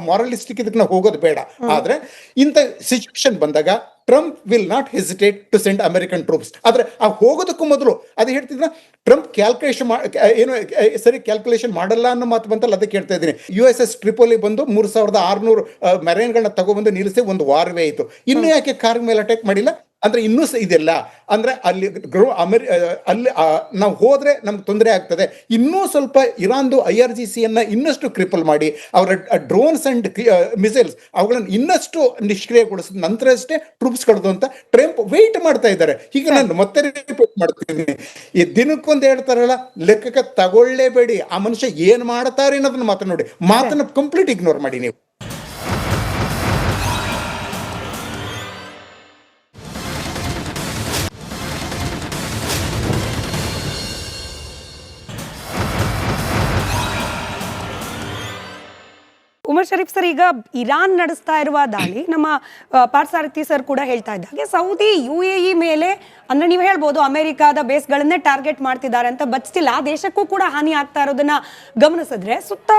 ಮಾರಲಿಸ್ಟಿಕ್ ಇದಕ್ಕೆ ನಾವು ಹೋಗೋದು ಬೇಡ. ಆದ್ರೆ ಇಂಥ ಸಿಚುವೇಶನ್ ಬಂದಾಗ Trump will not hesitate to send American troops. ಆದ್ರೆ ಆ ಹೋಗೋದಕ್ಕೂ ಮೊದಲು ಅದು ಹೇಳ್ತಿದ್ರ ಟ್ರಂಪ್ ಕ್ಯಾಲ್ಕುಲೇಷನ್ ಮಾಡಲ್ಲ ಅನ್ನೋ ಮಾತು ಬಂತಲ್ಲ, ಅದಕ್ಕೆ ಹೇಳ್ತಾ ಇದ್ದೀನಿ. USS ಟ್ರಿಪೋಲಿ ಬಂದು 3600 ಮೆರೈನ್ಗಳನ್ನ ತಗೊಬಂದು ನಿಲ್ಲಿಸಿ ಒಂದು ವಾರವೇ ಆಯಿತು. ಇನ್ನೂ ಯಾಕೆ ಕಾರ್ ಮೇಲೆ ಅಟ್ಯಾಕ್ ಮಾಡಿಲ್ಲ ಅಂದ್ರೆ ಇನ್ನೂ ಇದೆಲ್ಲ ಅಂದ್ರೆ ಅಲ್ಲಿ ಅಲ್ಲಿ ನಾವು ಹೋದ್ರೆ ನಮ್ಗೆ ತೊಂದರೆ ಆಗ್ತದೆ. ಇನ್ನೂ ಸ್ವಲ್ಪ ಇರಾನ್ದು IRGC ಇನ್ನಷ್ಟು ಕ್ರಿಪಲ್ ಮಾಡಿ ಅವರ ಡ್ರೋನ್ಸ್ ಅಂಡ್ ಮಿಸೈಲ್ಸ್ ಅವುಗಳನ್ನು ಇನ್ನಷ್ಟು ನಿಷ್ಕ್ರಿಯಗೊಳಿಸಿದ ನಂತರ ಅಷ್ಟೇ ಟ್ರೂಪ್ಸ್ ಕಳೆದು ಅಂತ ಟ್ರಂಪ್ ವೆಯ್ಟ್ ಮಾಡ್ತಾ ಇದ್ದಾರೆ. ಈಗ ನಾನು ಮತ್ತೆ ರಿಪೋರ್ಟ್ ಮಾಡ್ತೀನಿ, ಈ ದಿನಕ್ಕೊಂದು ಹೇಳ್ತಾರಲ್ಲ, ಲೆಕ್ಕಕ್ಕೆ ತಗೊಳ್ಳೇಬೇಡಿ, ಆ ಮನುಷ್ಯ ಏನ್ ಮಾಡ್ತಾರೆ ಅನ್ನೋದನ್ನ ಮಾತ್ರ ನೋಡಿ, ಮಾತನ್ನ ಕಂಪ್ಲೀಟ್ ಇಗ್ನೋರ್ ಮಾಡಿ ನೀವು. ಉಮರ್ ಶರೀಫ್ ಸರ್, ಈಗ ಇರಾನ್ ನಡೆಸ್ತಾ ಇರುವ ದಾಳಿ ನಮ್ಮ ಪಾರ್ಥಸಾರಥಿ ಸರ್ ಕೂಡ ಹೇಳ್ತಾ ಇದ್ದ ಹಾಗೆ ಸೌದಿ UAE ಮೇಲೆ ಅಂದ್ರೆ ನೀವು ಹೇಳ್ಬೋದು ಅಮೆರಿಕಾದ ಬೇಸ್ಗಳನ್ನೇ ಟಾರ್ಗೆಟ್ ಮಾಡ್ತಿದ್ದಾರೆ ಅಂತ, ಬಟ್ ಸ್ಟಿಲ್ ಆ ದೇಶಕ್ಕೂ ಕೂಡ ಹಾನಿ ಆಗ್ತಾ ಇರೋದನ್ನ ಗಮನಿಸಿದ್ರೆ ಸುತ್ತ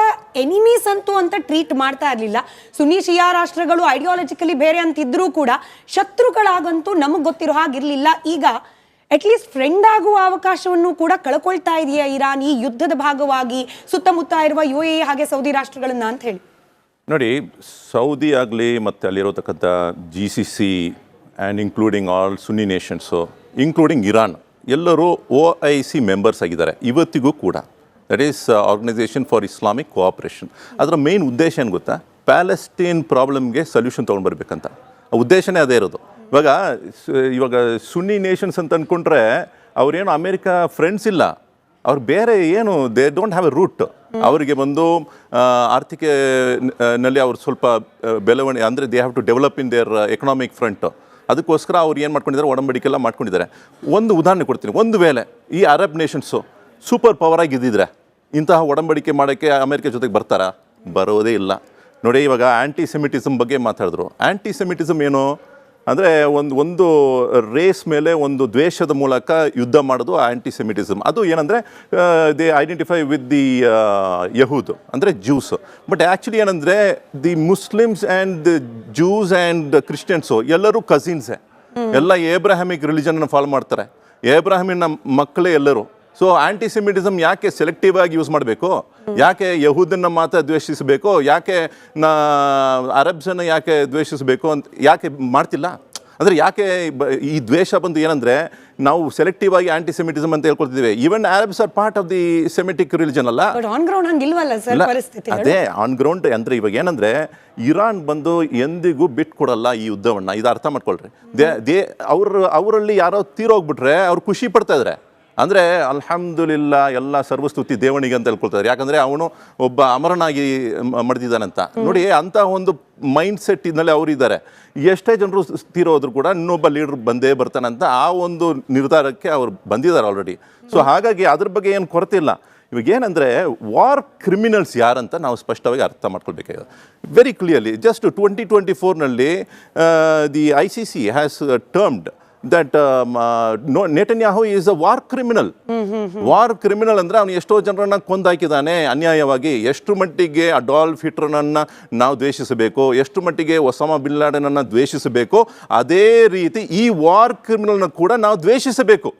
ಎನಿಮೀಸ್ ಅಂತೂ ಅಂತ ಟ್ರೀಟ್ ಮಾಡ್ತಾ ಇರಲಿಲ್ಲ. ಸುನ್ನಿ ಶಿಯಾ ರಾಷ್ಟ್ರಗಳು ಐಡಿಯಾಲಜಿಕಲಿ ಬೇರೆ ಅಂತಿದ್ರೂ ಕೂಡ ಶತ್ರುಗಳಾಗಂತೂ ನಮಗೆ ಗೊತ್ತಿರೋ ಹಾಗಿರ್ಲಿಲ್ಲ. ಈಗ ಅಟ್ಲೀಸ್ಟ್ ಫ್ರೆಂಡ್ ಆಗುವ ಅವಕಾಶವನ್ನು ಕೂಡ ಕಳ್ಕೊಳ್ತಾ ಇದೆಯಾ ಇರಾನ್ ಈ ಯುದ್ಧದ ಭಾಗವಾಗಿ ಸುತ್ತಮುತ್ತ ಇರುವ UAE ಹಾಗೆ ಸೌದಿ ರಾಷ್ಟ್ರಗಳನ್ನ ಅಂತ ಹೇಳಿ? ನೋಡಿ, ಸೌದಿ ಆಗಲಿ ಮತ್ತು ಅಲ್ಲಿರೋತಕ್ಕಂಥ GCC and including all Sunni nations including Iran ಎಲ್ಲರೂ OIC ಮೆಂಬರ್ಸ್ ಆಗಿದ್ದಾರೆ ಇವತ್ತಿಗೂ ಕೂಡ. That is organisation for Islamic cooperation. ಅದರ ಮೇನ್ ಉದ್ದೇಶ ಏನು ಗೊತ್ತಾ? ಪ್ಯಾಲೆಸ್ಟೀನ್ ಪ್ರಾಬ್ಲಮ್ಗೆ ಸೊಲ್ಯೂಷನ್ ತೊಗೊಂಡು ಬರಬೇಕಂತ ಉದ್ದೇಶನೇ ಅದೇ ಇರೋದು. ಇವಾಗ ಸುನ್ನಿ ನೇಷನ್ಸ್ ಅಂತ ಅಂದ್ಕೊಂಡ್ರೆ ಅವ್ರೇನು ಅಮೇರಿಕಾ ಫ್ರೆಂಡ್ಸ್ ಇಲ್ಲ, ಅವ್ರು ಬೇರೆ ಏನು they don't have a route. ಅವರಿಗೆ ಬಂದು ಆರ್ಥಿಕ ನಲ್ಲಿ ಅವ್ರು ಸ್ವಲ್ಪ ಬೆಳವಣಿಗೆ ಅಂದರೆ they have to develop in their economic front. ಅದಕ್ಕೋಸ್ಕರ ಅವ್ರು ಏನು ಮಾಡ್ಕೊಂಡಿದ್ದಾರೆ, ಒಡಂಬಡಿಕೆಲ್ಲ ಮಾಡ್ಕೊಂಡಿದ್ದಾರೆ. ಒಂದು ಉದಾಹರಣೆ ಕೊಡ್ತೀನಿ. ಒಂದು ವೇಳೆ ಈ ಅರಬ್ ನೇಷನ್ಸು ಸೂಪರ್ ಪವರ್ ಆಗಿದ್ದಿದ್ರೆ ಇಂತಹ ಒಡಂಬಡಿಕೆ ಮಾಡೋಕ್ಕೆ ಅಮೇರಿಕ ಜೊತೆಗೆ ಬರ್ತಾರಾ? ಬರೋದೇ ಇಲ್ಲ. ನೋಡಿ, ಇವಾಗ ಆ್ಯಂಟಿಸೆಮಿಟಿಸಮ್ ಬಗ್ಗೆ ಮಾತಾಡಿದ್ರು. ಆ್ಯಂಟಿಸೆಮಿಟಿಸಮ್ ಏನು ಅಂದರೆ ಒಂದು ರೇಸ್ ಮೇಲೆ ಒಂದು ದ್ವೇಷದ ಮೂಲಕ ಯುದ್ಧ ಮಾಡೋದು ಆ್ಯಂಟಿಸೆಮಿಟಿಸಮ್. ಅದು ಏನಂದರೆ ದೇ ಐಡೆಂಟಿಫೈ ವಿತ್ ದಿ ಯಹೂದ್ ಅಂದರೆ ಜ್ಯೂಸ್. ಬಟ್ ಆ್ಯಕ್ಚುಲಿ ಏನಂದರೆ the Muslims and the juice and Christians ಎಲ್ಲರೂ ಕಸಿನ್ಸೇ. ಎಲ್ಲ ಏಬ್ರಾಹಮಿಕ್ ರಿಲಿಜನ್ನ ಫಾಲೋ ಮಾಡ್ತಾರೆ, ಏಬ್ರಾಹಮಿನ ಮಕ್ಕಳೇ ಎಲ್ಲರೂ. ಸೊ ಆ್ಯಂಟಿಸೆಮಿಟಿಸಮ್ ಯಾಕೆ ಸೆಲೆಕ್ಟಿವ್ ಆಗಿ ಯೂಸ್ ಮಾಡಬೇಕು? ಯಾಕೆ ಯಹೂದನ್ನು ಮಾತ್ರ ದ್ವೇಷಿಸಬೇಕು? ಯಾಕೆ ಅರಬ್ಸನ್ನು ಯಾಕೆ ದ್ವೇಷಿಸಬೇಕು ಅಂತ ಯಾಕೆ ಮಾಡ್ತಿಲ್ಲ? ಅಂದರೆ ಯಾಕೆ ಈ ದ್ವೇಷ ಬಂದು ಏನಂದರೆ ನಾವು ಸೆಲೆಕ್ಟಿವ್ ಆಗಿ ಆ್ಯಂಟಿಸೆಮಿಟಿಸಮ್ ಅಂತ ಹೇಳ್ಕೊಳ್ತಿದ್ದೀವಿ. Even Arabs are part of the Semitic religion ಅಲ್ಲ. ಅದೇ ಆನ್ ಗ್ರೌಂಡ್ ಅಂದರೆ ಇವಾಗ ಏನಂದರೆ ಇರಾನ್ ಬಂದು ಎಂದಿಗೂ ಬಿಟ್ಕೊಡಲ್ಲ ಈ ಯುದ್ಧವನ್ನು. ಇದು ಅರ್ಥ ಮಾಡ್ಕೊಳ್ರಿ. ಅವರಲ್ಲಿ ಯಾರೋ ತೀರೋಗ್ಬಿಟ್ರೆ ಅವ್ರು ಖುಷಿ ಪಡ್ತಾ ಇದ್ದಾರೆ. ಅಂದರೆ ಅಲ್ಹಮ್ದುಲಿಲ್ಲಾ ಎಲ್ಲ ಸರ್ವಸ್ತುತಿ ದೇವನಿಗೆ ಅಂತ ಹೇಳ್ಕೊಳ್ತಾರೆ. ಯಾಕಂದರೆ ಅವನು ಒಬ್ಬ ಅಮರನಾಗಿ ಮಡ್ದಿದ್ದಾನಂತ. ನೋಡಿ, ಅಂಥ ಒಂದು ಮೈಂಡ್ ಸೆಟ್ ಇದರಲ್ಲಿ ಅವರಿದ್ದಾರೆ. ಎಷ್ಟೇ ಜನರು ತೀರೋದ್ರು ಕೂಡ ಇನ್ನೊಬ್ಬ ಲೀಡರ್ ಬಂದೇ ಬರ್ತಾನಂತ ಆ ಒಂದು ನಿರ್ಧಾರಕ್ಕೆ ಅವ್ರು ಬಂದಿದ್ದಾರೆ ಆಲ್ರೆಡಿ. ಸೊ ಹಾಗಾಗಿ ಅದ್ರ ಬಗ್ಗೆ ಏನು ಕೊರತೆ ಇಲ್ಲ. ಇವಾಗ ಏನಂದರೆ ವಾರ್ ಕ್ರಿಮಿನಲ್ಸ್ ಯಾರಂತ ನಾವು ಸ್ಪಷ್ಟವಾಗಿ ಅರ್ಥ ಮಾಡ್ಕೊಳ್ಬೇಕಾಗಿದೆ ವೆರಿ ಕ್ಲಿಯರ್ಲಿ. ಜಸ್ಟ್ 2024ನಲ್ಲಿ the ICC has termed that Netanyahu is a war criminal. War criminal ಅಂದರೆ ಅವನು ಎಷ್ಟೋ ಜನರನ್ನು ಕೊಂದಾಕಿದ್ದಾನೆ ಅನ್ಯಾಯವಾಗಿ. ಎಷ್ಟು ಮಟ್ಟಿಗೆ ಅಡಾಲ್ಫ್ ಹಿಟ್ಲರನ್ನು ನಾವು ದ್ವೇಷಿಸಬೇಕು, ಎಷ್ಟು ಮಟ್ಟಿಗೆ ಒಸಾಮಾ ಬಿನ್ ಲಾಡೆನನ್ನು ದ್ವೇಷಿಸಬೇಕು, ಅದೇ ರೀತಿ ಈ ವಾರ್ ಕ್ರಿಮಿನಲ್ನ ಕೂಡ ನಾವು ದ್ವೇಷಿಸಬೇಕು.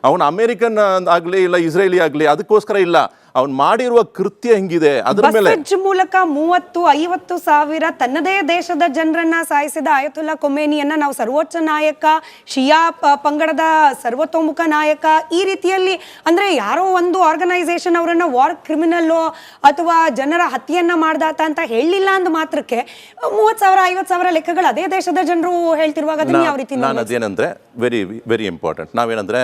ಅವನು ಅಮೆರಿಕನ್ ಆಗಲಿ ಇಲ್ಲ ಇಸ್ರೇಲಿ ಆಗಲಿ ಅದಕ್ಕೋಸ್ಕರ ಇಲ್ಲ, ಅವ್ನು ಮಾಡಿರುವ ಕೃತ್ಯ ಹೆಂಗಿದೆ ಅದ್ರ ಮೇಲೆ ಮೂಲಕ 30-50 ಸಾವಿರ ತನ್ನದೇ ದೇಶದ ಜನರನ್ನ ಸಾಯಿಸಿದ ಆಯತುಲ್ಲಾ ಖೊಮೇನಿಯನ್ನ ನಾವು ಸರ್ವೋಚ್ಚ ನಾಯಕ, ಶಿಯಾ ಪಂಗಡದ ಸರ್ವತೋಮುಖ ನಾಯಕ ಈ ರೀತಿಯಲ್ಲಿ ಅಂದ್ರೆ ಯಾರೋ ಒಂದು ಆರ್ಗನೈಸೇಷನ್ ಅವರನ್ನ ವಾರ್ ಕ್ರಿಮಿನಲ್ ಅಥವಾ ಜನರ ಹತ್ಯೆಯನ್ನ ಮಾಡ್ದಾತ ಅಂತ ಹೇಳಿಲ್ಲ ಅಂದ ಮಾತ್ರಕ್ಕೆ 30,000-50,000 ಲೆಕ್ಕಗಳು ಅದೇ ದೇಶದ ಜನರು ಹೇಳ್ತಿರುವಾಗ ಅದನ್ನ ಯಾವ ರೀತಿ? ನಾನು ಅದೇನಂದ್ರೆ ವೆರಿ ಇಂಪಾರ್ಟೆಂಟ್. ನಾವೇನಂದ್ರೆ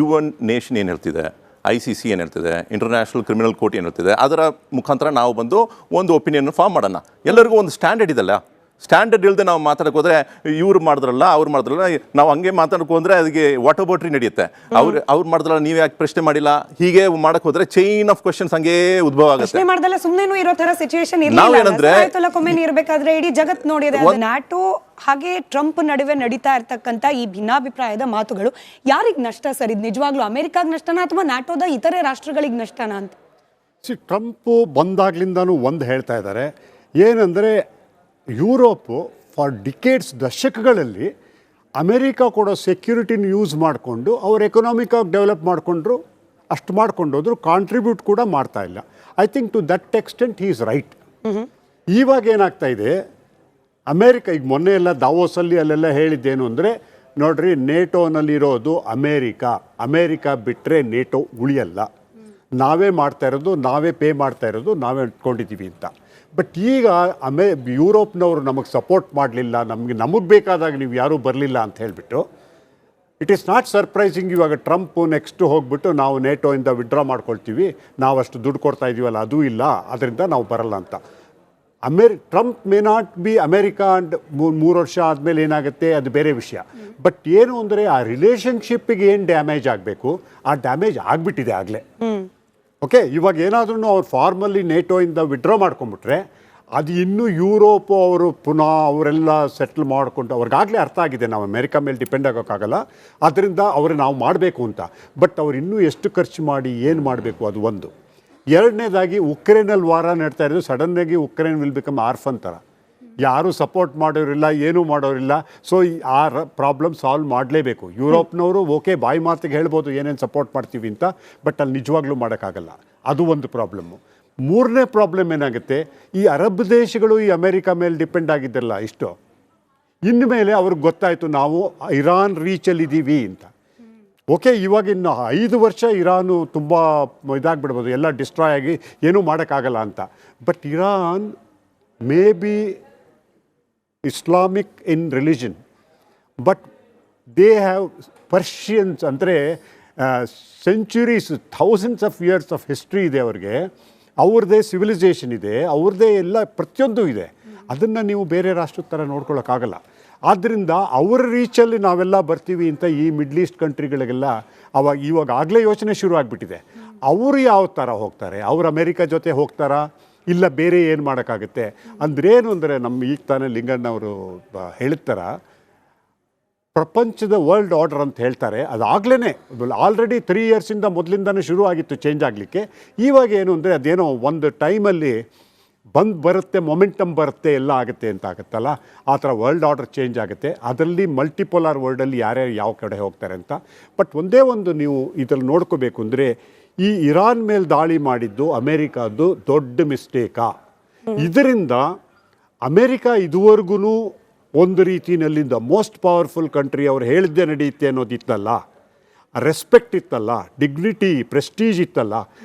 UN ನೇಷನ್ ಏನು ಹೇಳ್ತಿದೆ, ICC ಏನು ಹೇಳ್ತಿದೆ, ಇಂಟರ್ನ್ಯಾಷನಲ್ ಕ್ರಿಮಿನಲ್ ಕೋರ್ಟ್ ಏನು ಹೇಳ್ತಿದೆ, ಅದರ ಮುಖಾಂತರ ನಾವು ಬಂದು ಒಂದು ಒಪಿನಿಯನ್ ಫಾರ್ಮ್ ಮಾಡೋಣ. ಎಲ್ಲರಿಗೂ ಒಂದು ಸ್ಟ್ಯಾಂಡರ್ಡ್ ಇದೆಲ್ಲ. ಸ್ಟ್ಯಾಂಡರ್ಡ್ ಇಲ್ಲದೆ ನಾವು ಮಾತಾಡಕ್ಕೆ ಹೋದರೆ ಇವ್ರು ಮಾಡಿದ್ರಲ್ಲ ಅವ್ರು ಮಾಡಿದ್ರಲ್ಲ, ನಾವು ಹಂಗೆ ಮಾತಾಡಕ್ಕೆ ಹೋದರೆ ಅದಕ್ಕೆ ವಾಟ್ ಅಬೌಟ್ರಿ ನಡೆಯುತ್ತೆ. ಅವ್ರು ಮಾಡಿದ್ರಲ್ಲ ನೀವು ಯಾಕೆ ಪ್ರಶ್ನೆ ಮಾಡಿಲ್ಲ, ಹೀಗೆ ಮಾಡಕ್ಕೆ ಹೋದರೆ ಚೈನ್ ಆಫ್ ಕ್ವಶನ್ಸ್ ಹಂಗೆ ಉದ್ಭವ ಆಗುತ್ತೆ. ಮಾಡ್ದಲ್ಲ ಸುಮ್ಮನೆ ಇರೋ ತರ ಸಿಚುವೇಶನ್ ಇರಬೇಕಾದ್ರೆ ಇಡೀ ಜಗತ್ ನೋಡಿದೆ. ನ್ಯಾಟೋ ಹಾಗೆ ಟ್ರಂಪ್ ನಡುವೆ ನಡೀತಾ ಇರ್ತಕ್ಕಂಥ ಈ ಭಿನ್ನಾಭಿಪ್ರಾಯದ ಮಾತುಗಳು ಯಾರಿಗೆ ನಷ್ಟ ಸರ್? ಇದು ನಿಜವಾಗ್ಲೂ ಅಮೆರಿಕಾಗ್ ನಷ್ಟನಾ ಅಥವಾ ನ್ಯಾಟೋದ ಇತರೆ ರಾಷ್ಟ್ರಗಳಿಗೆ ನಷ್ಟನಾ ಅಂತ? ಟ್ರಂಪು ಬಂದಾಗ್ಲಿಂದನೂ ಒಂದು ಹೇಳ್ತಾ ಇದ್ದಾರೆ ಏನಂದರೆ ಯುರೋಪು ಫಾರ್ ಡಿಕೇಡ್ಸ್ ದಶಕಗಳಲ್ಲಿ ಅಮೆರಿಕ ಕೊಡೋ ಸೆಕ್ಯೂರಿಟಿನ ಯೂಸ್ ಮಾಡಿಕೊಂಡು ಅವ್ರು ಎಕನಾಮಿಕಾಗಿ ಡೆವಲಪ್ ಮಾಡಿಕೊಂಡ್ರು, ಅಷ್ಟು ಮಾಡ್ಕೊಂಡೋದ್ರು, ಕಾಂಟ್ರಿಬ್ಯೂಟ್ ಕೂಡ ಮಾಡ್ತಾ ಇಲ್ಲ. I think to that extent he is right. ಇವಾಗ ಏನಾಗ್ತಾ ಇದೆ, ಅಮೇರಿಕ ಈಗ ಮೊನ್ನೆ ಎಲ್ಲ ದಾವೋಸಲ್ಲಿ ಅಲ್ಲೆಲ್ಲ ಹೇಳಿದ್ದೇನು ಅಂದರೆ, ನೋಡ್ರಿ ನೇಟೋನಲ್ಲಿರೋದು ಅಮೇರಿಕ ಬಿಟ್ಟರೆ ನೇಟೋ ಉಳಿಯಲ್ಲ, ನಾವೇ ಮಾಡ್ತಾ ಇರೋದು, ನಾವೇ ಪೇ ಮಾಡ್ತಾ ಇರೋದು, ನಾವೇ ಇಟ್ಕೊಂಡಿದ್ದೀವಿ ಅಂತ. ಬಟ್ ಈಗ ಯುರೋಪ್ನವರು ನಮಗೆ ಸಪೋರ್ಟ್ ಮಾಡಲಿಲ್ಲ, ನಮಗೆ ಬೇಕಾದಾಗ ನೀವು ಯಾರೂ ಬರಲಿಲ್ಲ ಅಂತ ಹೇಳಿಬಿಟ್ಟು, ಇಟ್ ಈಸ್ ನಾಟ್ ಸರ್ಪ್ರೈಸಿಂಗ್ ಇವಾಗ ಟ್ರಂಪು ನೆಕ್ಸ್ಟ್ ಹೋಗ್ಬಿಟ್ಟು ನಾವು ನೇಟೋಯಿಂದ ವಿಡ್ರಾ ಮಾಡ್ಕೊಳ್ತೀವಿ, ನಾವು ಅಷ್ಟು ದುಡ್ಡು ಕೊಡ್ತಾ ಇದ್ದೀವಲ್ಲ ಅದೂ ಇಲ್ಲ, ಅದರಿಂದ ನಾವು ಬರಲ್ಲ ಅಂತ. Trump may not be America and 3 ವರ್ಷ ಆದಮೇಲೆ ಏನಾಗುತ್ತೆ ಅದು ಬೇರೆ ವಿಷಯ. ಬಟ್ ಏನು ಅಂದರೆ ಆ ರಿಲೇಷನ್ಶಿಪ್ಪಿಗೆ ಏನು ಡ್ಯಾಮೇಜ್ ಆಗಬೇಕು ಆ ಡ್ಯಾಮೇಜ್ ಆಗಿಬಿಟ್ಟಿದೆ ಆಗಲೇ. ಓಕೆ, ಇವಾಗ ಏನಾದ್ರೂ ಅವ್ರು ಫಾರ್ಮಲ್ಲಿ ನೇಟೋಯಿಂದ ವಿಡ್ರಾ ಮಾಡ್ಕೊಂಬಿಟ್ರೆ ಅದು ಇನ್ನೂ ಯುರೋಪು ಅವರು ಪುನಃ ಅವರೆಲ್ಲ ಸೆಟ್ಲ್ ಮಾಡಿಕೊಂಡು ಅವ್ರಿಗಾಗಲೇ ಅರ್ಥ ಆಗಿದೆ ನಾವು ಅಮೇರಿಕಾ ಮೇಲೆ ಡಿಪೆಂಡ್ ಆಗೋಕ್ಕಾಗಲ್ಲ, ಅದರಿಂದ ಅವರು ನಾವು ಮಾಡಬೇಕು ಅಂತ. ಬಟ್ ಅವ್ರು ಇನ್ನೂ ಎಷ್ಟು ಖರ್ಚು ಮಾಡಿ ಏನು ಮಾಡಬೇಕು ಅದು ಒಂದು. ಎರಡನೇದಾಗಿ ಉಕ್ರೇನಲ್ಲಿ ವಾರ ನಡ್ತಾ ಇರೋದು, ಸಡನ್ನಾಗಿ ಉಕ್ರೇನ್ ವಿಲ್ ಬಿಕಮ್ ಆರ್ಫನ್ ಥರ, ಯಾರೂ ಸಪೋರ್ಟ್ ಮಾಡೋರಿಲ್ಲ, ಏನೂ ಮಾಡೋರಿಲ್ಲ. ಸೊ ಆ ಪ್ರಾಬ್ಲಮ್ ಸಾಲ್ವ್ ಮಾಡಲೇಬೇಕು. ಯುರೋಪ್ನವರು ಓಕೆ ಬಾಯಿ ಮಾತಿಗೆ ಹೇಳ್ಬೋದು ಏನೇನು ಸಪೋರ್ಟ್ ಮಾಡ್ತೀವಿ ಅಂತ, ಬಟ್ ಅಲ್ಲಿ ನಿಜವಾಗ್ಲೂ ಮಾಡೋಕ್ಕಾಗಲ್ಲ, ಅದು ಒಂದು ಪ್ರಾಬ್ಲಮ್ಮು. ಮೂರನೇ ಪ್ರಾಬ್ಲಮ್ ಏನಾಗುತ್ತೆ, ಈ ಅರಬ್ ದೇಶಗಳು ಈ ಅಮೇರಿಕಾ ಮೇಲೆ ಡಿಪೆಂಡ್ ಆಗಿದ್ದಲ್ಲ ಇಷ್ಟು, ಇನ್ಮೇಲೆ ಅವ್ರಿಗೆ ಗೊತ್ತಾಯಿತು ನಾವು ಇರಾನ್ ರೀಚಲ್ಲಿದ್ದೀವಿ ಅಂತ. ಓಕೆ, ಇವಾಗ ಇನ್ನು 5 ವರ್ಷ ಇರಾನು ತುಂಬ ಇದಾಗ್ಬಿಡ್ಬೋದು, ಎಲ್ಲ ಡಿಸ್ಟ್ರಾಯ್ ಆಗಿ ಏನೂ ಮಾಡೋಕ್ಕಾಗಲ್ಲ ಅಂತ. But Iran may be Islamic in religion, but they have Persians ಅಂದರೆ centuries, thousands of years of history ಇದೆ ಅವ್ರಿಗೆ, ಅವ್ರದ್ದೇ ಸಿವಿಲೈಸೇಷನ್ ಇದೆ, ಅವ್ರದ್ದೇ ಎಲ್ಲ ಪ್ರತಿಯೊಂದು ಇದೆ. ಅದನ್ನು ನೀವು ಬೇರೆ ರಾಷ್ಟ್ರದ ಥರ ನೋಡ್ಕೊಳ್ಳೋಕ್ಕಾಗಲ್ಲ. ಆದ್ದರಿಂದ ಅವರ ರೀಚಲ್ಲಿ ನಾವೆಲ್ಲ ಬರ್ತೀವಿ ಅಂತ ಈ ಮಿಡ್ಲ್ ಈಸ್ಟ್ ಕಂಟ್ರಿಗಳಿಗೆಲ್ಲ ಇವಾಗ ಆಗಲೇ ಯೋಚನೆ ಶುರು ಆಗಿಬಿಟ್ಟಿದೆ. ಅವರು ಯಾವ ಥರ ಹೋಗ್ತಾರೆ, ಅವ್ರು ಅಮೇರಿಕಾ ಜೊತೆ ಹೋಗ್ತಾರಾ ಇಲ್ಲ ಬೇರೆ ಏನು ಮಾಡೋಕ್ಕಾಗುತ್ತೆ ಅಂದ್ರೇನು ಅಂದರೆ, ನಮ್ಮ ಈಗ ತಾನೇ ಲಿಂಗಣ್ಣವರು ಹೇಳ್ತಾರ ಪ್ರಪಂಚದ ವರ್ಲ್ಡ್ ಆರ್ಡರ್ ಅಂತ ಹೇಳ್ತಾರೆ, ಅದಾಗಲೇ ಆಲ್ರೆಡಿ 3 ಇಯರ್ಸಿಂದ ಮೊದಲಿಂದನೇ ಶುರು ಆಗಿತ್ತು ಚೇಂಜ್ ಆಗಲಿಕ್ಕೆ. ಇವಾಗ ಏನು ಅಂದರೆ ಅದೇನೋ ಒಂದು ಟೈಮಲ್ಲಿ ಬರುತ್ತೆ, ಮೊಮೆಂಟಮ್ ಬರುತ್ತೆ, ಎಲ್ಲ ಆಗುತ್ತೆ ಅಂತ ಆಗುತ್ತಲ್ಲ, ಆ ಥರ ವರ್ಲ್ಡ್ ಆರ್ಡರ್ ಚೇಂಜ್ ಆಗುತ್ತೆ. ಅದರಲ್ಲಿ ಮಲ್ಟಿಪೋಲಾರ್ ವರ್ಲ್ಡಲ್ಲಿ ಯಾರ್ಯಾರು ಯಾವ ಕಡೆ ಹೋಗ್ತಾರೆ ಅಂತ. ಬಟ್ ಒಂದೇ ಒಂದು ನೀವು ಇದರಲ್ಲಿ ನೋಡ್ಕೋಬೇಕು ಅಂದರೆ, ಈ ಇರಾನ್ ಮೇಲೆ ದಾಳಿ ಮಾಡಿದ್ದು ಅಮೇರಿಕಾದ್ದು ದೊಡ್ಡ ಮಿಸ್ಟೇಕಾ? ಇದರಿಂದ ಅಮೇರಿಕಾ ಇದುವರೆಗೂ ಒಂದು ರೀತಿಯಲ್ಲಿಂದ ಮೋಸ್ಟ್ ಪವರ್ಫುಲ್ ಕಂಟ್ರಿ, ಅವ್ರು ಹೇಳಿದ್ದೇ ನಡೆಯುತ್ತೆ ಅನ್ನೋದಿತ್ತಲ್ಲ, ರೆಸ್ಪೆಕ್ಟ್ ಇತ್ತಲ್ಲ, ಡಿಗ್ನಿಟಿ ಪ್ರೆಸ್ಟೀಜ್ ಇತ್ತಲ್ಲ,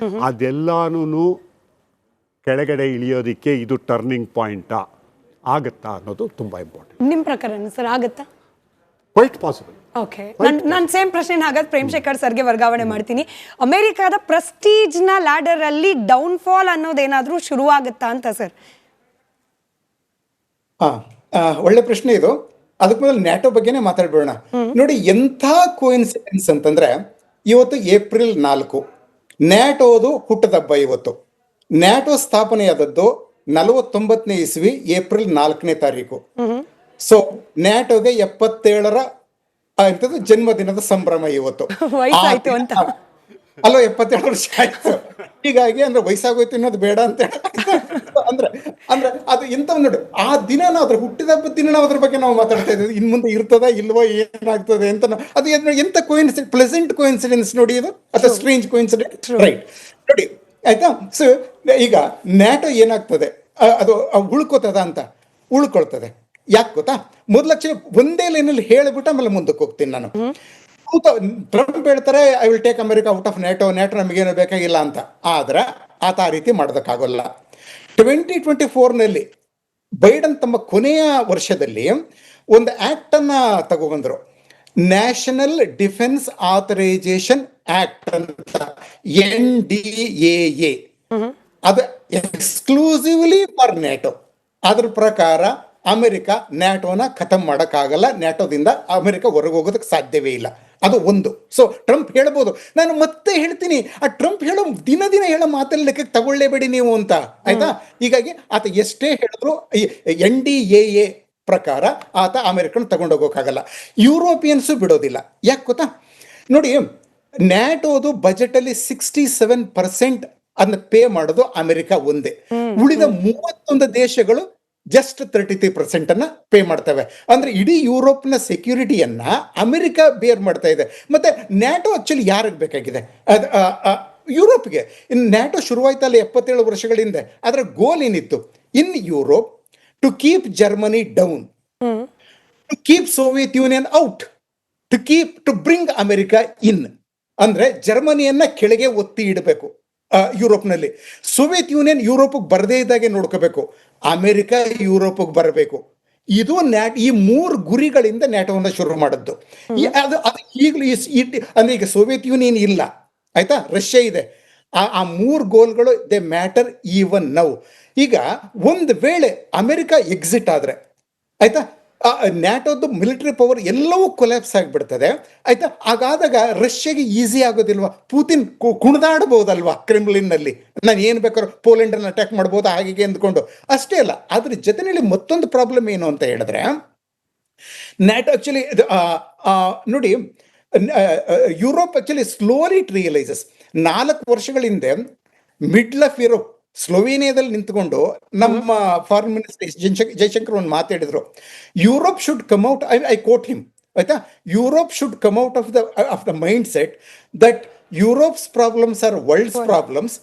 ಅದೆಲ್ಲನೂ ಕೆಳಗಡೆ ಇಳಿಯೋದಕ್ಕೆ ಇದು ಟರ್ನಿಂಗ್ ಪಾಯಿಂಟಾ ಆಗುತ್ತಾ ಅನ್ನೋದು ತುಂಬ ಇಂಪಾರ್ಟೆಂಟ್. ನಿಮ್ಮ ಪ್ರಕಾರ ಸರ್ ಆಗುತ್ತಾ? Quite possible. ಓಕೆ, ನಾನು ಸೇಮ್ ಪ್ರಶ್ನೆ ಹಾಗಾದ್ರೆ ಪ್ರೇಮ್ಶೇಖರ್ ಸರ್ಗೆ ವರ್ಗಾವಣೆ ಮಾಡ್ತೀನಿ. ಅಮೆರಿಕಾದ ಪ್ರೆಸ್ಟೀಜ್ನ ಲ್ಯಾಡರ್ ಅಲ್ಲಿ ಡೌನ್ಫಾಲ್ ಅನ್ನೋದೇನಾದ್ರೂ ಶುರುವಾಗುತ್ತಾ ಅಂತ ಸರ್? ಒಳ್ಳೆ ಪ್ರಶ್ನೆ ಇದು. ಅದಕ್ಕೆ ಮೊದಲು ನ್ಯಾಟೋ ಬಗ್ಗೆನೇ ಮಾತಾಡ್ಬೇಡ. ನೋಡಿ, ಎಂಥ ಕೋಇನ್ಸಿಡೆನ್ಸ್ ಅಂತಂದ್ರೆ, ಇವತ್ತು ಏಪ್ರಿಲ್ 4 ನ್ಯಾಟೋದು ಹುಟ್ಟದಬ್ಬ. ಇವತ್ತು ನ್ಯಾಟೋ ಸ್ಥಾಪನೆಯಾದದ್ದು 49ನೇ ಇಸ್ವಿ ಏಪ್ರಿಲ್ 4ನೇ ತಾರೀಕು. ಸೊ ನ್ಯಾಟೋಗೆ 77ರ ಜನ್ಮದಿನದ ಸಂಭ್ರಮ ಇವತ್ತು. ವಯಸ್ಸಾಯ್ತು ಅಂತ ಅಲ್ಲೋ, 77 ವರ್ಷ ಆಯ್ತು. ಹೀಗಾಗಿ ಅಂದ್ರೆ ವಯಸ್ಸಾಗೋಯ್ತು ಅನ್ನೋದು ಬೇಡ ಅಂತ ಅಂದ್ರೆ ಅಂದ್ರೆ ಅದು ಎಂತ ನೋಡಿ, ಆ ದಿನ ನಾವು ಅದ್ರ ಹುಟ್ಟಿದಬ್ಬದ ದಿನ ನಾವು ಅದ್ರ ಬಗ್ಗೆ ನಾವು ಮಾತಾಡ್ತಾ ಇದ್ದೀವಿ. ಇನ್ ಮುಂದೆ ಇರ್ತದ ಇಲ್ವೋ ಏನಾಗ್ತದೆ ಅಂತ ಅದು ಎಂತ ಕೋಇನ್ಸಿಡೆನ್ಸ್, ಪ್ಲೆಸೆಂಟ್ ಕೋಇನ್ಸಿಡೆನ್ಸ್ ನೋಡಿ ಇದು, ಅಥವಾ ಸ್ಟ್ರೇಂಜ್ ಕೋಇನ್ಸಿಡೆನ್ಸ್, ರೈಟ್? ನೋಡಿ ಆಯ್ತಾ. ಸೊ ಈಗ ನ್ಯಾಟೋ ಏನಾಗ್ತದೆ, ಅದು ಉಳ್ಕೋತದ ಅಂತ ಉಳ್ಕೊಳ್ತದೆ. ಯಾಕೆ ಗೊತ್ತಾ? ಮೊದಲಕ್ಷ ಒಂದೇ ಲೈನಲ್ಲಿ ಹೇಳಿಬಿಟ್ಟು ಆಮೇಲೆ ಮುಂದಕ್ಕೆ ಹೋಗ್ತೀನಿ ನಾನು. ಟ್ರಂಪ್ ಹೇಳ್ತಾರೆ I will take America out of NATO ನಮಗೇನು ಬೇಕಾಗಿಲ್ಲ ಅಂತ. ಆದ್ರೆ ಆತ ಆ ರೀತಿ ಮಾಡೋದಕ್ಕಾಗಲ್ಲ. 2024ನಲ್ಲಿ ಬೈಡನ್ ತಮ್ಮ ಕೊನೆಯ ವರ್ಷದಲ್ಲಿ ಒಂದು ಆಕ್ಟ್ ಅನ್ನ ತಗೊಬಂದ್ರು, ನ್ಯಾಷನಲ್ ಡಿಫೆನ್ಸ್ ಆಥರೈಸೇಷನ್ ಆಕ್ಟ್ ಅಂತ, NDAA. ಅದು ಎಕ್ಸ್ಕ್ಲೂಸಿವ್ಲಿ ಫಾರ್ ನ್ಯಾಟೋ. ಅದ್ರ ಪ್ರಕಾರ ಅಮೆರಿಕ ನ್ಯಾಟೋನ ಖತಮ್ ಮಾಡೋಕ್ಕಾಗಲ್ಲ, ನ್ಯಾಟೋದಿಂದ ಅಮೆರಿಕ ಹೊರಗೆ ಹೋಗೋದಕ್ಕೆ ಸಾಧ್ಯವೇ ಇಲ್ಲ. ಅದು ಒಂದು. ಸೊ ಟ್ರಂಪ್ ಹೇಳ್ಬೋದು, ನಾನು ಮತ್ತೆ ಹೇಳ್ತೀನಿ, ಆ ಟ್ರಂಪ್ ಹೇಳೋ ದಿನ ಹೇಳೋ ಮಾತಲ್ಲಿ ಲೆಕ್ಕಕ್ಕೆ ತಗೊಳ್ಳೇಬೇಡಿ ನೀವು ಅಂತ, ಆಯ್ತಾ? ಹೀಗಾಗಿ ಆತ ಎಷ್ಟೇ ಹೇಳಿದ್ರು NDAA ಪ್ರಕಾರ ಆತ ಅಮೆರಿಕನ್ ತಗೊಂಡೋಗೋಕ್ಕಾಗಲ್ಲ. ಯುರೋಪಿಯನ್ಸು ಬಿಡೋದಿಲ್ಲ. ಯಾಕೆ ಗೊತ್ತಾ? ನೋಡಿ, ನ್ಯಾಟೋದು ಬಜೆಟಲ್ಲಿ 67% ಅದನ್ನ ಪೇ ಮಾಡೋದು ಅಮೆರಿಕ ಒಂದೇ. ಉಳಿದ 31 ದೇಶಗಳು ಜಸ್ಟ್ 33% ಅನ್ನ ಪೇ ಮಾಡ್ತವೆ. ಅಂದ್ರೆ ಇಡೀ ಯುರೋಪ್ನ ಸೆಕ್ಯೂರಿಟಿಯನ್ನ ಅಮೆರಿಕ ಬೇರ್ ಮಾಡ್ತಾ ಇದೆ. ಮತ್ತೆ ನ್ಯಾಟೋ ಆಕ್ಚುಲಿ ಯಾರಿಗೆ ಬೇಕಾಗಿದೆ? ಯುರೋಪ್ಗೆ. ಇನ್ನು ನ್ಯಾಟೋ ಶುರುವಾಯ್ತಲ್ಲ 77 ವರ್ಷಗಳ ಹಿಂದೆ. ಅದರ ಗೋಲ್ ಏನಿತ್ತು? In Europe to keep Germany down, to keep Soviet Union out, to bring America in. ಅಂದ್ರೆ ಜರ್ಮನಿಯನ್ನ ಕೆಳಗೆ ಒತ್ತಿ ಇಡಬೇಕು ಯುರೋಪ್ನಲ್ಲಿ. ಸೋವಿಯತ್ ಯೂನಿಯನ್ ಯುರೋಪಿಗೆ ಬರದೇ ಇದ್ದಾಗೆ ನೋಡ್ಕೋಬೇಕು, ಅಮೆರಿಕ ಯುರೋಪಿಗೆ ಬರಬೇಕು. ಇದು ಈ 3 ಗುರಿಗಳಿಂದ ನ್ಯಾಟೋವನ್ನು ಶುರು ಮಾಡಿದ್ದು. ಅದು ಈಗಲೂ ಅಂದ್ರೆ ಈಗ ಸೋವಿಯತ್ ಯೂನಿಯನ್ ಇಲ್ಲ, ಆಯ್ತಾ, ರಷ್ಯಾ ಇದೆ. ಆ 3 ಗೋಲ್ಗಳು ದೇ ಮ್ಯಾಟರ್ ಈವನ್ ನೌ. ಈಗ ಒಂದು ವೇಳೆ ಅಮೆರಿಕ ಎಕ್ಸಿಟ್ ಆದ್ರೆ, ಆಯ್ತಾ, ನ್ಯಾಟೋದು ಮಿಲಿಟರಿ ಪವರ್ ಎಲ್ಲವೂ ಕೊಲ್ಯಾಪ್ಸ್ ಆಗಿಬಿಡ್ತದೆ, ಆಯ್ತಾ. ಹಾಗಾದಾಗ ರಷ್ಯಾಗೆ ಈಸಿ ಆಗೋದಿಲ್ವಾ? ಪುತಿನ್ ಕುಣಿದಾಡಬಹುದಲ್ವಾ ಕ್ರೆಮ್ಲಿನ್ನಲ್ಲಿ, ನಾನು ಏನು ಬೇಕಾದ್ರೂ ಪೋಲೆಂಡನ್ನು ಅಟ್ಯಾಕ್ ಮಾಡ್ಬೋದು ಹಾಗೆ ಅಂದ್ಕೊಂಡು. ಅಷ್ಟೇ ಅಲ್ಲ, ಅದ್ರ ಜೊತೆಯಲ್ಲಿ ಮತ್ತೊಂದು ಪ್ರಾಬ್ಲಮ್ ಏನು ಅಂತ ಹೇಳಿದ್ರೆ, ನ್ಯಾಟೋ ಆಕ್ಚುಲಿ ನೋಡಿ, Europe actually slowly it realises. 4 ವರ್ಷಗಳ ಹಿಂದೆ ಮಿಡ್ಲ್ ಆಫ್ ಯುರೋಪ್ ಸ್ಲೋವೇನಿಯಾದಲ್ಲಿ ನಿಂತ್ಕೊಂಡು ನಮ್ಮ ಫಾರಿನ್ ಮಿನಿಸ್ಟರ್ ಜೈಶಂಕರ್ ಒಂದು ಮಾತಾಡಿದ್ರು, Europe should come out, I quote him, ಆಯ್ತಾ, Europe should come out of the mindset that Europe's problems are world's problems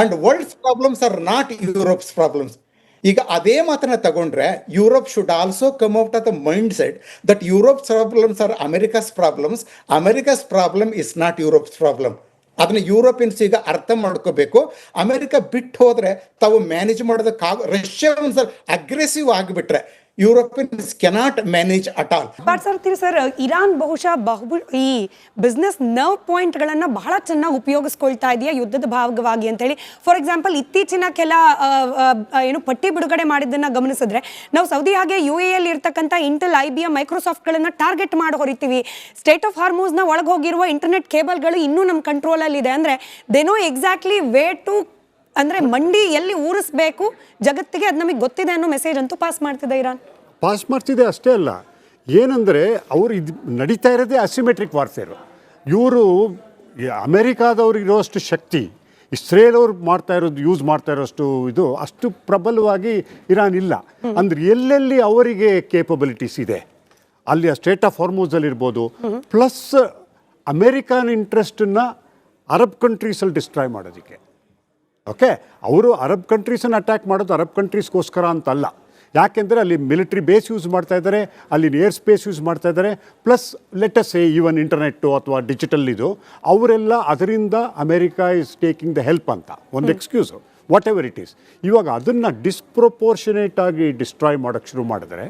and world's problems are not Europe's problems. ಈಗ ಅದೇ ಮಾತನ್ನ ತಗೊಂಡ್ರೆ Europe should also come out of the mindset that Europe's problems are America's problems, America's problem is not Europe's problem. ಅದನ್ನ Europeans ಈಗ ಅರ್ಥ ಮಾಡ್ಕೋಬೇಕು. America ಬಿಟ್ಟು ಹೋದ್ರೆ ತಾವು ಮ್ಯಾನೇಜ್ ಮಾಡೋದಕ್ಕಾಗ, ರಷ್ಯಾ ಒಂದ್ಸಲ ಅಗ್ರೆಸಿವ್ ಆಗಿಬಿಟ್ರೆ Europeans cannot manage at all. Sir, Iran ಬಹುಶಃ ಈ ಬಿಸ್ನೆಸ್ ನರ್ವ್ ಪಾಯಿಂಟ್ಗಳನ್ನು ಬಹಳ ಚೆನ್ನಾಗಿ ಉಪಯೋಗಿಸ್ಕೊಳ್ತಾ ಇದೆಯಾ ಯುದ್ಧದ ಭಾಗವಾಗಿ ಅಂತೇಳಿ. ಫಾರ್ ಎಕ್ಸಾಂಪಲ್, ಇತ್ತೀಚಿನ ಕೆಲ ಪಟ್ಟಿ ಬಿಡುಗಡೆ ಮಾಡಿದ್ದನ್ನು ಗಮನಿಸಿದ್ರೆ, ನಾವು ಸೌದಿ ಹಾಗೆ UAE ಇರ್ತಕ್ಕಂಥ ಇಂಟೆಲ್, IBM, ಮೈಕ್ರೋಸಾಫ್ಟ್ಗಳನ್ನು ಟಾರ್ಗೆಟ್ ಮಾಡಿ ಹೊರಿತೀವಿ. ಸ್ಟೇಟ್ ಆಫ್ ಹಾರ್ಮೂಸ್ನ ಒಳಗೆ ಹೋಗಿರುವ ಇಂಟರ್ನೆಟ್ ಕೇಬಲ್ಗಳು ಇನ್ನೂ ನಮ್ಮ ಕಂಟ್ರೋಲಲ್ಲಿ ಇದೆ. ಅಂದರೆ they know exactly way to, ಅಂದ್ರೆ ಮಂಡಿ ಎಲ್ಲಿ ಊರಿಸ್ಬೇಕು ಜಗತ್ತಿಗೆ, ಅದು ನಮಗೆ ಗೊತ್ತಿದೆ ಅನ್ನೋ ಮೆಸೇಜ್ ಅಂತೂ ಪಾಸ್ ಮಾಡ್ತಿದೆ ಇರಾನ್. ಪಾಸ್ ಮಾಡ್ತಿದೆ. ಅಷ್ಟೇ ಅಲ್ಲ, ಏನಂದರೆ ಅವರು ಇದು ನಡೀತಾ ಇರೋದೇ ಅಸಿಮೆಟ್ರಿಕ್ ವಾರ್ಫೇರು. ಇವರು ಅಮೆರಿಕಾದವ್ರು ಇರೋಷ್ಟು ಶಕ್ತಿ ಇಸ್ರೇಲ್ ಅವ್ರು ಯೂಸ್ ಮಾಡ್ತಾ ಇರೋಷ್ಟು ಇದು ಅಷ್ಟು ಪ್ರಬಲವಾಗಿ ಇರಾನ್ ಇಲ್ಲ. ಅಂದ್ರೆ ಎಲ್ಲೆಲ್ಲಿ ಅವರಿಗೆ ಕೇಪಬಿಲಿಟೀಸ್ ಇದೆ ಅಲ್ಲಿ ಸ್ಟೇಟ್ ಆಫ್ ಹಾರ್ಮೂಸಲ್ಲಿ ಇರ್ಬೋದು. ಪ್ಲಸ್ ಅಮೆರಿಕನ್ ಇಂಟ್ರೆಸ್ಟನ್ನು ಅರಬ್ ಕಂಟ್ರೀಸಲ್ಲಿ ಡಿಸ್ಟ್ರಾಯ್ ಮಾಡೋದಕ್ಕೆ. ಓಕೆ, ಅವರು ಅರಬ್ ಕಂಟ್ರೀಸನ್ನು ಅಟ್ಯಾಕ್ ಮಾಡೋದು ಅರಬ್ ಕಂಟ್ರೀಸ್ಗೋಸ್ಕರ ಅಂತಲ್ಲ. ಯಾಕೆಂದರೆ ಅಲ್ಲಿ ಮಿಲಿಟ್ರಿ ಬೇಸ್ ಯೂಸ್ ಮಾಡ್ತಾ ಇದ್ದಾರೆ, ಅಲ್ಲಿ ಏರ್ ಸ್ಪೇಸ್ ಯೂಸ್ ಮಾಡ್ತಾ ಇದ್ದಾರೆ. ಪ್ಲಸ್ ಲೆಟಸ್ ಈವನ್ ಇಂಟರ್ನೆಟ್ಟು ಅಥವಾ ಡಿಜಿಟಲ್ ಇದು ಅವರೆಲ್ಲ ಅದರಿಂದ America is taking the help ಅಂತ ಒಂದು excuse, what ever it is. ಇವಾಗ ಅದನ್ನು ಡಿಸ್ಪ್ರೊಪೋರ್ಷನೇಟ್ ಆಗಿ ಡಿಸ್ಟ್ರಾಯ್ ಮಾಡೋಕ್ಕೆ ಶುರು ಮಾಡಿದ್ರೆ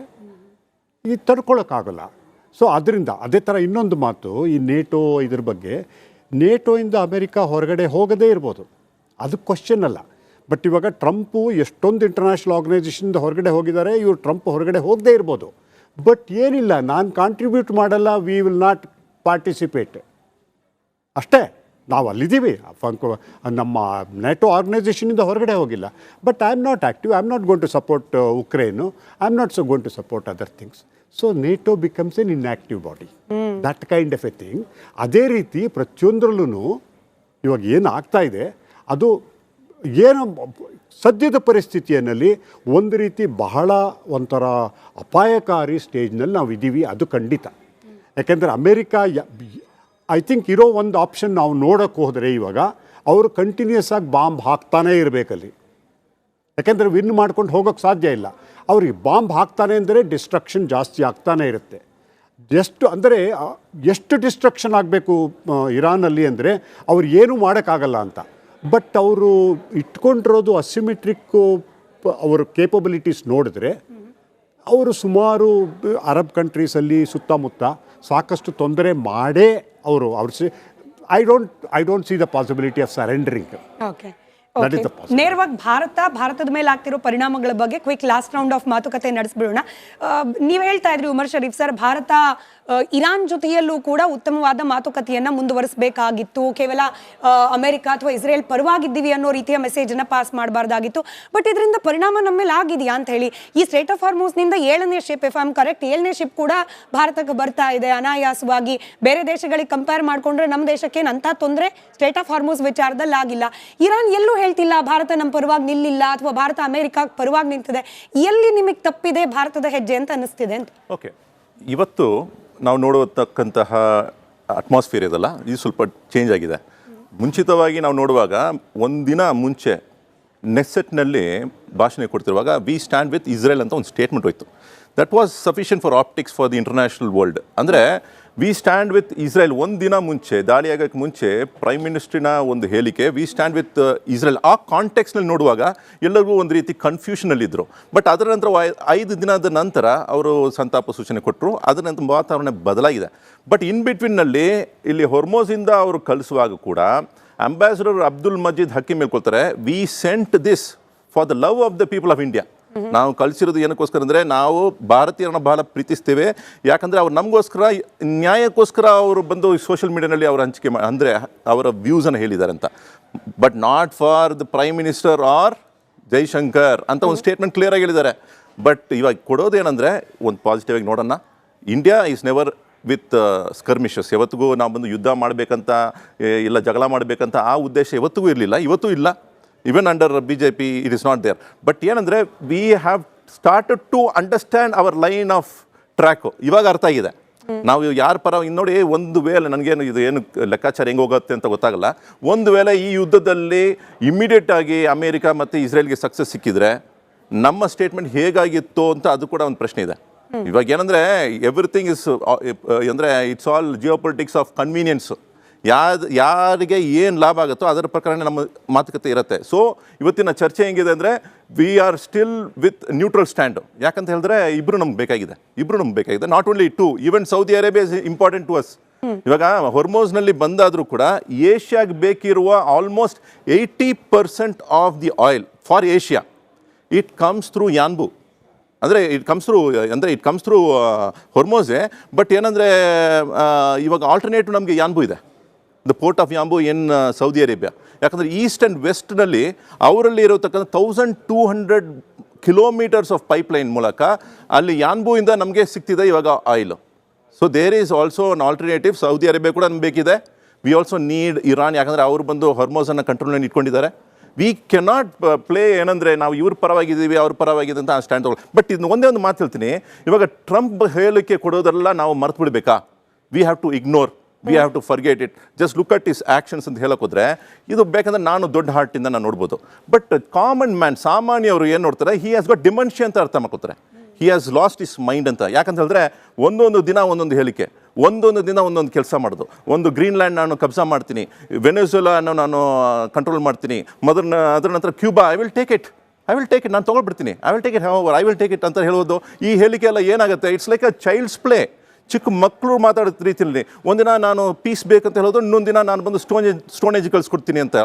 ಈ ತಡ್ಕೊಳ್ಳೋಕ್ಕಾಗಲ್ಲ. ಸೊ ಅದರಿಂದ ಅದೇ ಥರ ಇನ್ನೊಂದು ಮಾತು, ಈ ನೇಟೋ ಇದ್ರ ಬಗ್ಗೆ, ನೇಟೋಯಿಂದ ಅಮೆರಿಕ ಹೊರಗಡೆ ಹೋಗದೇ ಇರ್ಬೋದು, ಅದು ಕ್ವಶನ್ ಅಲ್ಲ. ಬಟ್ ಇವಾಗ ಟ್ರಂಪು ಎಷ್ಟೊಂದು ಇಂಟರ್ನ್ಯಾಷನಲ್ ಆರ್ಗನೈಸೇಷನ್ದ ಹೊರಗಡೆ ಹೋಗಿದ್ದಾರೆ, ಇವರು ಟ್ರಂಪ್ ಹೊರಗಡೆ ಹೋಗದೇ ಇರ್ಬೋದು. ಬಟ್ ಏನಿಲ್ಲ, ನಾನು ಕಾಂಟ್ರಿಬ್ಯೂಟ್ ಮಾಡಲ್ಲ, ವಿ ವಿಲ್ ನಾಟ್ ಪಾರ್ಟಿಸಿಪೇಟ್, ಅಷ್ಟೇ. ನಾವು ಅಲ್ಲಿದ್ದೀವಿ, ನಮ್ಮ ನೇಟೋ ಆರ್ಗನೈಸೇಷನಿಂದ ಹೊರಗಡೆ ಹೋಗಿಲ್ಲ. But I am not active, I am not going to support Ukraine, I am not going to support other things. So NATO becomes an inactive body, that kind of a thing. ಅದೇ ರೀತಿ ಪ್ರತಿಯೊಂದರಲ್ಲೂ ಇವಾಗ ಏನು ಆಗ್ತಾ ಇದೆ ಅದು ಏನು ಸದ್ಯದ ಪರಿಸ್ಥಿತಿಯಲ್ಲಿ ಒಂದು ರೀತಿ ಬಹಳ ಒಂಥರ ಅಪಾಯಕಾರಿ ಸ್ಟೇಜ್ನಲ್ಲಿ ನಾವು ಇದ್ದೀವಿ, ಅದು ಖಂಡಿತ. ಯಾಕೆಂದರೆ ಅಮೇರಿಕಾ ಐ ಥಿಂಕ್ ಇರೋ ಒಂದು ಆಪ್ಷನ್ ನಾವು ನೋಡೋಕ್ಕೆ ಹೋದರೆ ಇವಾಗ ಅವರು ಕಂಟಿನ್ಯೂಸ್ ಆಗಿ ಬಾಂಬ್ ಹಾಕ್ತಾನೇ ಇರಬೇಕಲ್ಲಿ. ಯಾಕೆಂದರೆ ವಿನ್ ಮಾಡ್ಕೊಂಡು ಹೋಗೋಕ್ಕೆ ಸಾಧ್ಯ ಇಲ್ಲ. ಅವ್ರಿಗೆ ಬಾಂಬ್ ಹಾಕ್ತಾನೆ ಅಂದರೆ ಡಿಸ್ಟ್ರಕ್ಷನ್ ಜಾಸ್ತಿ ಆಗ್ತಾನೇ ಇರುತ್ತೆ. ಎಷ್ಟು ಡಿಸ್ಟ್ರಕ್ಷನ್ ಆಗಬೇಕು ಇರಾನಲ್ಲಿ ಅಂದರೆ ಅವ್ರು ಏನೂ ಮಾಡೋಕ್ಕಾಗಲ್ಲ ಅಂತ. ಬಟ್ ಅವರು ಇಟ್ಕೊಂಡಿರೋದು ಅಸಿಮೆಟ್ರಿಕ್ಕು ಅವರ ಕೇಪಬಿಲಿಟೀಸ್ ನೋಡಿದ್ರೆ ಅವರು ಸುಮಾರು ಅರಬ್ ಕಂಟ್ರೀಸಲ್ಲಿ ಸುತ್ತಮುತ್ತ ಸಾಕಷ್ಟು ತೊಂದರೆ ಮಾಡೇ ಅವರು I don't see the possibility of surrendering. Okay, ನೇರವಾಗಿ ಭಾರತದ ಮೇಲೆ ಆಗ್ತಿರೋ ಪರಿಣಾಮಗಳ ಬಗ್ಗೆ ಕ್ವಿಕ್ ಲಾಸ್ಟ್ ರೌಂಡ್ ಆಫ್ ಮಾತುಕತೆ ನಡೆಸ್ಬಿಡೋಣ. ನೀವು ಹೇಳ್ತಾ ಇದ್ರಿ ಉಮರ್ ಶರೀಫ್ ಸರ್, ಭಾರತ ಇರಾನ್ ಜೊತೆಯಲ್ಲೂ ಕೂಡ ಉತ್ತಮವಾದ ಮಾತುಕತೆಯನ್ನು ಮುಂದುವರಿಸಬೇಕಾಗಿತ್ತು, ಕೇವಲ ಅಮೆರಿಕ ಅಥವಾ ಇಸ್ರೇಲ್ ಪರವಾಗಿದ್ದೀವಿ ಅನ್ನೋ ರೀತಿಯ ಮೆಸೇಜನ್ನು ಪಾಸ್ ಮಾಡಬಾರ್ದಾಗಿತ್ತು. ಬಟ್ ಇದರಿಂದ ಪರಿಣಾಮ ನಮ್ಮ ಮೇಲೆ ಆಗಿದೆಯಾ ಅಂತ ಹೇಳಿ, ಈ ಸ್ಟೇಟ್ ಆಫ್ ಹಾರ್ಮೂಸ್ನಿಂದ 7ನೇ ship, if I am correct, 7ನೇ ಶಿಪ್ ಕೂಡ ಭಾರತಕ್ಕೆ ಬರ್ತಾ ಇದೆ ಅನಾಯಾಸವಾಗಿ. ಬೇರೆ ದೇಶಗಳಿಗೆ ಕಂಪೇರ್ ಮಾಡಿಕೊಂಡ್ರೆ ನಮ್ಮ ದೇಶಕ್ಕೇನು ಅಂಥ ತೊಂದರೆ ಸ್ಟೇಟ್ ಆಫ್ ಹಾರ್ಮೂಸ್ ವಿಚಾರದಲ್ಲಿ ಆಗಿಲ್ಲ. ಇರಾನ್ ಎಲ್ಲೂ ಹೇಳ್ತಿಲ್ಲ ಭಾರತ ನಮ್ಮ ಪರವಾಗಿ ನಿಲ್ಲಿಲ್ಲ ಅಥವಾ ಭಾರತ ಅಮೆರಿಕ ಪರವಾಗಿ ನಿಂತಿದೆ. ಎಲ್ಲಿ ನಿಮಗೆ ತಪ್ಪಿದೆ ಭಾರತದ ಹೆಜ್ಜೆ ಅಂತ ಅನಿಸ್ತಿದೆ ಅಂತ? ಓಕೆ, ಇವತ್ತು ನಾವು ನೋಡತಕ್ಕಂತಹ ಅಟ್ಮಾಸ್ಫಿಯರ್ ಇದಲ್ಲ, ಇದು ಸ್ವಲ್ಪ ಚೇಂಜ್ ಆಗಿದೆ. ಮುಂಚಿತವಾಗಿ ನಾವು ನೋಡುವಾಗ ಒಂದಿನ ಮುಂಚೆ ನೆಸ್ಸೆಟ್ನಲ್ಲಿ ಭಾಷಣ ಕೊಡ್ತಿರುವಾಗ ವಿ ಸ್ಟ್ಯಾಂಡ್ ವಿತ್ ಇಸ್ರೇಲ್ ಅಂತ ಒಂದು ಸ್ಟೇಟ್ಮೆಂಟ್ ಹೋಯ್ತು. That was sufficient for optics for the international world. ಅಂದರೆ ವಿ ಸ್ಟ್ಯಾಂಡ್ ವಿತ್ ಇಸ್ರೇಲ್ ಒಂದಿನ ಮುಂಚೆ, ದಾಳಿ ಆಗೋಕ್ಕೆ ಮುಂಚೆ ಪ್ರೈಮ್ ಮಿನಿಸ್ಟ್ರಿನ ಒಂದು ಹೇಳಿಕೆ ವಿ ಸ್ಟ್ಯಾಂಡ್ ವಿತ್ ಇಸ್ರೇಲ್. ಆ ಕಾಂಟೆಕ್ಸ್ನಲ್ಲಿ ನೋಡುವಾಗ ಎಲ್ಲರಿಗೂ ಒಂದು ರೀತಿ ಕನ್ಫ್ಯೂಷನಲ್ಲಿದ್ದರು. ಬಟ್ ಅದರ ನಂತರ 5 ದಿನದ ನಂತರ ಅವರು ಸಂತಾಪ ಸೂಚನೆ ಕೊಟ್ಟರು. ಅದರ ನಂತರ ವಾತಾವರಣ ಬದಲಾಗಿದೆ. ಬಟ್ ಇನ್ ಬಿಟ್ವೀನ್ನಲ್ಲಿ ಇಲ್ಲಿ ಹೊರ್ಮೋಸಿಂದ ಅವರು ಕಳಿಸುವಾಗ ಕೂಡ ಅಂಬಾಸಿಡರ್ ಅಬ್ದುಲ್ ಮಜೀದ್ ಹಕೀಮ್ ಹೇಳ್ಕೊಳ್ತಾರೆ, we sent this for the love of the people of India. ನಾವು ಕಳಿಸಿರೋದು ಏನಕ್ಕೋಸ್ಕರ ಅಂದರೆ ನಾವು ಭಾರತೀಯರನ್ನ ಬಹಳ ಪ್ರೀತಿಸ್ತೇವೆ, ಯಾಕಂದರೆ ಅವ್ರು ನಮಗೋಸ್ಕರ ನ್ಯಾಯಕ್ಕೋಸ್ಕರ ಅವರು ಬಂದು ಸೋಷಿಯಲ್ ಮೀಡಿಯಾನಲ್ಲಿ ಅವರು ಹಂಚಿಕೆ ಅಂದರೆ ಅವರ ವ್ಯೂಸನ್ನು ಹೇಳಿದ್ದಾರೆ ಅಂತ. But not for the prime minister or Jaishankar ಅಂತ ಒಂದು ಸ್ಟೇಟ್ಮೆಂಟ್ ಕ್ಲಿಯರಾಗಿ ಹೇಳಿದ್ದಾರೆ. ಬಟ್ ಇವಾಗ ಕೊಡೋದೇನೆಂದರೆ ಒಂದು ಪಾಸಿಟಿವ್ ಆಗಿ ನೋಡೋಣ, ಇಂಡಿಯಾ ಈಸ್ ನೆವರ್ ವಿತ್ ಸ್ಕರ್ಮಿಷಸ್. ಯಾವತ್ತಿಗೂ ನಾವು ಬಂದು ಯುದ್ಧ ಮಾಡಬೇಕಂತ ಇಲ್ಲ ಜಗಳ ಮಾಡಬೇಕಂತ ಆ ಉದ್ದೇಶ ಯಾವತ್ತಿಗೂ ಇರಲಿಲ್ಲ, ಇವತ್ತೂ ಇಲ್ಲ. Even under BJP it is not there. But ಏನಂದರೆ we have started to understand our line of track. ಇವಾಗ ಅರ್ಥ ಆಗಿದೆ ನಾವು ಯಾರ ಪರ. ಇನ್ನು ನೋಡಿ, ಒಂದು ವೇಳೆ ನನಗೇನು ಇದು ಏನು ಲೆಕ್ಕಾಚಾರ ಹೆಂಗೆ ಹೋಗುತ್ತೆ ಅಂತ ಗೊತ್ತಾಗಲ್ಲ. ಒಂದು ವೇಳೆ ಈ ಯುದ್ಧದಲ್ಲಿ ಇಮ್ಮಿಡಿಯೇಟ್ ಆಗಿ ಅಮೇರಿಕ ಮತ್ತು ಇಸ್ರೇಲ್ಗೆ ಸಕ್ಸಸ್ ಸಿಕ್ಕಿದ್ರೆ ನಮ್ಮ ಸ್ಟೇಟ್ಮೆಂಟ್ ಹೇಗಾಗಿತ್ತು ಅಂತ ಅದು ಕೂಡ ಒಂದು ಪ್ರಶ್ನೆ ಇದೆ. ಇವಾಗ ಏನಂದರೆ ಎವ್ರಿಥಿಂಗ್ ಇಸ್ ಅಂದರೆ ಇಟ್ಸ್ ಆಲ್ ಜಿಯೋಪೊಲಿಟಿಕ್ಸ್ ಆಫ್ ಕನ್ವೀನಿಯನ್ಸು. ಯಾರಿಗೆ ಏನು ಲಾಭ ಆಗುತ್ತೋ ಅದರ ಪ್ರಕಾರ ನಮ್ಮ ಮಾತುಕತೆ ಇರುತ್ತೆ. ಸೊ ಇವತ್ತಿನ ಚರ್ಚೆ ಹೆಂಗಿದೆ ಅಂದರೆ we are still with neutral stand. ಯಾಕಂತ ಹೇಳಿದ್ರೆ ಇಬ್ಬರು ನಮ್ಗೆ ಬೇಕಾಗಿದೆ. Not only two, even Saudi Arabia is important to us. ಇವಾಗ ಹೊರ್ಮೋಸ್ನಲ್ಲಿ ಬಂದಾದರೂ ಕೂಡ ಏಷ್ಯಾಗೆ ಬೇಕಿರುವ almost 80% of the oil for Asia it comes through Yanbu. ಅಂದರೆ ಇಟ್ ಕಮ್ಸ್ ಥ್ರೂ ಹೊರ್ಮೋಸೆ. ಬಟ್ ಏನಂದರೆ ಇವಾಗ ಆಲ್ಟರ್ನೇಟಿವ್ ನಮಗೆ ಯಾನ್ಬು ಇದೆ, the port of Yanbu in Saudi Arabia. ಯಾಕಂದರೆ ಈಸ್ಟ್ ಆ್ಯಂಡ್ ವೆಸ್ಟ್ನಲ್ಲಿ ಅವರಲ್ಲಿ ಇರತಕ್ಕಂಥ 1200 ಕಿಲೋಮೀಟರ್ಸ್ ಆಫ್ ಪೈಪ್ಲೈನ್ ಮೂಲಕ ಅಲ್ಲಿ ಯಾನ್ಬುಯಿಂದ ನಮಗೆ ಸಿಗ್ತಿದೆ ಇವಾಗ oil. So there is also an alternative. Saudi Arabia ಕೂಡ ನಮ್ಗೆ ಬೇಕಿದೆ. ವಿ ಆಲ್ಸೋ ನೀಡ್ ಇರಾನ್, ಯಾಕಂದರೆ ಅವರು ಬಂದು ಹೊರ್ಮೋಸನ್ನು ಕಂಟ್ರೋಲ್ನಲ್ಲಿ ಇಟ್ಕೊಂಡಿದ್ದಾರೆ. ವಿ ಕೆನಾಟ್ ಪ್ಲೇ ಏನಂದರೆ ನಾವು ಇವ್ರ ಪರವಾಗಿದ್ದೀವಿ ಅವ್ರ ಪರವಾಗಿದೆ ಅಂತ ಆ ಸ್ಟ್ಯಾಂಡ್ ತೊಗೊಳ್ಳಿ. ಬಟ್ ಇದು ಒಂದೇ ಒಂದು ಮಾತು ಹೇಳ್ತೀನಿ, ಇವಾಗ ಟ್ರಂಪ್ ಹೇಳಿಕೆ ಕೊಡೋದೆಲ್ಲ ನಾವು ಮರ್ತು ಬಿಡಬೇಕಾ? We have to ignore, we have to forget it, just look at his actions ಅಂತ ಹೇಳಕ್ಕೆ ಹೋದರೆ ಇದು ಬೇಕಂದ್ರೆ ನಾನು ದೊಡ್ಡ ಹಾರ್ಟಿಂದ ನಾನು ನೋಡ್ಬೋದು. ಬಟ್ ಕಾಮನ್ ಮ್ಯಾನ್, ಸಾಮಾನ್ಯವರು ಏನು ನೋಡ್ತಾರೆ, ಹಿ ಹ್ಯಾಸ್ ಗಾಟ್ ಡಿಮೆನ್ಷಿಯಾ ಅಂತ ಅರ್ಥ ಮಾಡ್ಕೋತಾರೆ. He has last is mind ಅಂತ. ಯಾಕಂತ ಹೇಳಿದ್ರೆ ಒಂದೊಂದು ದಿನ ಒಂದೊಂದು ಹೇಳಿಕೆ, ಒಂದೊಂದು ದಿನ ಒಂದೊಂದು ಕೆಲಸ ಮಾಡೋದು. ಒಂದು ಗ್ರೀನ್ಲ್ಯಾಂಡ್ ನಾನು ಕಬ್ಜಾ ಮಾಡ್ತೀನಿ, ವೆನೆಜುವೆಲಾನು ನಾನು ಕಂಟ್ರೋಲ್ ಮಾಡ್ತೀನಿ, ಅದರ ನಂತರ Cuba I will take it ನಾನು ತೊಗೊಳ್ಬಿಡ್ತೀನಿ, ಐ ವಿಲ್ ಟೇಕ್ ಇಟ್ ಅಂತ ಹೇಳೋದು. ಈ ಹೇಳಿಕೆ ಎಲ್ಲ ಏನಾಗುತ್ತೆ, it's like a child's play. ಚಿಕ್ಕ ಮಕ್ಕಳು ಮಾತಾಡೋ ರೀತಿಯಲ್ಲಿ ಒಂದಿನ ನಾನು ಪೀಸ್ ಬೇಕಂತ ಹೇಳೋದು, ಇನ್ನೊಂದು ದಿನ ನಾನು ಬಂದು ಸ್ಟೋನೇಜ್ ಕಳಿಸ್ಕೊಡ್ತೀನಿ ಅಂತ.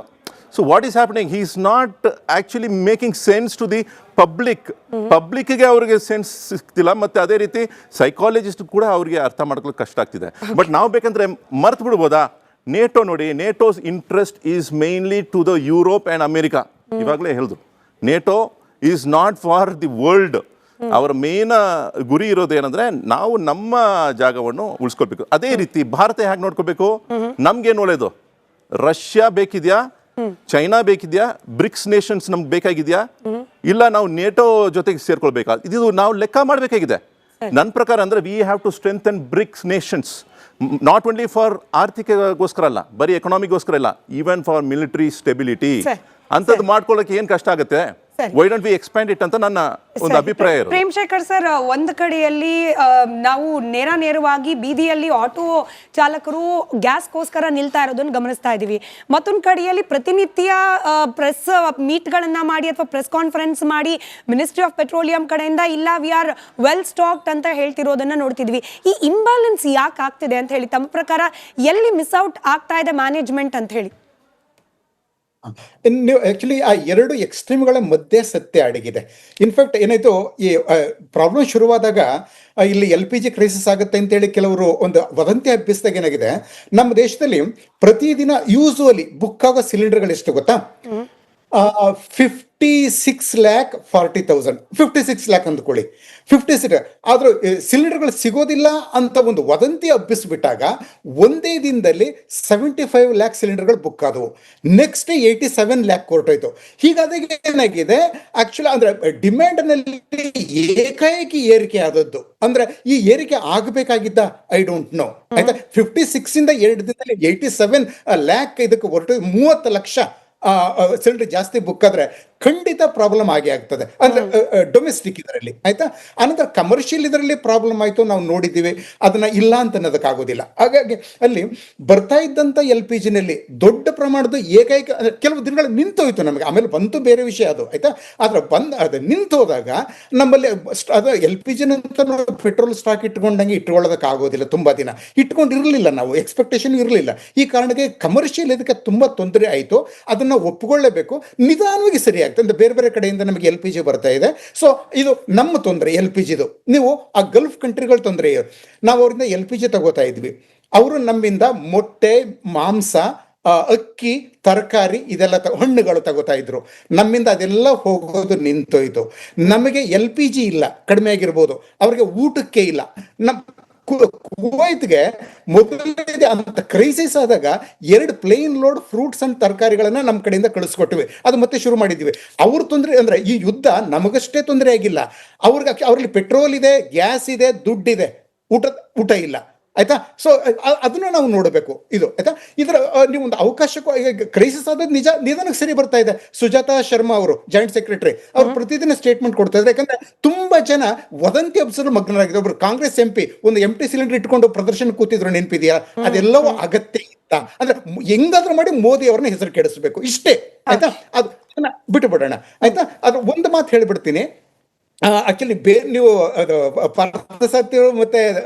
So what is happening, he is not actually making sense to the ಪಬ್ಲಿಕ್ಗೆ ಅವ್ರಿಗೆ ಸೆನ್ಸ್ ಸಿಗ್ತಿಲ್ಲ. ಮತ್ತು ಅದೇ ರೀತಿ ಸೈಕಾಲಜಿಸ್ಟ್ ಕೂಡ ಅವ್ರಿಗೆ ಅರ್ಥ ಮಾಡ್ಕೊಳ್ಳೋಕೆ ಕಷ್ಟ ಆಗ್ತಿದೆ. ಬಟ್ ನಾವು ಬೇಕಂದ್ರೆ ಮರ್ತು ಬಿಡ್ಬೋದಾ? ನೇಟೋ ನೋಡಿ, NATO's interest is mainly to the Europe and America. ಇವಾಗಲೇ ಹೇಳಿದ್ರು, NATO is not for the world. ಅವರ ಮೇನ್ ಗುರಿ ಇರೋದೇನೆಂದ್ರೆ ನಾವು ನಮ್ಮ ಜಾಗವನ್ನು ಉಳಿಸ್ಕೊಳ್ಬೇಕು. ಅದೇ ರೀತಿ ಭಾರತ ಹೇಗೆ ನೋಡ್ಕೋಬೇಕು, ನಮ್ಗೇನು ಒಳ್ಳೇದು, ರಷ್ಯಾ ಬೇಕಿದ್ಯಾ, ಚೈನಾ ಬೇಕಿದ್ಯಾ, ಬ್ರಿಕ್ಸ್ ನೇಷನ್ಸ್ ನಮ್ಗೆ ಬೇಕಾಗಿದ್ಯಾ, ಇಲ್ಲ ನಾವು ನೇಟೋ ಜೊತೆಗೆ ಸೇರ್ಕೊಳ್ಬೇಕಾ? ಇದು ನಾವು ಲೆಕ್ಕ ಮಾಡಬೇಕಾಗಿದೆ ನನ್ನ ಪ್ರಕಾರ. ಅಂದರೆ we have to strengthen BRICS nations, not only for ಆರ್ಥಿಕಗೋಸ್ಕರ ಅಲ್ಲ, ಬರೀ ಎಕನಾಮಿಗೋಸ್ಕರ ಇಲ್ಲ, ಈವನ್ ಫಾರ್ ಮಿಲಿಟರಿ ಸ್ಟೆಬಿಲಿಟಿ. ಅಂಥದ್ದು ಮಾಡ್ಕೊಳ್ಳೋಕೆ ಏನು ಕಷ್ಟ ಆಗುತ್ತೆ. Why don't we expand it ಅಂತ ನನ್ನ ಒಂದು ಅಭಿಪ್ರಾಯ. ಪ್ರೇಮ್ಶೇಖರ್ ಸರ್, ಒಂದು ಕಡೆಯಲ್ಲಿ ನಾವು ನೇರವಾಗಿ ಬೀದಿಯಲ್ಲಿ ಆಟೋ ಚಾಲಕರು ಗ್ಯಾಸ್ಗೋಸ್ಕರ ನಿಲ್ತಾ ಇರೋದನ್ನು ಗಮನಿಸ್ತಾ ಇದ್ದೀವಿ. ಮತ್ತೊಂದು ಕಡೆಯಲ್ಲಿ ಪ್ರತಿನಿತ್ಯ ಪ್ರೆಸ್ ಮೀಟ್ಗಳನ್ನ ಮಾಡಿ ಅಥವಾ ಪ್ರೆಸ್ ಕಾನ್ಫರೆನ್ಸ್ ಮಾಡಿ ಮಿನಿಸ್ಟ್ರಿ ಆಫ್ ಪೆಟ್ರೋಲಿಯಂ ಕಡೆಯಿಂದ ಇಲ್ಲ ವಿ ಆರ್ ವೆಲ್ ಸ್ಟಾಕ್ಡ್ ಅಂತ ಹೇಳ್ತಿರೋದನ್ನ ನೋಡ್ತಿದ್ವಿ. ಈ ಇಂಬ್ಯಾಲೆನ್ಸ್ ಯಾಕೆ ಆಗ್ತಿದೆ ಅಂತ ಹೇಳಿ ತಮ್ಮ ಪ್ರಕಾರ ಎಲ್ಲಿ ಮಿಸ್ ಔಟ್ ಆಗ್ತಾ ಇದೆ ಮ್ಯಾನೇಜ್ಮೆಂಟ್ ಅಂತ ಹೇಳಿ? ನೀವು ಆ್ಯಕ್ಚುಲಿ ಆ ಎರಡು ಎಕ್ಸ್ಟ್ರೀಮ್ಗಳ ಮಧ್ಯೆ ಸತ್ಯ ಅಡಗಿದೆ. ಇನ್ಫ್ಯಾಕ್ಟ್ ಏನಾಯಿತು, ಈ ಪ್ರಾಬ್ಲಮ್ ಶುರುವಾದಾಗ ಇಲ್ಲಿ LPG ಕ್ರೈಸಿಸ್ ಆಗುತ್ತೆ ಅಂತೇಳಿ ಕೆಲವರು ಒಂದು ವದಂತಿ ಹಬ್ಬಿಸಿದಾಗ ಏನಾಗಿದೆ, ನಮ್ಮ ದೇಶದಲ್ಲಿ ಪ್ರತಿದಿನ ಯೂಸುವಲಿ ಬುಕ್ ಆಗೋ ಸಿಲಿಂಡರ್ಗಳು ಎಷ್ಟು ಗೊತ್ತಾ, 56,40,000 56 ಲ್ಯಾಕ್ ಅಂದ್ಕೊಳ್ಳಿ. 56 ಆದರೂ ಸಿಲಿಂಡರ್ಗಳು ಸಿಗೋದಿಲ್ಲ ಅಂತ ಒಂದು ವದಂತಿ ಹಬ್ಬಿಸ್ಬಿಟ್ಟಾಗ ಒಂದೇ ದಿನದಲ್ಲಿ 75 ಲ್ಯಾಕ್ ಸಿಲಿಂಡರ್ಗಳು ಬುಕ್ ಆದವು. ನೆಕ್ಸ್ಟ್ 87 ಲ್ಯಾಕ್ ಹೊರಟೋಯ್ತು. ಹೀಗಾದಾಗ ಏನಾಗಿದೆ ಆಕ್ಚುಲಿ ಅಂದ್ರೆ ಡಿಮ್ಯಾಂಡ್ನಲ್ಲಿ ಏಕಾಏಕಿ ಏರಿಕೆ ಆದದ್ದು. ಅಂದ್ರೆ ಈ ಏರಿಕೆ ಆಗಬೇಕಾಗಿದ್ದ ಐ ಡೋಂಟ್ ನೋ. ಆಯ್ತಾ, 56 ಇಂದ 2 ದಿನದಲ್ಲಿ 87 ಲ್ಯಾಕ್ ಇದಕ್ಕೆ ಹೊರಟು 30 ಲಕ್ಷ ಸಿಲಿಂಡರ್ ಜಾಸ್ತಿ ಬುಕ್ ಆದ್ರೆ ಖಂಡಿತ ಪ್ರಾಬ್ಲಮ್ ಆಗೇ ಆಗ್ತದೆ. ಅಂದ್ರೆ ಡೊಮೆಸ್ಟಿಕ್ ಇದರಲ್ಲಿ. ಆಯ್ತಾ, ಆನಂತರ ಕಮರ್ಷಿಯಲ್ ಇದರಲ್ಲಿ ಪ್ರಾಬ್ಲಮ್ ಆಯ್ತು, ನಾವು ನೋಡಿದ್ದೀವಿ. ಅದನ್ನ ಇಲ್ಲ ಅಂತ ಅನ್ನೋದಕ್ಕಾಗೋದಿಲ್ಲ. ಹಾಗಾಗಿ ಅಲ್ಲಿ ಬರ್ತಾ ಇದ್ದಂಥ LPG ನಲ್ಲಿ ದೊಡ್ಡ ಪ್ರಮಾಣದ ಏಕೈಕ ಕೆಲವು ದಿನಗಳು ನಿಂತೋಯ್ತು ನಮಗೆ, ಆಮೇಲೆ ಬಂತು ಬೇರೆ ವಿಷಯ ಅದು. ಆಯ್ತಾ, ಆದ್ರೆ ಅದು ನಿಂತೋದಾಗ ನಮ್ಮಲ್ಲಿ ಅದು LPG ನಂತ ಪೆಟ್ರೋಲ್ ಸ್ಟಾಕ್ ಇಟ್ಕೊಳ್ಳೋದಕ್ಕಾಗೋದಿಲ್ಲ. ತುಂಬಾ ದಿನ ಇಟ್ಕೊಂಡಿರಲಿಲ್ಲ, ನಾವು ಎಕ್ಸ್ಪೆಕ್ಟೇಷನ್ ಇರಲಿಲ್ಲ. ಈ ಕಾರಣಕ್ಕೆ ಕಮರ್ಷಿಯಲ್ ಇದಕ್ಕೆ ತುಂಬಾ ತೊಂದರೆ ಆಯಿತು. ಅದನ್ನ ಒಪ್ಪಿಕೊಳ್ಳೇಬೇಕು, ನಿಧಾನವಾಗಿ ಸರಿಯಾಗ್ತದೆ. ಬೇರೆ ಬೇರೆ ಕಡೆಯಿಂದ ನಮಗೆ LPG ಬರ್ತಾ ಇದೆ. ಸೊ ಇದು ನಮ್ಮ ತೊಂದರೆ LPGದು. ನೀವು ಆ ಗಲ್ಫ್ ಕಂಟ್ರಿಗಳ ತೊಂದರೆ, ನಾವು ಅವರಿಂದ LPG ತಗೋತಾ ಇದ್ವಿ, ಅವರು ನಮ್ಮಿಂದ ಮೊಟ್ಟೆ, ಮಾಂಸ, ಅಕ್ಕಿ, ತರಕಾರಿ, ಇದೆಲ್ಲ ಹಣ್ಣುಗಳು ತಗೋತಾ ಇದ್ರು. ನಮ್ಮಿಂದ ಅದೆಲ್ಲ ಹೋಗೋದು ನಿಂತೋಯ್ತು. ನಮಗೆ LPG ಇಲ್ಲ, ಕಡಿಮೆ ಆಗಿರ್ಬೋದು, ಅವ್ರಿಗೆ ಊಟಕ್ಕೆ ಇಲ್ಲ. ಕುವೈತ್ಗೆ ಮೊದಲನೇ ಅಂತ ಕ್ರೈಸಿಸ್ ಆದಾಗ 2 ಪ್ಲೇನ್ ಲೋಡ್ ಫ್ರೂಟ್ಸ್ ಅಂಡ್ ತರಕಾರಿಗಳನ್ನ ನಮ್ಮ ಕಡೆಯಿಂದ ಕಳಿಸ್ಕೊಟ್ಟಿವಿ. ಅದು ಮತ್ತೆ ಶುರು ಮಾಡಿದ್ವಿ. ಅವ್ರ ತೊಂದರೆ ಅಂದ್ರೆ ಈ ಯುದ್ಧ ನಮಗಷ್ಟೇ ತೊಂದರೆ ಆಗಿಲ್ಲ, ಅವ್ರಲ್ಲಿ ಪೆಟ್ರೋಲ್ ಇದೆ, ಗ್ಯಾಸ್ ಇದೆ, ದುಡ್ಡಿದೆ, ಊಟ ಇಲ್ಲ. ಆಯ್ತಾ, ಸೊ ಅದನ್ನ ನಾವು ನೋಡಬೇಕು. ಇದು ಆಯ್ತಾ, ಇದರ ನೀವು ಒಂದು ಅವಕಾಶ ಕ್ರೈಸಿಸ್ ಆದ ನಿಧಾನಕ್ಕೆ ಸರಿ ಬರ್ತಾ ಇದೆ. ಸುಜಾತಾ ಶರ್ಮಾ ಅವರು ಜಾಯಿಂಟ್ ಸೆಕ್ರೆಟರಿ ಅವ್ರು ಪ್ರತಿದಿನ ಸ್ಟೇಟ್ಮೆಂಟ್ ಕೊಡ್ತಾ ಇದ್ದಾರೆ. ಯಾಕಂದ್ರೆ ತುಂಬಾ ಜನ ವದಂತಿ ಹಬ್ಸಲು ಮಗ್ನರಾಗಿದೆ. ಒಬ್ರು ಕಾಂಗ್ರೆಸ್ MP ಒಂದು ಎಂಟಿ ಸಿಲಿಂಡರ್ ಇಟ್ಕೊಂಡು ಪ್ರದರ್ಶನ ಕೂತಿದ್ರು, ನೆನಪಿದೆಯಾ? ಅದೆಲ್ಲವೂ ಅಗತ್ಯ ಇತ್ತ ಅಂದ್ರೆ ಹೆಂಗಾದ್ರೂ ಮಾಡಿ ಮೋದಿ ಅವ್ರನ್ನ ಹೆಸರು ಕೆಡಿಸ್ಬೇಕು, ಇಷ್ಟೇ. ಆಯ್ತಾ, ಅದನ್ನ ಬಿಟ್ಟು ಬಿಡೋಣ. ಆಯ್ತಾ, ಅದು ಒಂದು ಮಾತು ಹೇಳ್ಬಿಡ್ತೀನಿ. ಆಕ್ಚುಲಿ ನೀವು ಅದು ಪಾರ್ಥಸಾರಥಿ ಮತ್ತೆ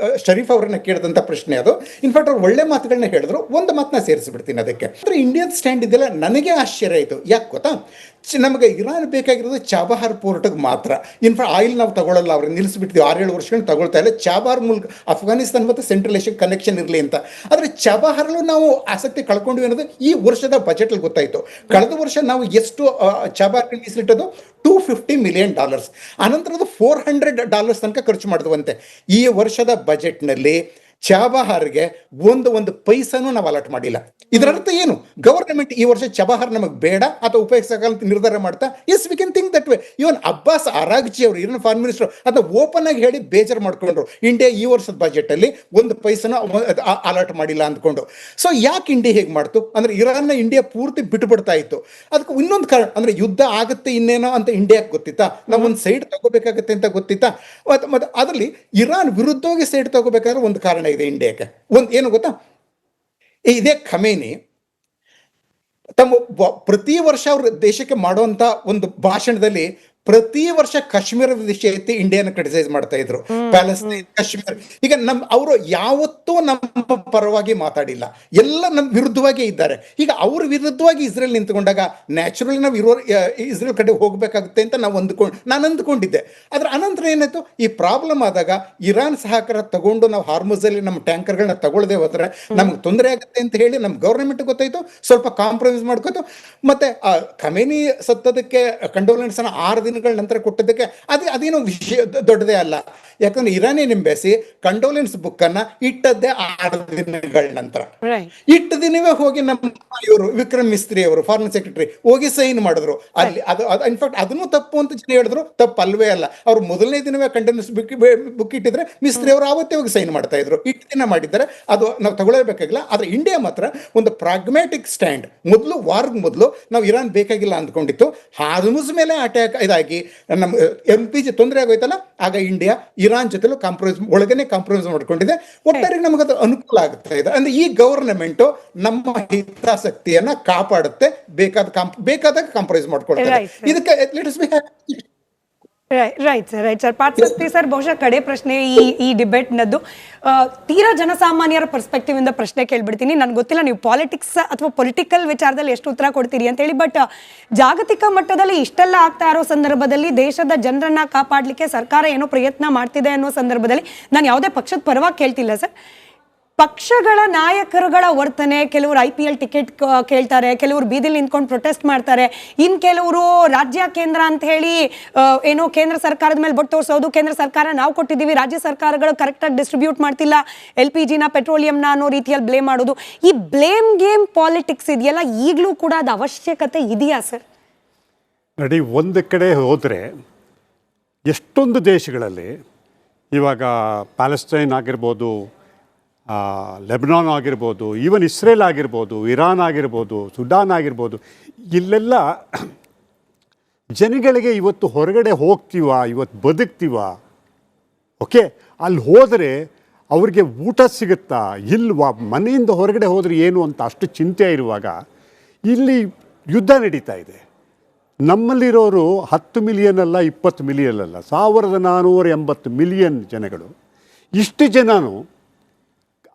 ಶರೀಫ್ ಅವರನ್ನ ಕೇಳಿದಂಥ ಪ್ರಶ್ನೆ ಅದು. ಇನ್ಫ್ಯಾಕ್ಟ್ ಅವ್ರು ಒಳ್ಳೆ ಮಾತುಗಳನ್ನ ಹೇಳಿದ್ರು. ಒಂದು ಮಾತನ್ನ ಸೇರಿಸ್ಬಿಡ್ತೀನಿ ಅದಕ್ಕೆ. ಇಂಡಿಯನ್ ಸ್ಟ್ಯಾಂಡ್ ಇದೆಲ್ಲ ನನಗೆ ಆಶ್ಚರ್ಯ ಆಯಿತು. ಯಾಕೆ ಗೊತ್ತಾ, ನಮಗೆ ಇರಾನ್ ಬೇಕಾಗಿರೋದು ಚಾಬಹಾರ್ ಪೋರ್ಟ್ಗೆ ಮಾತ್ರ. ಇನ್ಫ್ಯಾಕ್ಟ್ ಆಯಿಲ್ ನಾವು ತಗೊಳ್ಳಲ್ಲ, ಅವ್ರಿಗೆ ನಿಲ್ಲಿಸ್ಬಿಡ್ತೀವಿ. 6-7 ವರ್ಷಗಳು ತಗೊಳ್ತಾ ಇಲ್ಲ. ಚಾಬಹಾರ್ ಮೂಲಕ ಅಫ್ಘಾನಿಸ್ತಾನ ಮತ್ತು ಸೆಂಟ್ರಲ್ ಏಷ್ಯಾ ಕನೆಕ್ಷನ್ ಇರಲಿ ಅಂತ. ಆದರೆ ಚಾಬಹಾರ್ಲು ನಾವು ಆಸಕ್ತಿ ಕಳ್ಕೊಂಡ್ವಿ ಅನ್ನೋದು ಈ ವರ್ಷದ ಬಜೆಟಲ್ಲಿ ಗೊತ್ತಾಯಿತು. ಕಳೆದ ವರ್ಷ ನಾವು ಎಷ್ಟು ಚಾಬಹಾರ್ಗೆ ಮೀಸಲಿಟ್ಟದು $250 million. ಅನಂತರ ಅದು $400 ತನಕ ಖರ್ಚು ಮಾಡಿದ್ವಂತೆ. ಈ ವರ್ಷದ ಬಜೆಟ್ನಲ್ಲಿ ಚಾಬಹಾರ್ಗೆ ಒಂದು ಪೈಸಾನು ನಾವು ಅಲಾಟ್ ಮಾಡಿಲ್ಲ. ಇದರರ್ಥ ಏನು? ಗವರ್ನಮೆಂಟ್ ಈ ವರ್ಷ ಚಾಬಹಾರ್ ನಮಗೆ ಬೇಡ ಅಥವಾ ಉಪಯೋಗಿಸಲ್ಲ ಅಂತ ನಿರ್ಧಾರ ಮಾಡ್ತಾ, yes we can think that way. Even Abbas Araghchi ಅವರು, ಇರಾನ್ ಫಾರಿನ್ ಮಿನಿಸ್ಟರ್, ಅದನ್ನ ಓಪನ್ ಆಗಿ ಹೇಳಿ ಬೇಜಾರು ಮಾಡ್ಕೊಂಡ್ರು. ಇಂಡಿಯಾ ಈ ವರ್ಷದ ಬಜೆಟ್ ಅಲ್ಲಿ ಒಂದು ಪೈಸಾನು ಅಲಾಟ್ ಮಾಡಿಲ್ಲ ಅಂದ್ಕೊಂಡು. ಸೊ ಯಾಕೆ ಇಂಡಿಯಾ ಹೇಗೆ ಮಾಡ್ತು ಅಂದ್ರೆ, ಇರಾನ್ನ ಇಂಡಿಯಾ ಪೂರ್ತಿ ಬಿಟ್ಟುಬಿಡ್ತಾ ಇತ್ತು. ಅದಕ್ಕೆ ಇನ್ನೊಂದು ಕಾರಣ ಅಂದ್ರೆ, ಯುದ್ಧ ಆಗುತ್ತೆ ಇನ್ನೇನೋ ಅಂತ ಇಂಡಿಯಾಕ್ಕೆ ಗೊತ್ತಿತ್ತಾ? ನಾವು ಒಂದು ಸೈಡ್ ತಗೋಬೇಕಾಗತ್ತೆ ಅಂತ ಗೊತ್ತಿತ್ತಾ? ಮತ್ತೆ ಅದರಲ್ಲಿ ಇರಾನ್ ವಿರುದ್ಧವಾಗಿ ಸೈಡ್ ತಗೋಬೇಕಾದ್ರೆ ಒಂದು ಕಾರಣ ಇದೆ ಇಂಡಿಯಾಕ್ಕೆ. ಏನು ಗೊತ್ತಾ, ಇದೇ ಖಮೇನಿ ತಮ್ಮ ಪ್ರತಿ ವರ್ಷ ಅವ್ರ ದೇಶಕ್ಕೆ ಮಾಡುವಂತ ಒಂದು ಭಾಷಣದಲ್ಲಿ ಪ್ರತಿ ವರ್ಷ ಕಾಶ್ಮೀರದ ವಿಷಯ ಎತ್ತಿ ಇಂಡಿಯಾನ ಕ್ರಿಟಿಸೈಸ್ ಮಾಡ್ತಾ ಇದ್ರು. ಪ್ಯಾಲೆಸ್ತೈನ್, ಕಾಶ್ಮೀರ. ಈಗ ಅವರು ಯಾವತ್ತೂ ನಮ್ಮ ಪರವಾಗಿ ಮಾತಾಡಿಲ್ಲ, ಎಲ್ಲ ನಮ್ಮ ವಿರುದ್ಧವಾಗಿ ಇದ್ದಾರೆ. ಈಗ ಅವ್ರ ವಿರುದ್ಧವಾಗಿ ಇಸ್ರೇಲ್ ನಿಂತ್ಕೊಂಡಾಗ ನ್ಯಾಚುರಲಿ ನಾವು ಇಸ್ರೇಲ್ ಕಡೆ ಹೋಗ್ಬೇಕಾಗುತ್ತೆ ಅಂತ ನಾನು ಅಂದ್ಕೊಂಡಿದ್ದೆ. ಅದ್ರ ಅನಂತರ ಏನಾಯ್ತು, ಈ ಪ್ರಾಬ್ಲಮ್ ಆದಾಗ ಇರಾನ್ ಸಹಕಾರ ತಗೊಂಡು ನಾವು ಹಾರ್ಮುಜಲ್ಲಿ ನಮ್ಮ ಟ್ಯಾಂಕರ್ಗಳನ್ನ ತಗೊಳ್ಳದೆ ಹೋದ್ರೆ ನಮ್ಗೆ ತೊಂದರೆ ಆಗುತ್ತೆ ಅಂತ ಹೇಳಿ ನಮ್ಮ ಗೌರ್ಮೆಂಟ್ ಗೊತ್ತಾಯ್ತು, ಸ್ವಲ್ಪ ಕಾಂಪ್ರಮೈಸ್ ಮಾಡ್ಕೋತು. ಮತ್ತೆ ಖಮೇನಿ ಸತ್ತದಕ್ಕೆ ಕಂಡೋಲೆನ್ಸ್ 6 ದಿನಗಳ ನಂತರ ಕೊಟ್ಟದಕ್ಕೆ ಅದೇನೋ ವಿಷಯ ದೊಡ್ಡದೇ ಅಲ್ಲ. ಯಾಕಂದ್ರೆ ಇರಾನಿಯನ್ ಎಂಬಸಿ ಕಂಡೋಲೆನ್ಸ್ ಬುಕ್ ಅನ್ನ ಇಟ್ಟದ್ದೇ 6 ದಿನಗಳ ನಂತರ. ಇಟ್ಟ ದಿನವೇ ಹೋಗಿ ನಮ್ಮ ಇವರು ವಿಕ್ರಮ್ ಮಿಸ್ತ್ರಿ ಅವರು ಫಾರಿನ್ ಸೆಕ್ರೆಟರಿ ಹೋಗಿ ಸೈನ್ ಮಾಡಿದ್ರು ಅಲ್ಲಿ. ಇನ್ಫ್ಯಾಕ್ಟ್ ಅದನ್ನು ತಪ್ಪು ಅಂತ ಜನ ಹೇಳಿದ್ರು. ತಪ್ಪು ಅಲ್ವೇ ಅಲ್ಲ. ಅವ್ರು ಮೊದಲನೇ ದಿನವೇ ಕಂಡೋಲೆನ್ಸ್ ಬುಕ್ ಇಟ್ಟಿದ್ರೆ ಮಿಸ್ತ್ರಿ ಅವರು ಆವತ್ತೇ ಹೋಗಿ ಸೈನ್ ಮಾಡ್ತಾ ಇದ್ರು. ಇಟ್ಟು ದಿನ ಮಾಡಿದ್ದಾರೆ, ಅದು ನಾವು ತಗೊಳ್ಳೇಬೇಕಾಗಿಲ್ಲ. ಆದ್ರೆ ಇಂಡಿಯಾ ಮಾತ್ರ ಒಂದು ಪ್ರಾಗ್ಮ್ಯಾಟಿಕ್ ಸ್ಟ್ಯಾಂಡ್. ವಾರದ ಮೊದಲು ನಾವು ಇರಾನ್ ಬೇಕಾಗಿಲ್ಲ ಅಂದ್ಕೊಂಡಿತ್ತು. ಹಾರ್ಮುಜ್ ಮೇಲೆ ಅಟ್ಯಾಕ್ ಇದಾಗಿ ನಮ್ಮ LPG ತೊಂದರೆ ಆಗೋಯ್ತಲ್ಲ, ಆಗ ಇಂಡಿಯಾ ಇರಾನ್ ಜೊತೆ ಕಾಂಪ್ರಮೈಸ್ ಮಾಡ್ಕೊಂಡಿದೆ. ಒಟ್ಟಾರೆ ನಮಗದು ಅನುಕೂಲ ಆಗ್ತಾ ಇದೆ. ಅಂದ್ರೆ ಈ ಗವರ್ನಮೆಂಟ್ ನಮ್ಮ ಹಿತಾಸಕ್ತಿಯನ್ನ ಕಾಪಾಡುತ್ತೆ, ಬೇಕಾದಾಗ ಕಾಂಪ್ರಮೈಸ್ ಮಾಡ್ಕೊಳ್ತಾರೆ. ಇದಕ್ಕೆ ರೈಟ್ ಸರ್. ಪಾರ್ಥಸಾರಥಿ ಸರ್, ಬಹುಶಃ ಕಡೆ ಪ್ರಶ್ನೆ ಈ ಡಿಬೇಟ್ನದ್ದು. ತೀರಾ ಜನಸಾಮಾನ್ಯರ ಪರ್ಸ್ಪೆಕ್ಟಿವ್ ಇಂದ ಪ್ರಶ್ನೆ ಕೇಳ್ಬಿಡ್ತೀನಿ. ನನ್ಗೆ ಗೊತ್ತಿಲ್ಲ ನೀವು ಪಾಲಿಟಿಕ್ಸ್ ಅಥವಾ ಪೊಲಿಟಿಕಲ್ ವಿಚಾರದಲ್ಲಿ ಎಷ್ಟು ಉತ್ತರ ಕೊಡ್ತೀರಿ ಅಂತ ಹೇಳಿ. ಬಟ್ ಜಾಗತಿಕ ಮಟ್ಟದಲ್ಲಿ ಇಷ್ಟೆಲ್ಲ ಆಗ್ತಾ ಇರೋ ಸಂದರ್ಭದಲ್ಲಿ ದೇಶದ ಜನರನ್ನ ಕಾಪಾಡಲಿಕ್ಕೆ ಸರ್ಕಾರ ಏನೋ ಪ್ರಯತ್ನ ಮಾಡ್ತಿದೆ ಅನ್ನೋ ಸಂದರ್ಭದಲ್ಲಿ, ನಾನು ಯಾವುದೇ ಪಕ್ಷದ ಪರವಾಗಿ ಕೇಳ್ತಿಲ್ಲ ಸರ್, ಪಕ್ಷಗಳ ನಾಯಕರುಗಳ ವರ್ತನೆ, ಕೆಲವರು IPL ಟಿಕೆಟ್ ಕೇಳ್ತಾರೆ, ಕೆಲವರು ಬೀದಿಲಿ ನಿಂತ್ಕೊಂಡು ಪ್ರೊಟೆಸ್ಟ್ ಮಾಡ್ತಾರೆ, ಇನ್ ಕೆಲವರು ರಾಜ್ಯ ಕೇಂದ್ರ ಅಂತ ಹೇಳಿ ಏನೋ ಕೇಂದ್ರ ಸರ್ಕಾರದ ಮೇಲೆ ಬೊಟ್ಟು ತೋರಿಸೋದು, ಕೇಂದ್ರ ಸರ್ಕಾರ ನಾವು ಕೊಟ್ಟಿದ್ದೀವಿ, ರಾಜ್ಯ ಸರ್ಕಾರಗಳು ಕರೆಕ್ಟಾಗಿ ಡಿಸ್ಟ್ರಿಬ್ಯೂಟ್ ಮಾಡ್ತಿಲ್ಲ, LPG ಪೆಟ್ರೋಲಿಯಂನ ಅನ್ನೋ ರೀತಿಯಲ್ಲಿ ಬ್ಲೇಮ್ ಮಾಡೋದು. ಈ ಬ್ಲೇಮ್ ಗೇಮ್ ಪಾಲಿಟಿಕ್ಸ್ ಇದೆಯಲ್ಲ, ಈಗಲೂ ಕೂಡ ಅದು ಅವಶ್ಯಕತೆ ಇದೆಯಾ ಸರ್? ನೋಡಿ, ಒಂದು ಕಡೆ ಹೋದರೆ ಎಷ್ಟೊಂದು ದೇಶಗಳಲ್ಲಿ ಇವಾಗ ಪ್ಯಾಲೆಸ್ಟೈನ್ ಆಗಿರ್ಬೋದು, ಲೆಬನಾನ್ ಆಗಿರ್ಬೋದು, ಈವನ್ ಇಸ್ರೇಲ್ ಆಗಿರ್ಬೋದು, ಇರಾನ್ ಆಗಿರ್ಬೋದು, ಸುಡಾನ್ ಆಗಿರ್ಬೋದು, ಇಲ್ಲೆಲ್ಲ ಜನಗಳಿಗೆ ಇವತ್ತು ಹೊರಗಡೆ ಹೋಗ್ತೀವ, ಇವತ್ತು ಬದುಕ್ತೀವ, ಓಕೆ, ಅಲ್ಲಿ ಹೋದರೆ ಅವ್ರಿಗೆ ಊಟ ಸಿಗುತ್ತಾ ಇಲ್ವಾ, ಮನೆಯಿಂದ ಹೊರಗಡೆ ಹೋದರೆ ಏನು ಅಂತ ಅಷ್ಟು ಚಿಂತೆ ಇರುವಾಗ ಇಲ್ಲಿ ಯುದ್ಧ ನಡೀತಾ ಇದೆ. ನಮ್ಮಲ್ಲಿರೋರು 10 ಮಿಲಿಯನ್ ಅಲ್ಲ, 20 ಮಿಲಿಯನ್ ಅಲ್ಲ, 1480 ಮಿಲಿಯನ್ ಜನಗಳು. ಇಷ್ಟು ಜನನು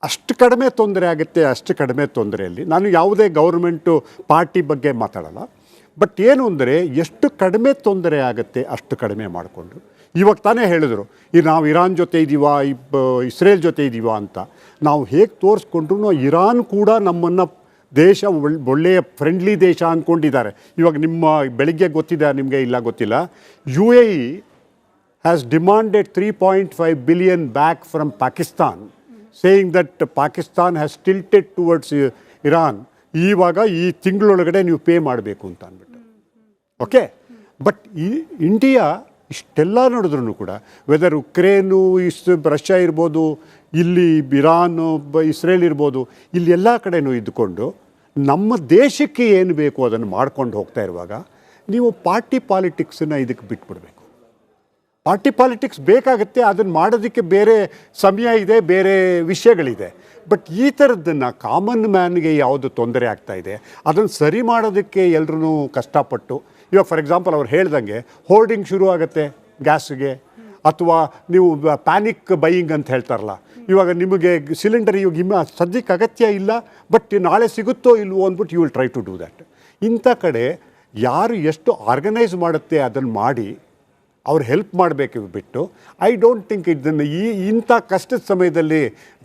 ಅಷ್ಟು ಕಡಿಮೆ ತೊಂದರೆ ಆಗುತ್ತೆ, ಅಷ್ಟು ಕಡಿಮೆ ತೊಂದರೆಯಲ್ಲಿ ನಾನು ಯಾವುದೇ ಗೌರ್ಮೆಂಟು ಪಾರ್ಟಿ ಬಗ್ಗೆ ಮಾತಾಡಲ್ಲ, ಬಟ್ ಏನು ಅಂದರೆ ಎಷ್ಟು ಕಡಿಮೆ ತೊಂದರೆ ಆಗುತ್ತೆ ಅಷ್ಟು ಕಡಿಮೆ ಮಾಡಿಕೊಂಡು. ಇವಾಗ ತಾನೇ ಹೇಳಿದ್ರು, ನಾವು ಇರಾನ್ ಜೊತೆ ಇದ್ದೀವಾ, ಇಸ್ರೇಲ್ ಜೊತೆ ಇದ್ದೀವಾ ಅಂತ. ನಾವು ಹೇಗೆ ತೋರಿಸ್ಕೊಂಡ್ರು ಇರಾನ್ ಕೂಡ ನಮ್ಮನ್ನು ದೇಶ ಒಳ್ಳೆಯ ಫ್ರೆಂಡ್ಲಿ ದೇಶ ಅಂದ್ಕೊಂಡಿದ್ದಾರೆ. ಇವಾಗ ನಿಮ್ಮ ಬೆಳಿಗ್ಗೆ ಗೊತ್ತಿದೆ ನಿಮಗೆ, ಇಲ್ಲ ಗೊತ್ತಿಲ್ಲ, UAE has demanded 3.5 billion back from Pakistan, saying that Pakistan has tilted towards Iran. ಇವಾಗ ಈ ತಿಂಗಳೊಳಗಡೆ ನೀವು ಪೇ ಮಾಡಬೇಕು ಅಂತ ಅಂದ್ಬಿಟ್ಟು, ಓಕೆ. ಬಟ್ ಈ ಇಂಡಿಯಾ ಇಷ್ಟೆಲ್ಲ ನೋಡಿದ್ರೂ ಕೂಡ, ವೆದರ್ ಉಕ್ರೇನು, ರಷ್ಯಾ ಇರ್ಬೋದು, ಇಲ್ಲಿ ಇರಾನು, ಇಸ್ರೇಲ್ ಇರ್ಬೋದು, ಇಲ್ಲಿ ಎಲ್ಲ ಕಡೆನೂ ಇದ್ದುಕೊಂಡು ನಮ್ಮ ದೇಶಕ್ಕೆ ಏನು ಬೇಕು ಅದನ್ನು ಮಾಡ್ಕೊಂಡು ಹೋಗ್ತಾ ಇರುವಾಗ ನೀವು ಪಾರ್ಟಿ ಪಾಲಿಟಿಕ್ಸನ್ನು ಇದಕ್ಕೆ ಬಿಟ್ಬಿಡ್ಬೇಕು. ಪಾರ್ಟಿ ಪಾಲಿಟಿಕ್ಸ್ ಬೇಕಾಗುತ್ತೆ, ಅದನ್ನು ಮಾಡೋದಕ್ಕೆ ಬೇರೆ ಸಮಯ ಇದೆ, ಬೇರೆ ವಿಷಯಗಳಿದೆ. ಬಟ್ ಈ ಥರದ್ದನ್ನು ಕಾಮನ್ ಮ್ಯಾನ್ಗೆ ಯಾವುದು ತೊಂದರೆ ಆಗ್ತಾ ಇದೆ ಅದನ್ನು ಸರಿ ಮಾಡೋದಕ್ಕೆ ಎಲ್ಲರೂ ಕಷ್ಟಪಟ್ಟು, ಇವಾಗ ಫಾರ್ ಎಕ್ಸಾಂಪಲ್ ಅವ್ರು ಹೇಳ್ದಂಗೆ ಹೋರ್ಡಿಂಗ್ ಶುರು ಆಗುತ್ತೆ ಗ್ಯಾಸ್ಗೆ, ಅಥವಾ ನೀವು ಪ್ಯಾನಿಕ್ ಬೈಯಿಂಗ್ ಅಂತ ಹೇಳ್ತಾರಲ್ಲ, ಇವಾಗ ನಿಮಗೆ ಸಿಲಿಂಡರ್ ಇವಾಗ ಸದ್ಯಕ್ಕೆ ಅಗತ್ಯ ಇಲ್ಲ, ಬಟ್ ನಾಳೆ ಸಿಗುತ್ತೋ ಇಲ್ವೋ ಅಂದ್ಬಿಟ್ಟು you will try to do that. ಇಂಥ ಕಡೆ ಯಾರು ಎಷ್ಟು ಆರ್ಗನೈಸ್ ಮಾಡುತ್ತೆ ಅದನ್ನು ಮಾಡಿ ಅವ್ರು ಹೆಲ್ಪ್ ಮಾಡಬೇಕು ಬಿಟ್ಟು, ಐ ಡೋಂಟ್ ಥಿಂಕ್ ಇದನ್ನು ಇಂಥ ಕಷ್ಟದ ಸಮಯದಲ್ಲಿ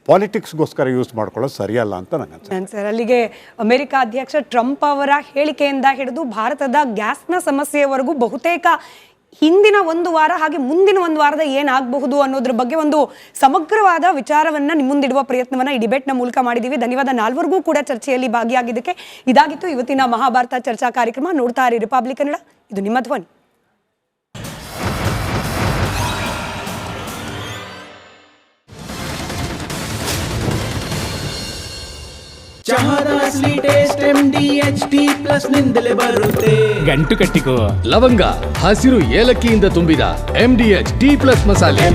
ಪಾಲಿಟಿಕ್ಸ್ಗೋಸ್ಕರ ಯೂಸ್ ಮಾಡ್ಕೊಳ್ಳೋದು ಸರಿಯಲ್ಲ ಅಂತ ನನಗೆ ಸರ್. ಅಲ್ಲಿಗೆ ಅಮೆರಿಕ ಅಧ್ಯಕ್ಷ ಟ್ರಂಪ್ ಅವರ ಹೇಳಿಕೆಯಿಂದ ಹಿಡಿದು ಭಾರತದ ಗ್ಯಾಸ್ನ ಸಮಸ್ಯೆಯವರೆಗೂ ಬಹುತೇಕ ಹಿಂದಿನ ಒಂದು ವಾರ ಹಾಗೆ ಮುಂದಿನ ಒಂದು ವಾರದ ಏನಾಗಬಹುದು ಅನ್ನೋದ್ರ ಬಗ್ಗೆ ಒಂದು ಸಮಗ್ರವಾದ ವಿಚಾರವನ್ನು ನಿಮ್ಮ ಮುಂದಿಡುವ ಪ್ರಯತ್ನವನ್ನು ಈ ಡಿಬೇಟ್ನ ಮೂಲಕ ಮಾಡಿದ್ದೀವಿ. ಧನ್ಯವಾದ ನಾಲ್ವರಿಗೂ ಕೂಡ ಚರ್ಚೆಯಲ್ಲಿ ಭಾಗಿಯಾಗಿದ್ದಕ್ಕೆ. ಇದಾಗಿತ್ತು ಇವತ್ತಿನ ಮಹಾಭಾರತ ಚರ್ಚಾ ಕಾರ್ಯಕ್ರಮ. ನೋಡ್ತಾ ಇರಿ ರಿಪಬ್ಲಿಕ್ ಕನ್ನಡ, ಇದು ನಿಮ್ಮ ಧ್ವನಿ. ಚಹಾದ ಅಸಲಿ ಟೇಸ್ಟ್ MDHD+ ನಿಂದಲೇ ಬರುತ್ತೆ. ಗಂಟು ಕಟ್ಟಿಕೋ ಲವಂಗ, ಹಸಿರು ಏಲಕ್ಕಿಯಿಂದ ತುಂಬಿದ MDHD+ ಮಸಾಲೆ.